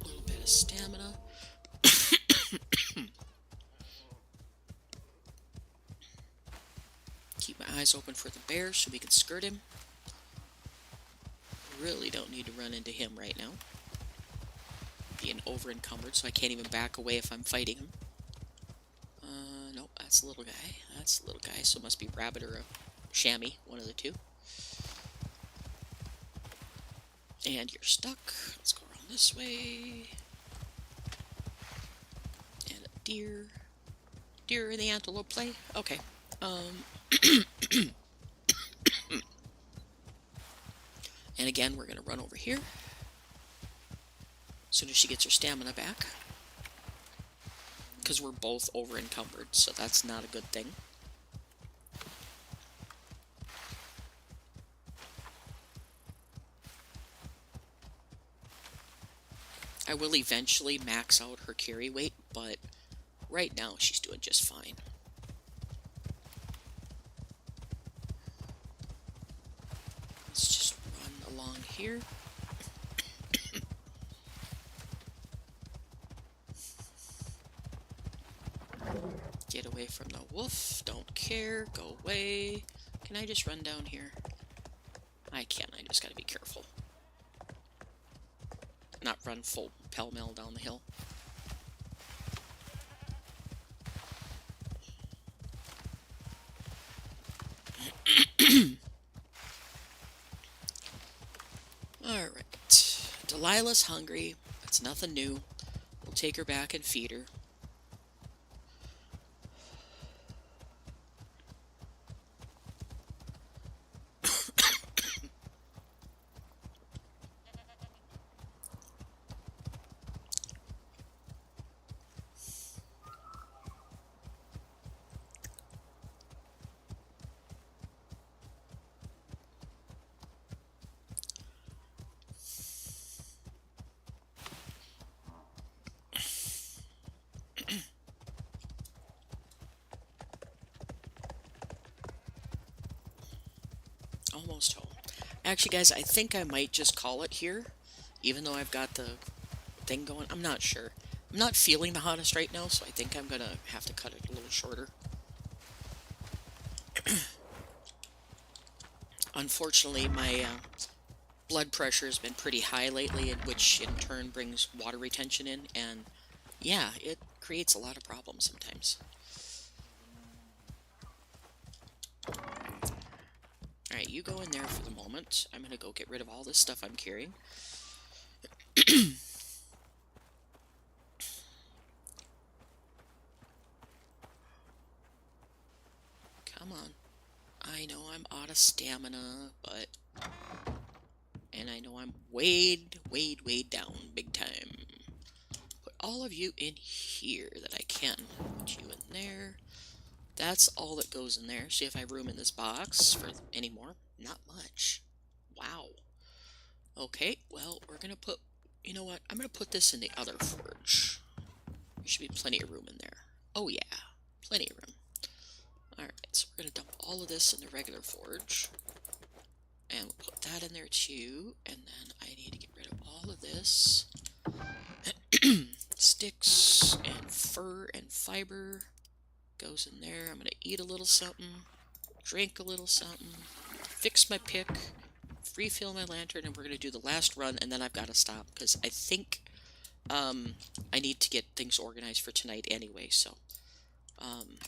Speaker 1: A little bit of stamina. Keep my eyes open for the bear so we can skirt him. Really don't need to run into him right now. Being over encumbered, so I can't even back away if I'm fighting him. Nope, that's a little guy. That's a little guy, so it must be rabbit or a chamois, one of the two. And you're stuck. Let's go around this way. And a deer. Deer in the antelope play? Okay. And again, we're going to run over here. As soon as she gets her stamina back. Because we're both over encumbered, so that's not a good thing. I will eventually max out her carry weight, but right now she's doing just fine. Let's just run along here. Get away from the wolf. Don't care. Go away. Can I just run down here? I can. I just gotta be careful. Not run full pell-mell down the hill. Alright. Delilah's hungry. That's nothing new. We'll take her back and feed her. Almost home. Actually, guys, I think I might just call it here, even though I've got the thing going. I'm not sure. I'm not feeling the hottest right now, so I think I'm gonna have to cut it a little shorter. Unfortunately, my blood pressure has been pretty high lately, which in turn brings water retention in, and yeah, it creates a lot of problems sometimes. Alright, you go in there for the moment. I'm gonna go get rid of all this stuff I'm carrying. Come on. I know I'm out of stamina, but... And I know I'm way down, big time. Put all of you in here that I can. Put you in there. That's all that goes in there. See if I have room in this box for any more. Not much. Wow. Okay, well, we're gonna put... You know what? I'm gonna put this in the other forge. There should be plenty of room in there. Oh yeah, plenty of room. Alright, so we're gonna dump all of this in the regular forge. And we'll put that in there too. And then I need to get rid of all of this. Sticks and fur and fiber goes in there. I'm gonna eat a little something, drink a little something, fix my pick, refill my lantern, and we're gonna do the last run, and then I've got to stop because I think I need to get things organized for tonight anyway. So alright,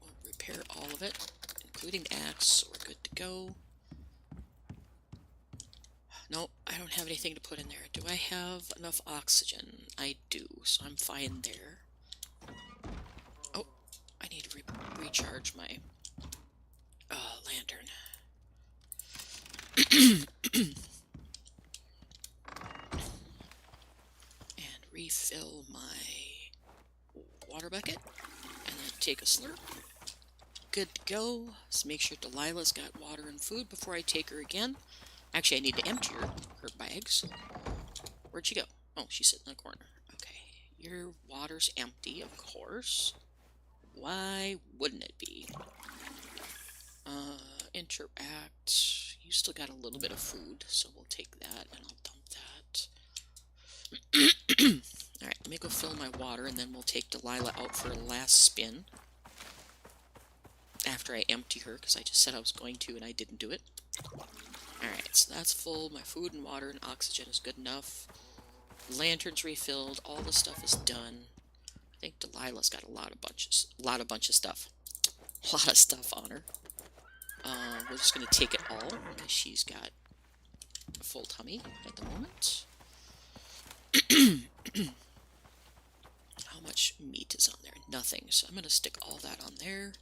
Speaker 1: we'll repair all of it, including the axe, so we're good to go. Nope, I don't have anything to put in there. Do I have enough oxygen? I do, so I'm fine there. Oh, I need to recharge my lantern. And refill my water bucket. And then take a slurp. Good to go. So make sure Delilah's got water and food before I take her again. Actually, I need to empty her bags. Where'd she go? Oh, she's sitting in the corner. Okay. Your water's empty, of course. Why wouldn't it be? Interact. You still got a little bit of food, so we'll take that and I'll dump that. Alright, let me go fill my water and then we'll take Delilah out for a last spin. After I empty her, because I just said I was going to and I didn't do it. Alright, so that's full. My food and water and oxygen is good enough. Lantern's refilled. All the stuff is done. I think Delilah's got a lot of bunch of stuff. A lot of stuff on her. We're just going to take it all, because she's got a full tummy at the moment. How much meat is on there? Nothing. So I'm going to stick all that on there.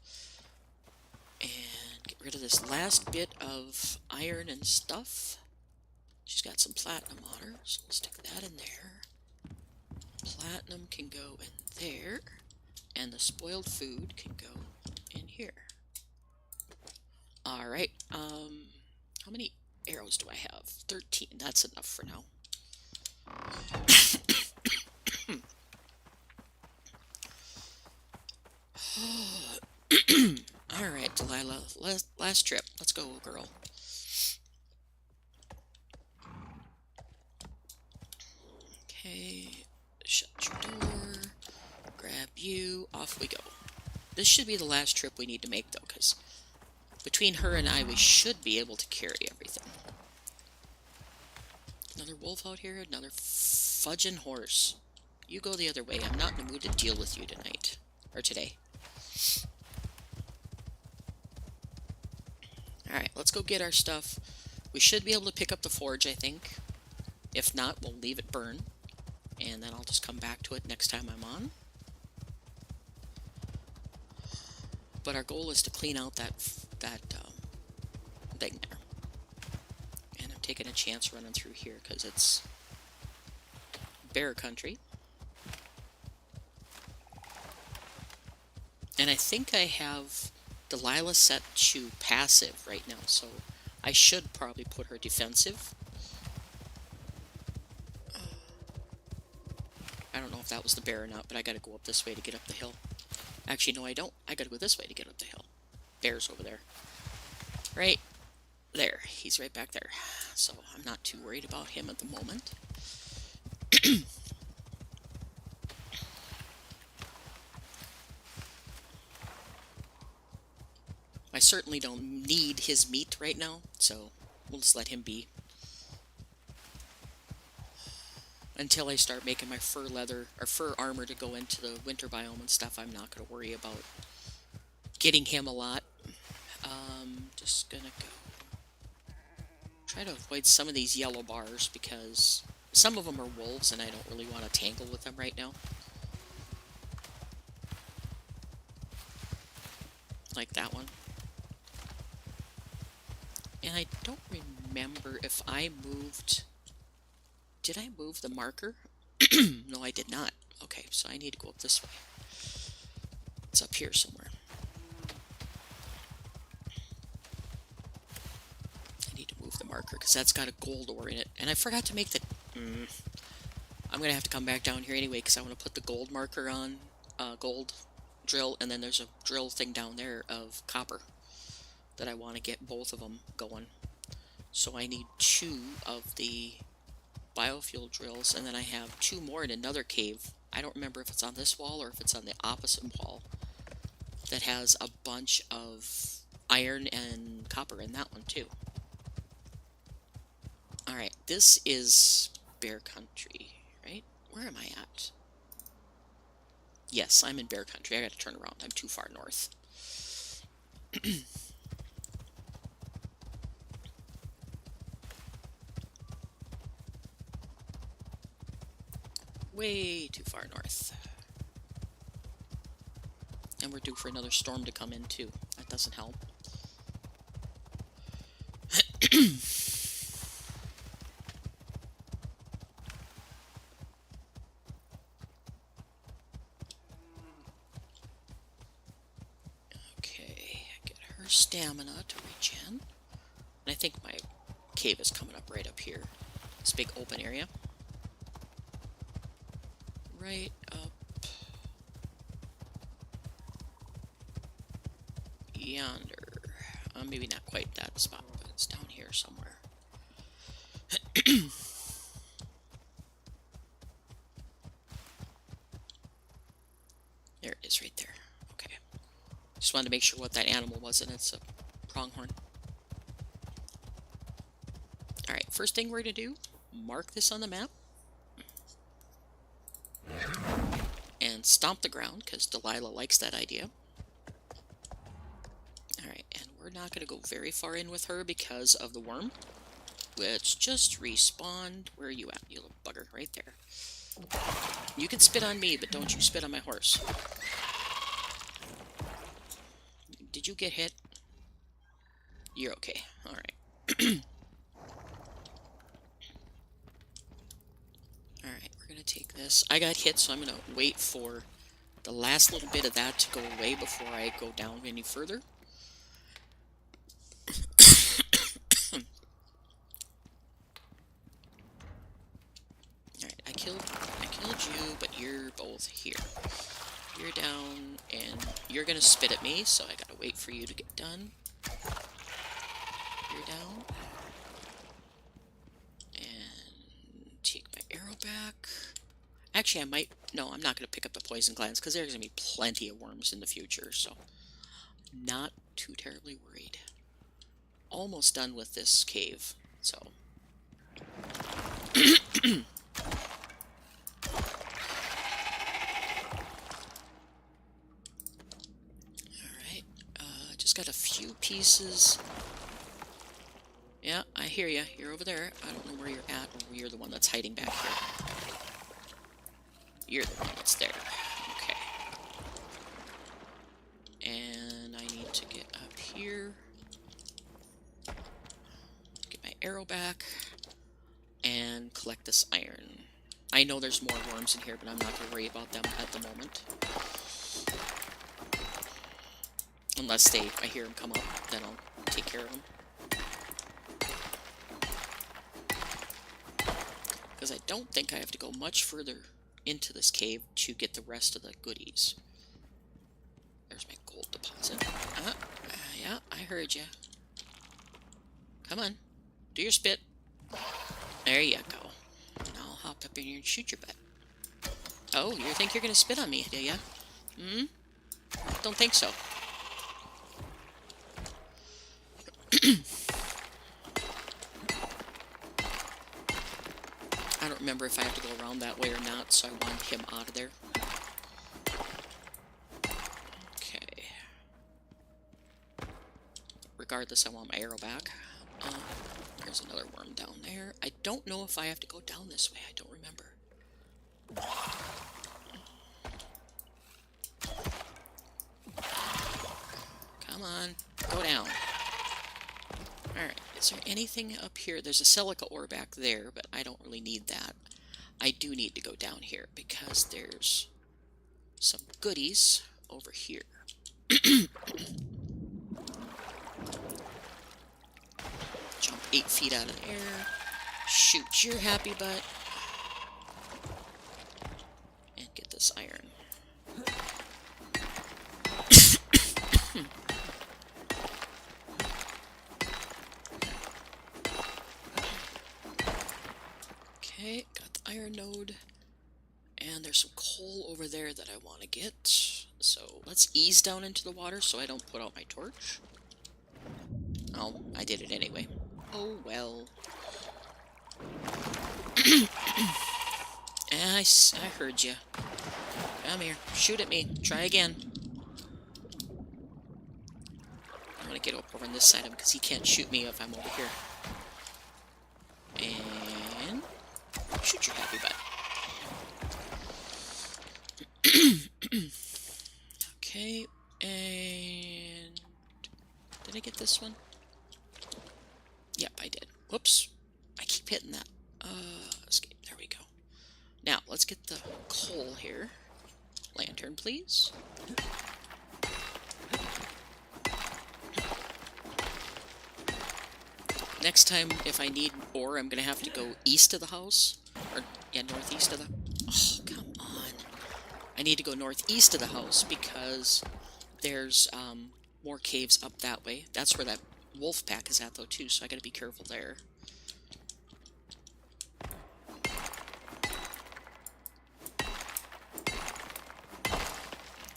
Speaker 1: And get rid of this last bit of iron and stuff. She's got some platinum on her, so we'll stick that in there. Platinum can go in there. And the spoiled food can go in here. Alright, how many arrows do I have? 13. That's enough for now. Alright, Delilah. Last trip. Let's go, girl. Okay. Shut your door. Grab you. Off we go. This should be the last trip we need to make, though, because between her and I, we should be able to carry everything. Another wolf out here. Another fudging horse. You go the other way. I'm not in the mood to deal with you tonight. Or today. Alright, let's go get our stuff. We should be able to pick up the forge, I think. If not, we'll leave it burn. And then I'll just come back to it next time I'm on. But our goal is to clean out that thing there. And I'm taking a chance running through here because it's bear country. And I think I have Delilah set to passive right now, so I should probably put her defensive. I don't know if that was the bear or not, but I gotta go up this way to get up the hill. Actually, no, I don't. I gotta go this way to get up the hill. Bear's over there. Right there. He's right back there. So I'm not too worried about him at the moment. I certainly don't need his meat right now, so we'll just let him be. Until I start making my fur leather, or fur armor to go into the winter biome and stuff, I'm not going to worry about getting him a lot. Just gonna go try to avoid some of these yellow bars because some of them are wolves and I don't really want to tangle with them right now. Like that one. And I don't remember if I moved... Did I move the marker? No, I did not. Okay, so I need to go up this way. It's up here somewhere. I need to move the marker because that's got a gold ore in it. And I forgot to make the... I'm going to have to come back down here anyway because I want to put the gold marker on gold drill. And then there's a drill thing down there of copper that I want to get both of them going. So I need 2 of the biofuel drills, and then I have 2 more in another cave. I don't remember if it's on this wall or if it's on the opposite wall that has a bunch of iron and copper in that one too. Alright, this is bear country, right? Where am I at? Yes, I'm in bear country. I gotta turn around. I'm too far north. Way too far north. And we're due for another storm to come in too. That doesn't help. Okay, get her stamina to regen. And I think my cave is coming up right up here. This big open area. Right up yonder. Maybe not quite that spot, but it's down here somewhere. There it is right there. Okay. Just wanted to make sure what that animal was, and it's a pronghorn. Alright, first thing we're going to do, mark this on the map. And stomp the ground, because Delilah likes that idea. Alright, and we're not going to go very far in with her because of the worm. Which just respawned. Where are you at, you little bugger? Right there. You can spit on me, but don't you spit on my horse. Did you get hit? You're okay. Alright. Alright, we're going to take this. I got hit, so I'm going to wait for the last little bit of that to go away before I go down any further. Alright, I killed you, but you're both here. You're down, and you're going to spit at me, so I got to wait for you to get done. You're down. And take my arrow back. Actually, I might... No, I'm not going to pick up the poison glands, because there's going to be plenty of worms in the future, so... Not too terribly worried. Almost done with this cave, so... Alright, just got a few pieces... Yeah, I hear you. You're over there. I don't know where you're at, or you're the one that's hiding back here. You're the one that's there. Okay. And I need to get up here. Get my arrow back. And collect this iron. I know there's more worms in here, but I'm not going to worry about them at the moment. Unless I hear them come up, then I'll take care of them. Because I don't think I have to go much further into this cave to get the rest of the goodies. There's my gold deposit. Yeah, I heard you. Come on. Do your spit. There you go. Now I'll hop up in here and shoot your butt. Oh, you think you're going to spit on me, do ya? Hmm? Don't think so. I don't remember if I have to go around that way or not, so I want him out of there. Okay. regardless, I want my arrow back. There's another worm down there. I don't know if I have to go down this way. I don't remember. Come on, go down. Alright, is there anything up here? There's a silica ore back there, but I don't really need that. I do need to go down here because there's some goodies over here. Jump 8 feet out of the air. Shoot your happy butt. And get this iron. Okay, got the iron node. And there's some coal over there that I want to get. So let's ease down into the water so I don't put out my torch. Oh, I did it anyway. Oh well. I heard you. Come here. Shoot at me. Try again. I'm gonna get over on this side of him because he can't shoot me if I'm over here. And shoot your happy butt. Okay, and did I get this one? Yep, I did. Whoops. I keep hitting that. Escape. There we go. Now, let's get the coal here. Lantern, please. Next time, if I need ore, I'm going to have to go east of the house. Or, yeah, northeast of the... Oh, come on. I need to go northeast of the house because there's more caves up that way. That's where that wolf pack is at, though, too, so I got to be careful there.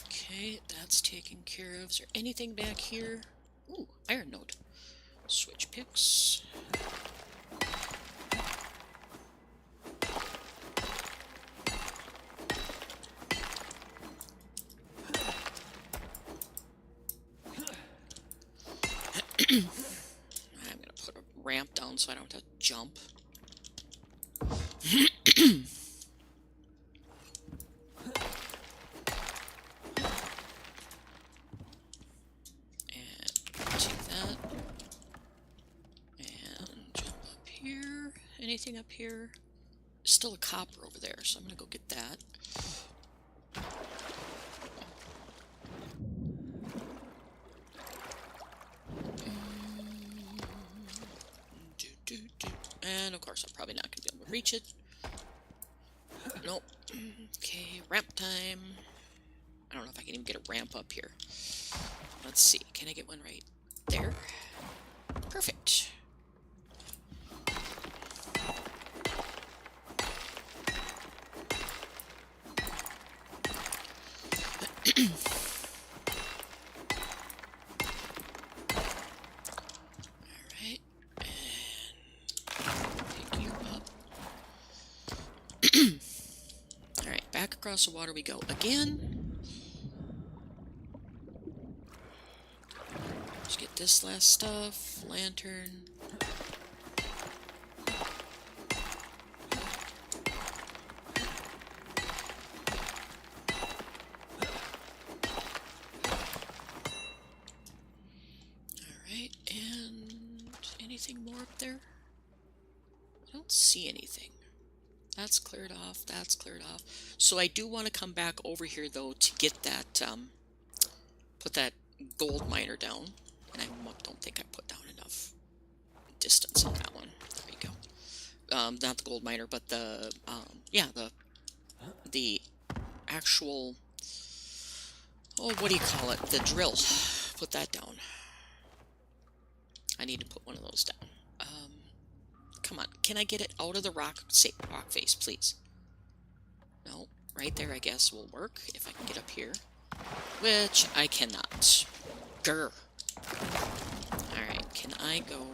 Speaker 1: Okay, that's taken care of. Is there anything back here? Ooh, iron node. Switch picks. I'm gonna put a ramp down so I don't have to jump. Anything up here? There's still a copper over there, so I'm gonna go get that. And of course, I'm probably not gonna be able to reach it. Nope. Okay, ramp time. I don't know if I can even get a ramp up here. Let's see. Can I get one right there? Perfect. Alright, and pick you up. Alright, back across the water we go again. Let's get this last stuff. Lantern. Anything more up there? I don't see anything. That's cleared off. That's cleared off. So I do want to come back over here, though, to get that, put that gold miner down. And I don't think I put down enough distance on that one. There we go. Not the gold miner, but the, yeah, the actual, oh, what do you call it? The drill. Put that down. I need to put one of those down. Come on. Can I get it out of the rock face, please? No. Right there, I guess, will work if I can get up here. Which I cannot. Grr. Alright, can I go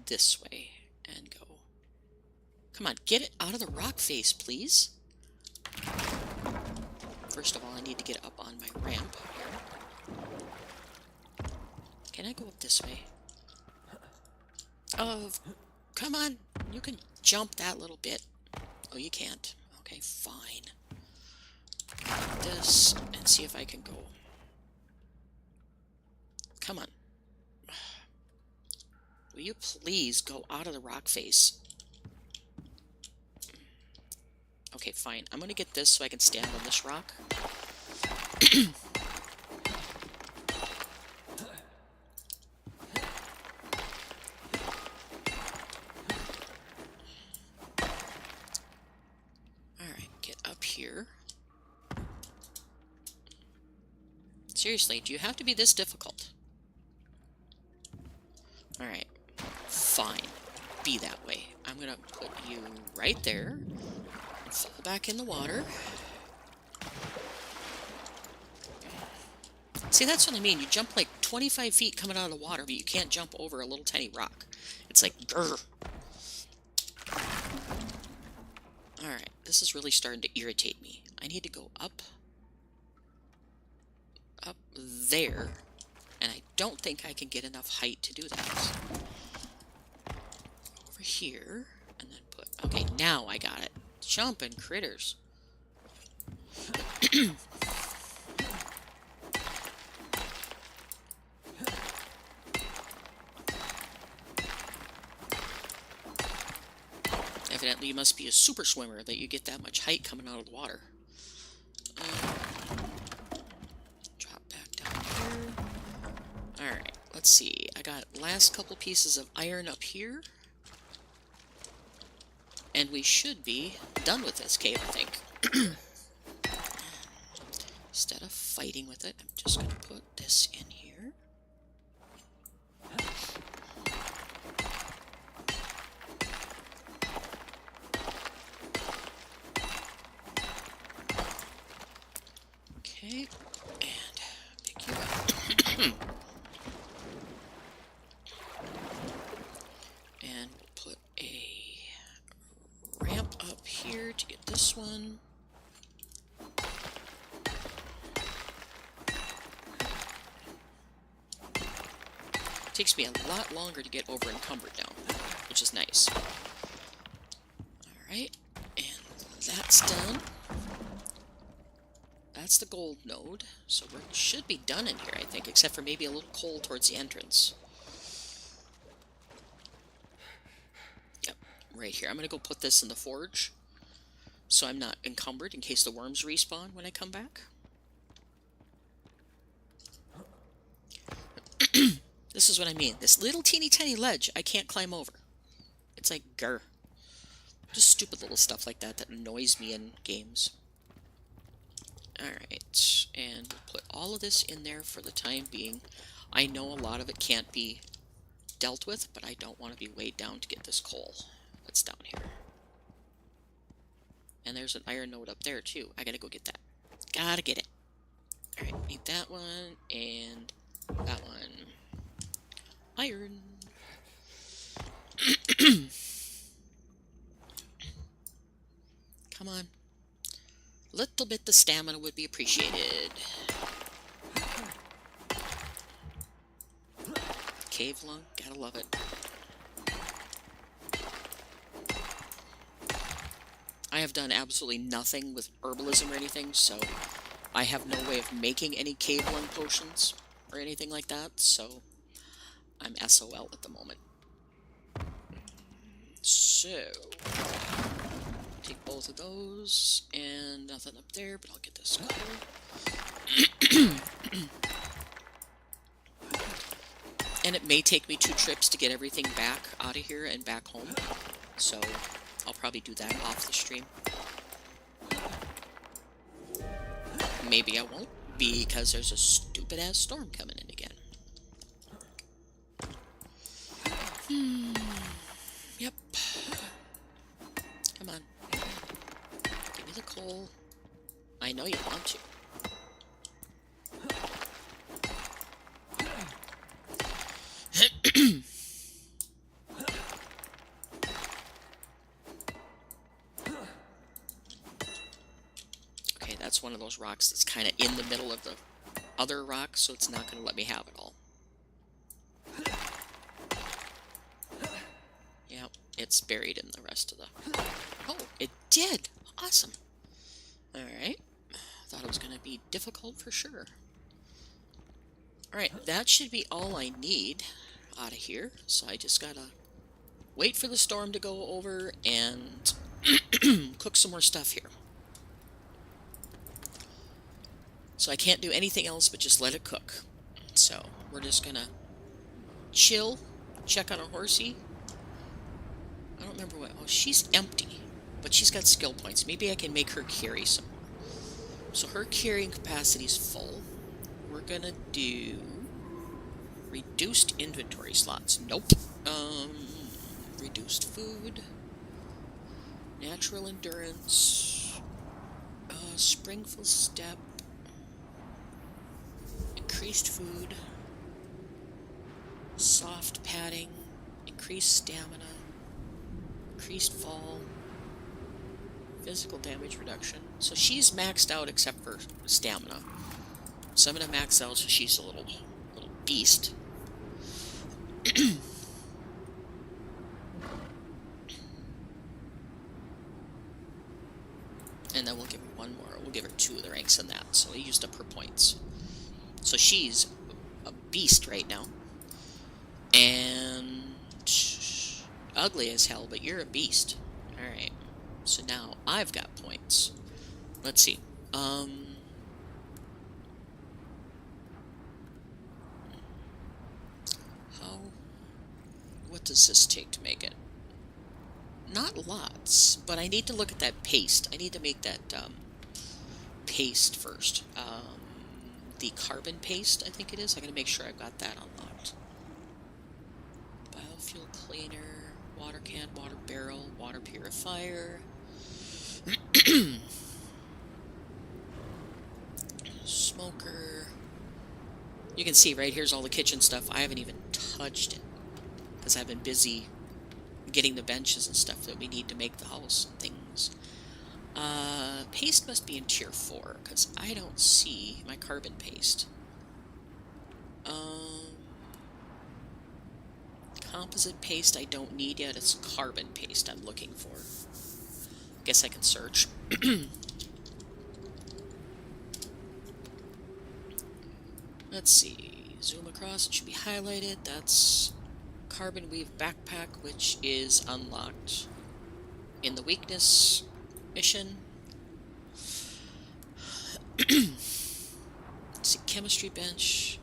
Speaker 1: this way and go... Come on, get it out of the rock face, please. First of all, I need to get up on my ramp here. Can I go up this way? of... Come on, you can jump that little bit. Oh, you can't. Okay, fine. This, and see if I can go. Come on. Will you please go out of the rock face? Okay, fine. I'm gonna get this so I can stand on this rock. Alright, get up here. Seriously, do you have to be this difficult? Alright, fine. Be that way. I'm gonna put you right there. Fall back in the water. See, that's what I mean. You jump like 25 feet coming out of the water, but you can't jump over a little tiny rock. It's like, grr. Alright, this is really starting to irritate me. I need to go up there, and I don't think I can get enough height to do that. Over here, and then put... Okay, now I got it. Jumping critters. Evidently, you must be a super swimmer that you get that much height coming out of the water. Drop back down here. Alright, let's see. I got last couple pieces of iron up here. And we should be done with this cave, I think. Instead of fighting with it, I'm just going to put this in here. Okay, and pick you up. And we'll put a ramp up here to get this one. Takes me a lot longer to get over encumbered now, which is nice. Alright, and that's done. That's the gold node, so we should be done in here, I think, except for maybe a little coal towards the entrance. Yep, right here. I'm going to go put this in the forge, so I'm not encumbered in case the worms respawn when I come back. This is what I mean. This little teeny tiny ledge I can't climb over. It's like, grr. Just stupid little stuff like that that annoys me in games. Alright, and we'll put all of this in there for the time being. I know a lot of it can't be dealt with, but I don't want to be weighed down to get this coal that's down here. And there's an iron node up there, too. I gotta go get that. Gotta get it. Alright, need that one, and that one. Iron. Come on. Little bit of stamina would be appreciated. Cave lung, gotta love it. I have done absolutely nothing with herbalism or anything, so I have no way of making any cave lung potions or anything like that, so I'm SOL at the moment. So, take both of those, and nothing up there, but I'll get this coal. And it may take me 2 trips to get everything back out of here and back home, so I'll probably do that off the stream. Maybe I won't, because there's a stupid-ass storm coming in again. Yep. Come on. Give me the coal. I know you want to. Okay, that's one of those rocks that's kind of in the middle of the other rock, so it's not going to let me have it all. it's buried in the rest of the... Oh, it did! Awesome. Alright. Thought it was going to be difficult for sure. Alright, that should be all I need out of here. So I just gotta wait for the storm to go over and cook some more stuff here. So I can't do anything else but just let it cook. So we're just gonna chill, check on our horsey. I don't remember what... Oh, she's empty, but she's got skill points. Maybe I can make her carry some more. So her carrying capacity is full. We're gonna do reduced inventory slots. Nope. Reduced food, natural endurance, springful step, increased food, soft padding, increased stamina, increased fall, physical damage reduction. So she's maxed out except for stamina. So I'm gonna max out so she's a little beast. And then we'll give her one more. We'll give her 2 of the ranks in that. So I used up her points. So she's a beast right now. And ugly as hell, but you're a beast. Alright. So now I've got points. Let's see. What does this take to make it? Not lots, but I need to look at that paste. I need to make that paste first. The carbon paste, I think it is. I gotta make sure I've got that unlocked. Biofuel cleaner, water can, water barrel, water purifier. Smoker. You can see right here's all the kitchen stuff. I haven't even touched it because I've been busy getting the benches and stuff that we need to make the house and things. Paste must be in tier 4 because I don't see my carbon paste. Composite paste I don't need yet. It's carbon paste I'm looking for. Guess I can search. Let's see. Zoom across. It should be highlighted. That's Carbon Weave Backpack, which is unlocked in the weakness mission. Let's see. Chemistry bench.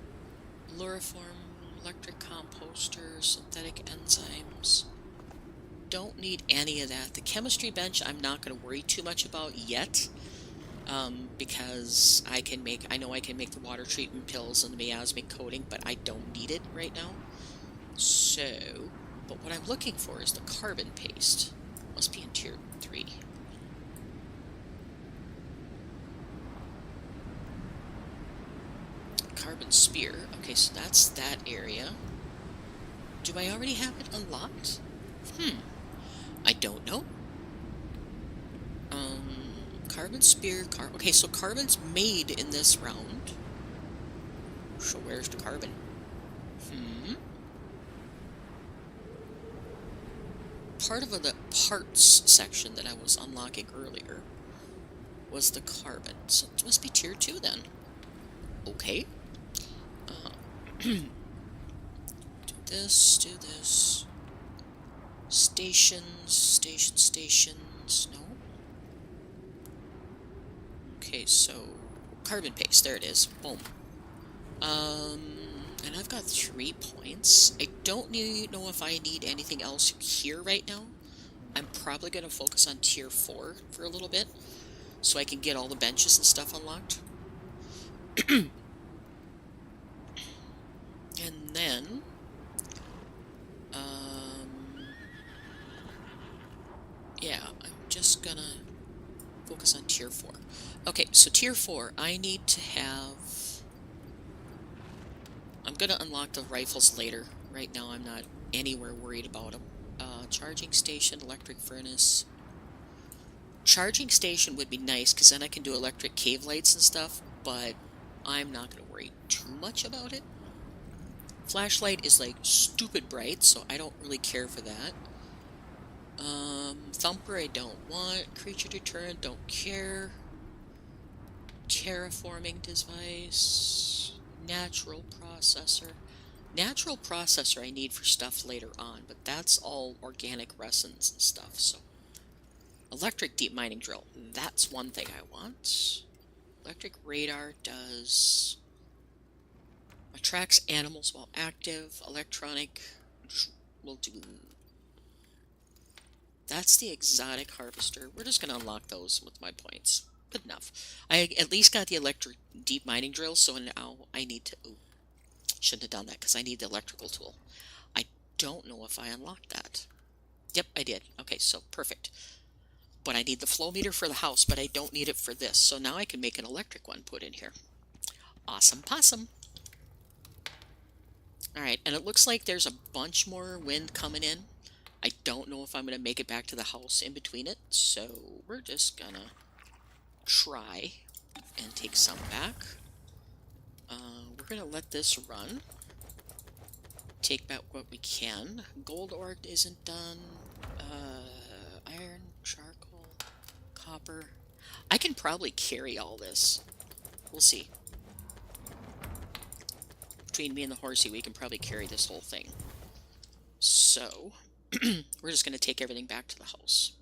Speaker 1: Luriform. Electric composter. Synthetic enzymes. Don't need any of that. The chemistry bench I'm not going to worry too much about yet. Because I know I can make the water treatment pills and the miasmic coating, but I don't need it right now. So, but what I'm looking for is the carbon paste. Must be in tier 3. Carbon spear. Okay, so that's that area. Do I already have it unlocked? I don't know. Carbon spear, okay, so carbon's made in this round. So where's the carbon? Part of the parts section that I was unlocking earlier was the carbon. So it must be tier 2 then. Okay. Do this. Stations, no. Okay, so carbon paste, there it is. Boom. And I've got 3 points. I don't know if I need anything else here right now. I'm probably going to focus on tier 4 for a little bit, so I can get all the benches and stuff unlocked. And then, yeah, I'm just gonna focus on tier 4. Okay, so tier 4, I need to have... I'm gonna unlock the rifles later. Right now I'm not anywhere worried about them. Charging station, electric furnace. Charging station would be nice, because then I can do electric cave lights and stuff, but I'm not gonna worry too much about it. Flashlight is like stupid bright, so I don't really care for that. Thumper I don't want. Creature deterrent, don't care. Terraforming device. Natural processor. Natural processor I need for stuff later on, but that's all organic resins and stuff, so. Electric deep mining drill. That's one thing I want. Electric radar does... attracts animals while active. Electronic will do... That's the exotic harvester. We're just going to unlock those with my points. Good enough. I at least got the electric deep mining drill, so now I need to... Ooh, shouldn't have done that because I need the electrical tool. I don't know if I unlocked that. Yep, I did. Okay, so perfect. But I need the flow meter for the house, but I don't need it for this. So now I can make an electric one put in here. Awesome possum. Alright, and it looks like there's a bunch more wind coming in. I don't know if I'm going to make it back to the house in between it, so we're just going to try and take some back. We're going to let this run. Take back what we can. Gold ore isn't done. Iron, charcoal, copper. I can probably carry all this. We'll see. Between me and the horsey, we can probably carry this whole thing. So, we're just going to take everything back to the house.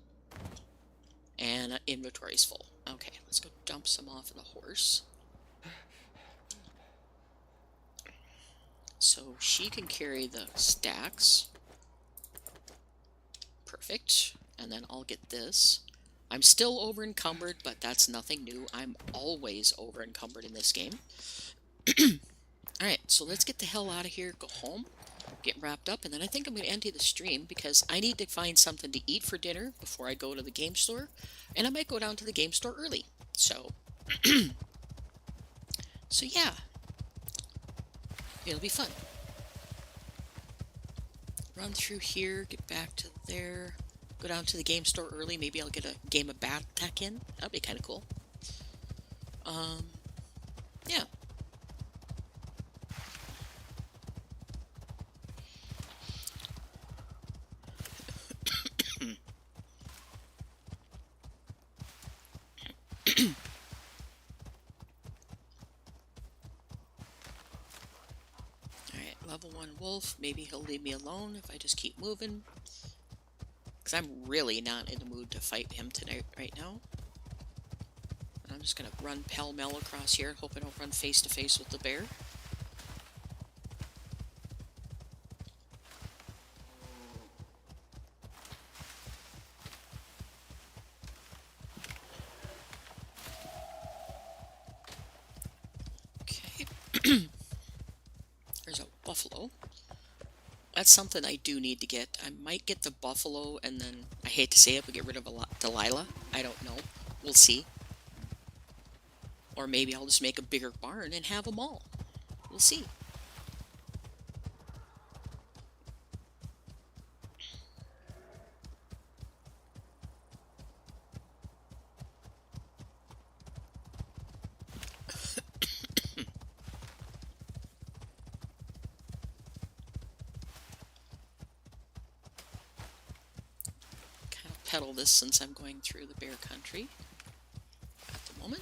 Speaker 1: And inventory's full. Okay, let's go dump some off of the horse. So she can carry the stacks. Perfect. And then I'll get this. I'm still over encumbered, but that's nothing new. I'm always over encumbered in this game. Alright, so let's get the hell out of here, go home, get wrapped up, and then I think I'm going to empty the stream because I need to find something to eat for dinner before I go to the game store, and I might go down to the game store early. So, so yeah, it'll be fun. Run through here, get back to there, go down to the game store early, maybe I'll get a game of Bat Tech in, that'd be kind of cool. Yeah. Alright, level 1 wolf. Maybe he'll leave me alone if I just keep moving. Because I'm really not in the mood to fight him tonight right now. And I'm just going to run pell-mell across here and hope I don't run face-to-face with the bear. There's a buffalo. That's something I do need to get. I might get the buffalo and then, I hate to say it, but get rid of Delilah. I don't know. We'll see. Or maybe I'll just make a bigger barn and have them all. We'll see. Pedal this since I'm going through the bear country at the moment.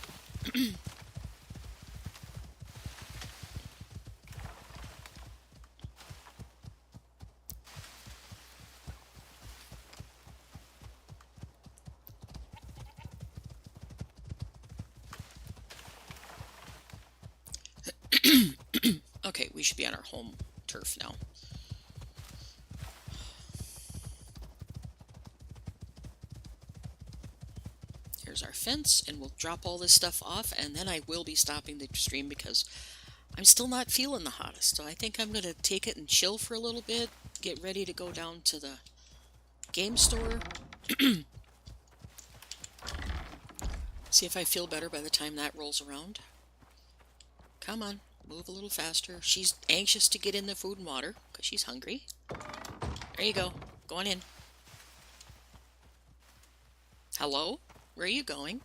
Speaker 1: Okay, we should be on our home turf now. Here's our fence, and we'll drop all this stuff off, and then I will be stopping the stream because I'm still not feeling the hottest. So I think I'm going to take it and chill for a little bit, get ready to go down to the game store. See if I feel better by the time that rolls around. Come on, move a little faster. She's anxious to get in the food and water because she's hungry. There you go. Go on in. Hello? Where are you going?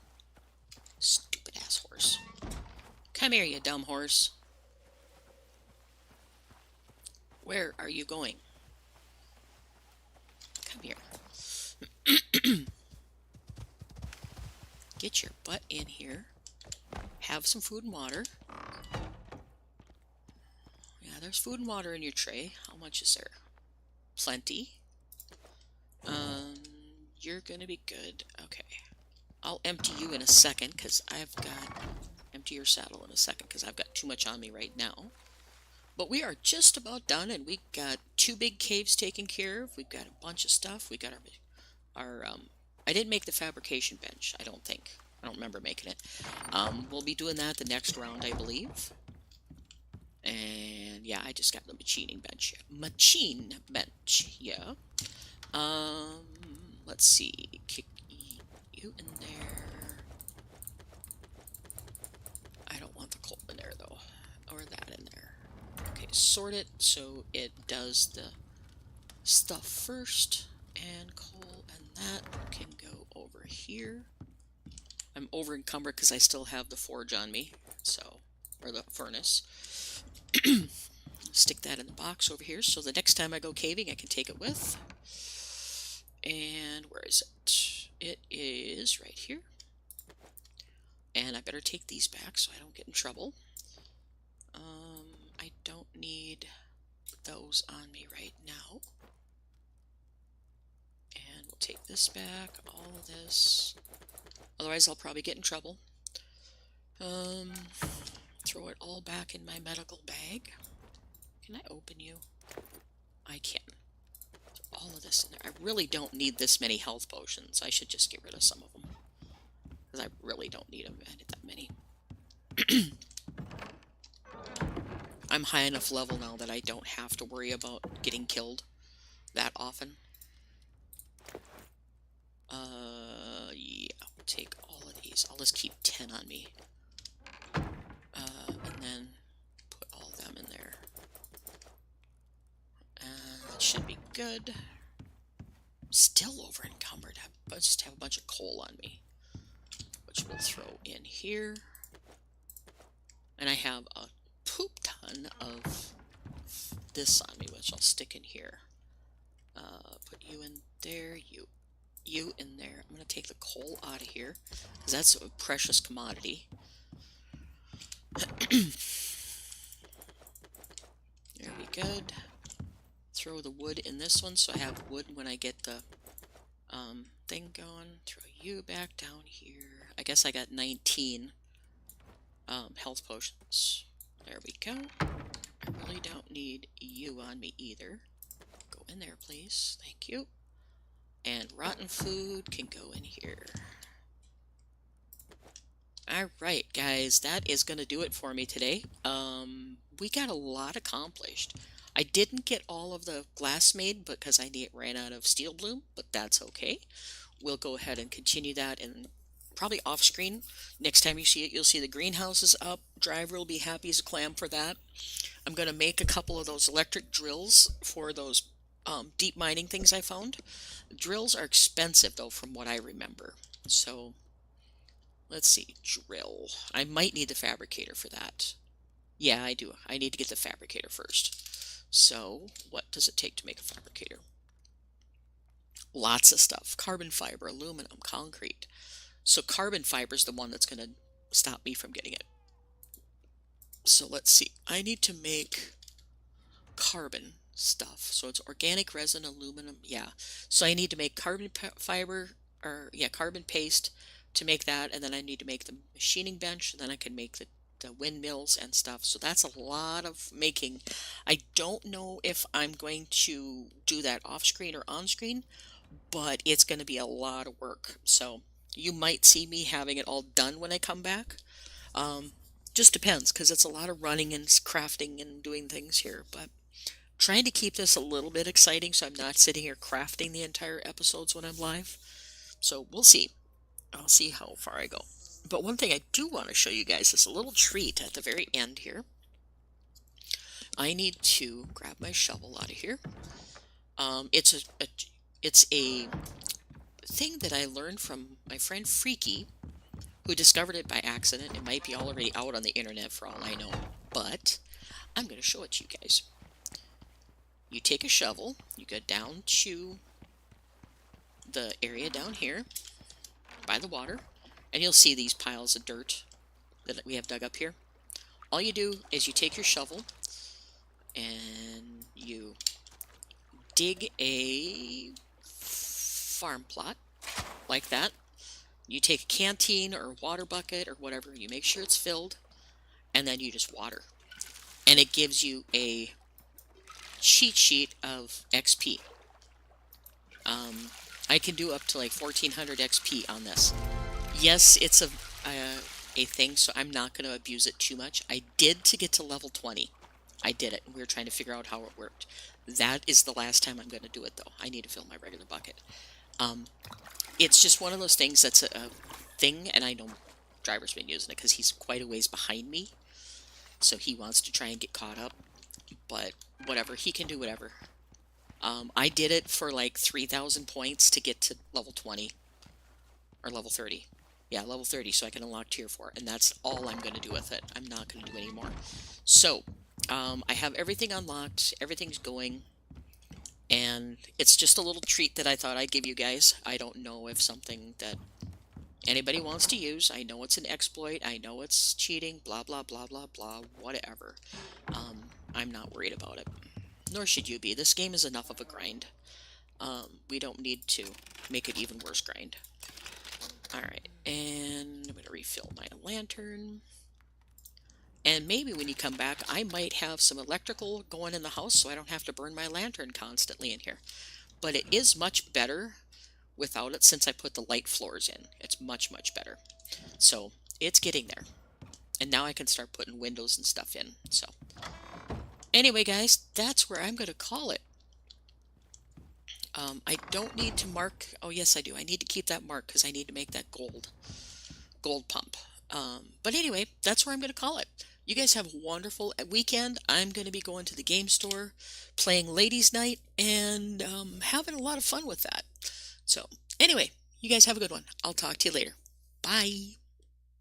Speaker 1: Stupid ass horse. Come here, you dumb horse. Where are you going? Come here. Get your butt in here. Have some food and water. Yeah, there's food and water in your tray. How much is there? Plenty. You're gonna be good. Okay. I'll empty you in a second, because I've got... Empty your saddle in a second, because I've got too much on me right now. But we are just about done, and we got 2 big caves taken care of. We've got a bunch of stuff. We got our I didn't make the fabrication bench, I don't think. I don't remember making it. We'll be doing that the next round, I believe. And yeah, I just got the machining bench. Machine bench, yeah. Let's see. Kick you in there. I don't want the coal in there though, or that in there. Okay, sort it so it does the stuff first, and coal and that can go over here. I'm over encumbered because I still have the forge on me, so, or the furnace. Stick that in the box over here, so the next time I go caving I can take it with. And where is it? It is right here. And I better take these back so I don't get in trouble. I don't need those on me right now. And we'll take this back, all of this. Otherwise I'll probably get in trouble. Throw it all back in my medical bag. Can I open you? I can. Throw all of this in there. I really don't need this many health potions. I should just get rid of some of them. Because I really don't need them that many. I'm high enough level now that I don't have to worry about getting killed that often. Yeah, we'll take all of these. I'll just keep 10 on me. And then put all of them in there. And that should be good. Still over encumbered. I just have a bunch of coal on me, which we'll throw in here. And I have a poop ton of this on me, which I'll stick in here. Put you in there, you in there. I'm going to take the coal out of here, because that's a precious commodity. There we go. Throw the wood in this one, so I have wood when I get the thing going. Throw you back down here. I guess I got 19 health potions. There we go. I really don't need you on me either. Go in there, please. Thank you. And rotten food can go in here. Alright, guys, that is going to do it for me today. We got a lot accomplished. I didn't get all of the glass made because I ran out of steel bloom, but that's okay. We'll go ahead and continue that, and probably off screen. Next time you see it, you'll see the greenhouse is up. Driver will be happy as a clam for that. I'm going to make a couple of those electric drills for those deep mining things I found. Drills are expensive, though, from what I remember. So, let's see. Drill. I might need the fabricator for that. Yeah, I do. I need to get the fabricator first. So, what does it take to make a fabricator? Lots of stuff. Carbon fiber, aluminum, concrete. So carbon fiber is the one that's going to stop me from getting it. So let's see. I need to make carbon stuff. So it's organic resin, aluminum. Yeah. So I need to make carbon fiber, or yeah, carbon paste to make that. And then I need to make the machining bench. And then I can make the windmills and stuff. So that's a lot of making. I don't know if I'm going to do that off screen or on screen, but it's going to be a lot of work. So you might see me having it all done when I come back. Just depends, because it's a lot of running and crafting and doing things here. But trying to keep this a little bit exciting so I'm not sitting here crafting the entire episodes when I'm live. So we'll see. I'll see how far I go. But one thing I do want to show you guys is a little treat at the very end here. I need to grab my shovel out of here. It's a thing that I learned from my friend Freaky, who discovered it by accident. It might be already out on the internet for all I know, but I'm going to show it to you guys. You take a shovel, you go down to the area down here by the water, And you'll see these piles of dirt that we have dug up here. All you do is you take your shovel and you dig a farm plot like that. You take a canteen or a water bucket or whatever, you make sure it's filled, and then you just water. And it gives you a cheat sheet of XP. I can do up to like 1400 XP on this. Yes, it's a thing, so I'm not going to abuse it too much. I did to get to level 20. I did it. We were trying to figure out how it worked. That is the last time I'm going to do it, though. I need to fill my regular bucket. It's just one of those things that's a thing, and I know Driver's been using it because he's quite a ways behind me. So he wants to try and get caught up. But whatever, he can do whatever. I did it for like 3,000 points to get to level 20. Or level 30. Yeah, level 30, so I can unlock tier 4. And that's all I'm going to do with it. I'm not going to do any more. So, I have everything unlocked. Everything's going. And it's just a little treat that I thought I'd give you guys. I don't know if something that anybody wants to use. I know it's an exploit. I know it's cheating. Blah, blah, blah, blah, blah. Whatever. I'm not worried about it. Nor should you be. This game is enough of a grind. We don't need to make it even worse grind. Alright, and I'm going to refill my lantern. And maybe when you come back, I might have some electrical going in the house so I don't have to burn my lantern constantly in here. But it is much better without it since I put the light floors in. It's much, much better. So, it's getting there. And now I can start putting windows and stuff in. So, anyway guys, that's where I'm going to call it. I don't need to mark. Oh, yes, I do. I need to keep that mark because I need to make that gold pump. But anyway, that's where I'm going to call it. You guys have a wonderful weekend. I'm going to be going to the game store, playing Ladies' Night, and having a lot of fun with that. So, anyway, you guys have a good one. I'll talk to you later. Bye.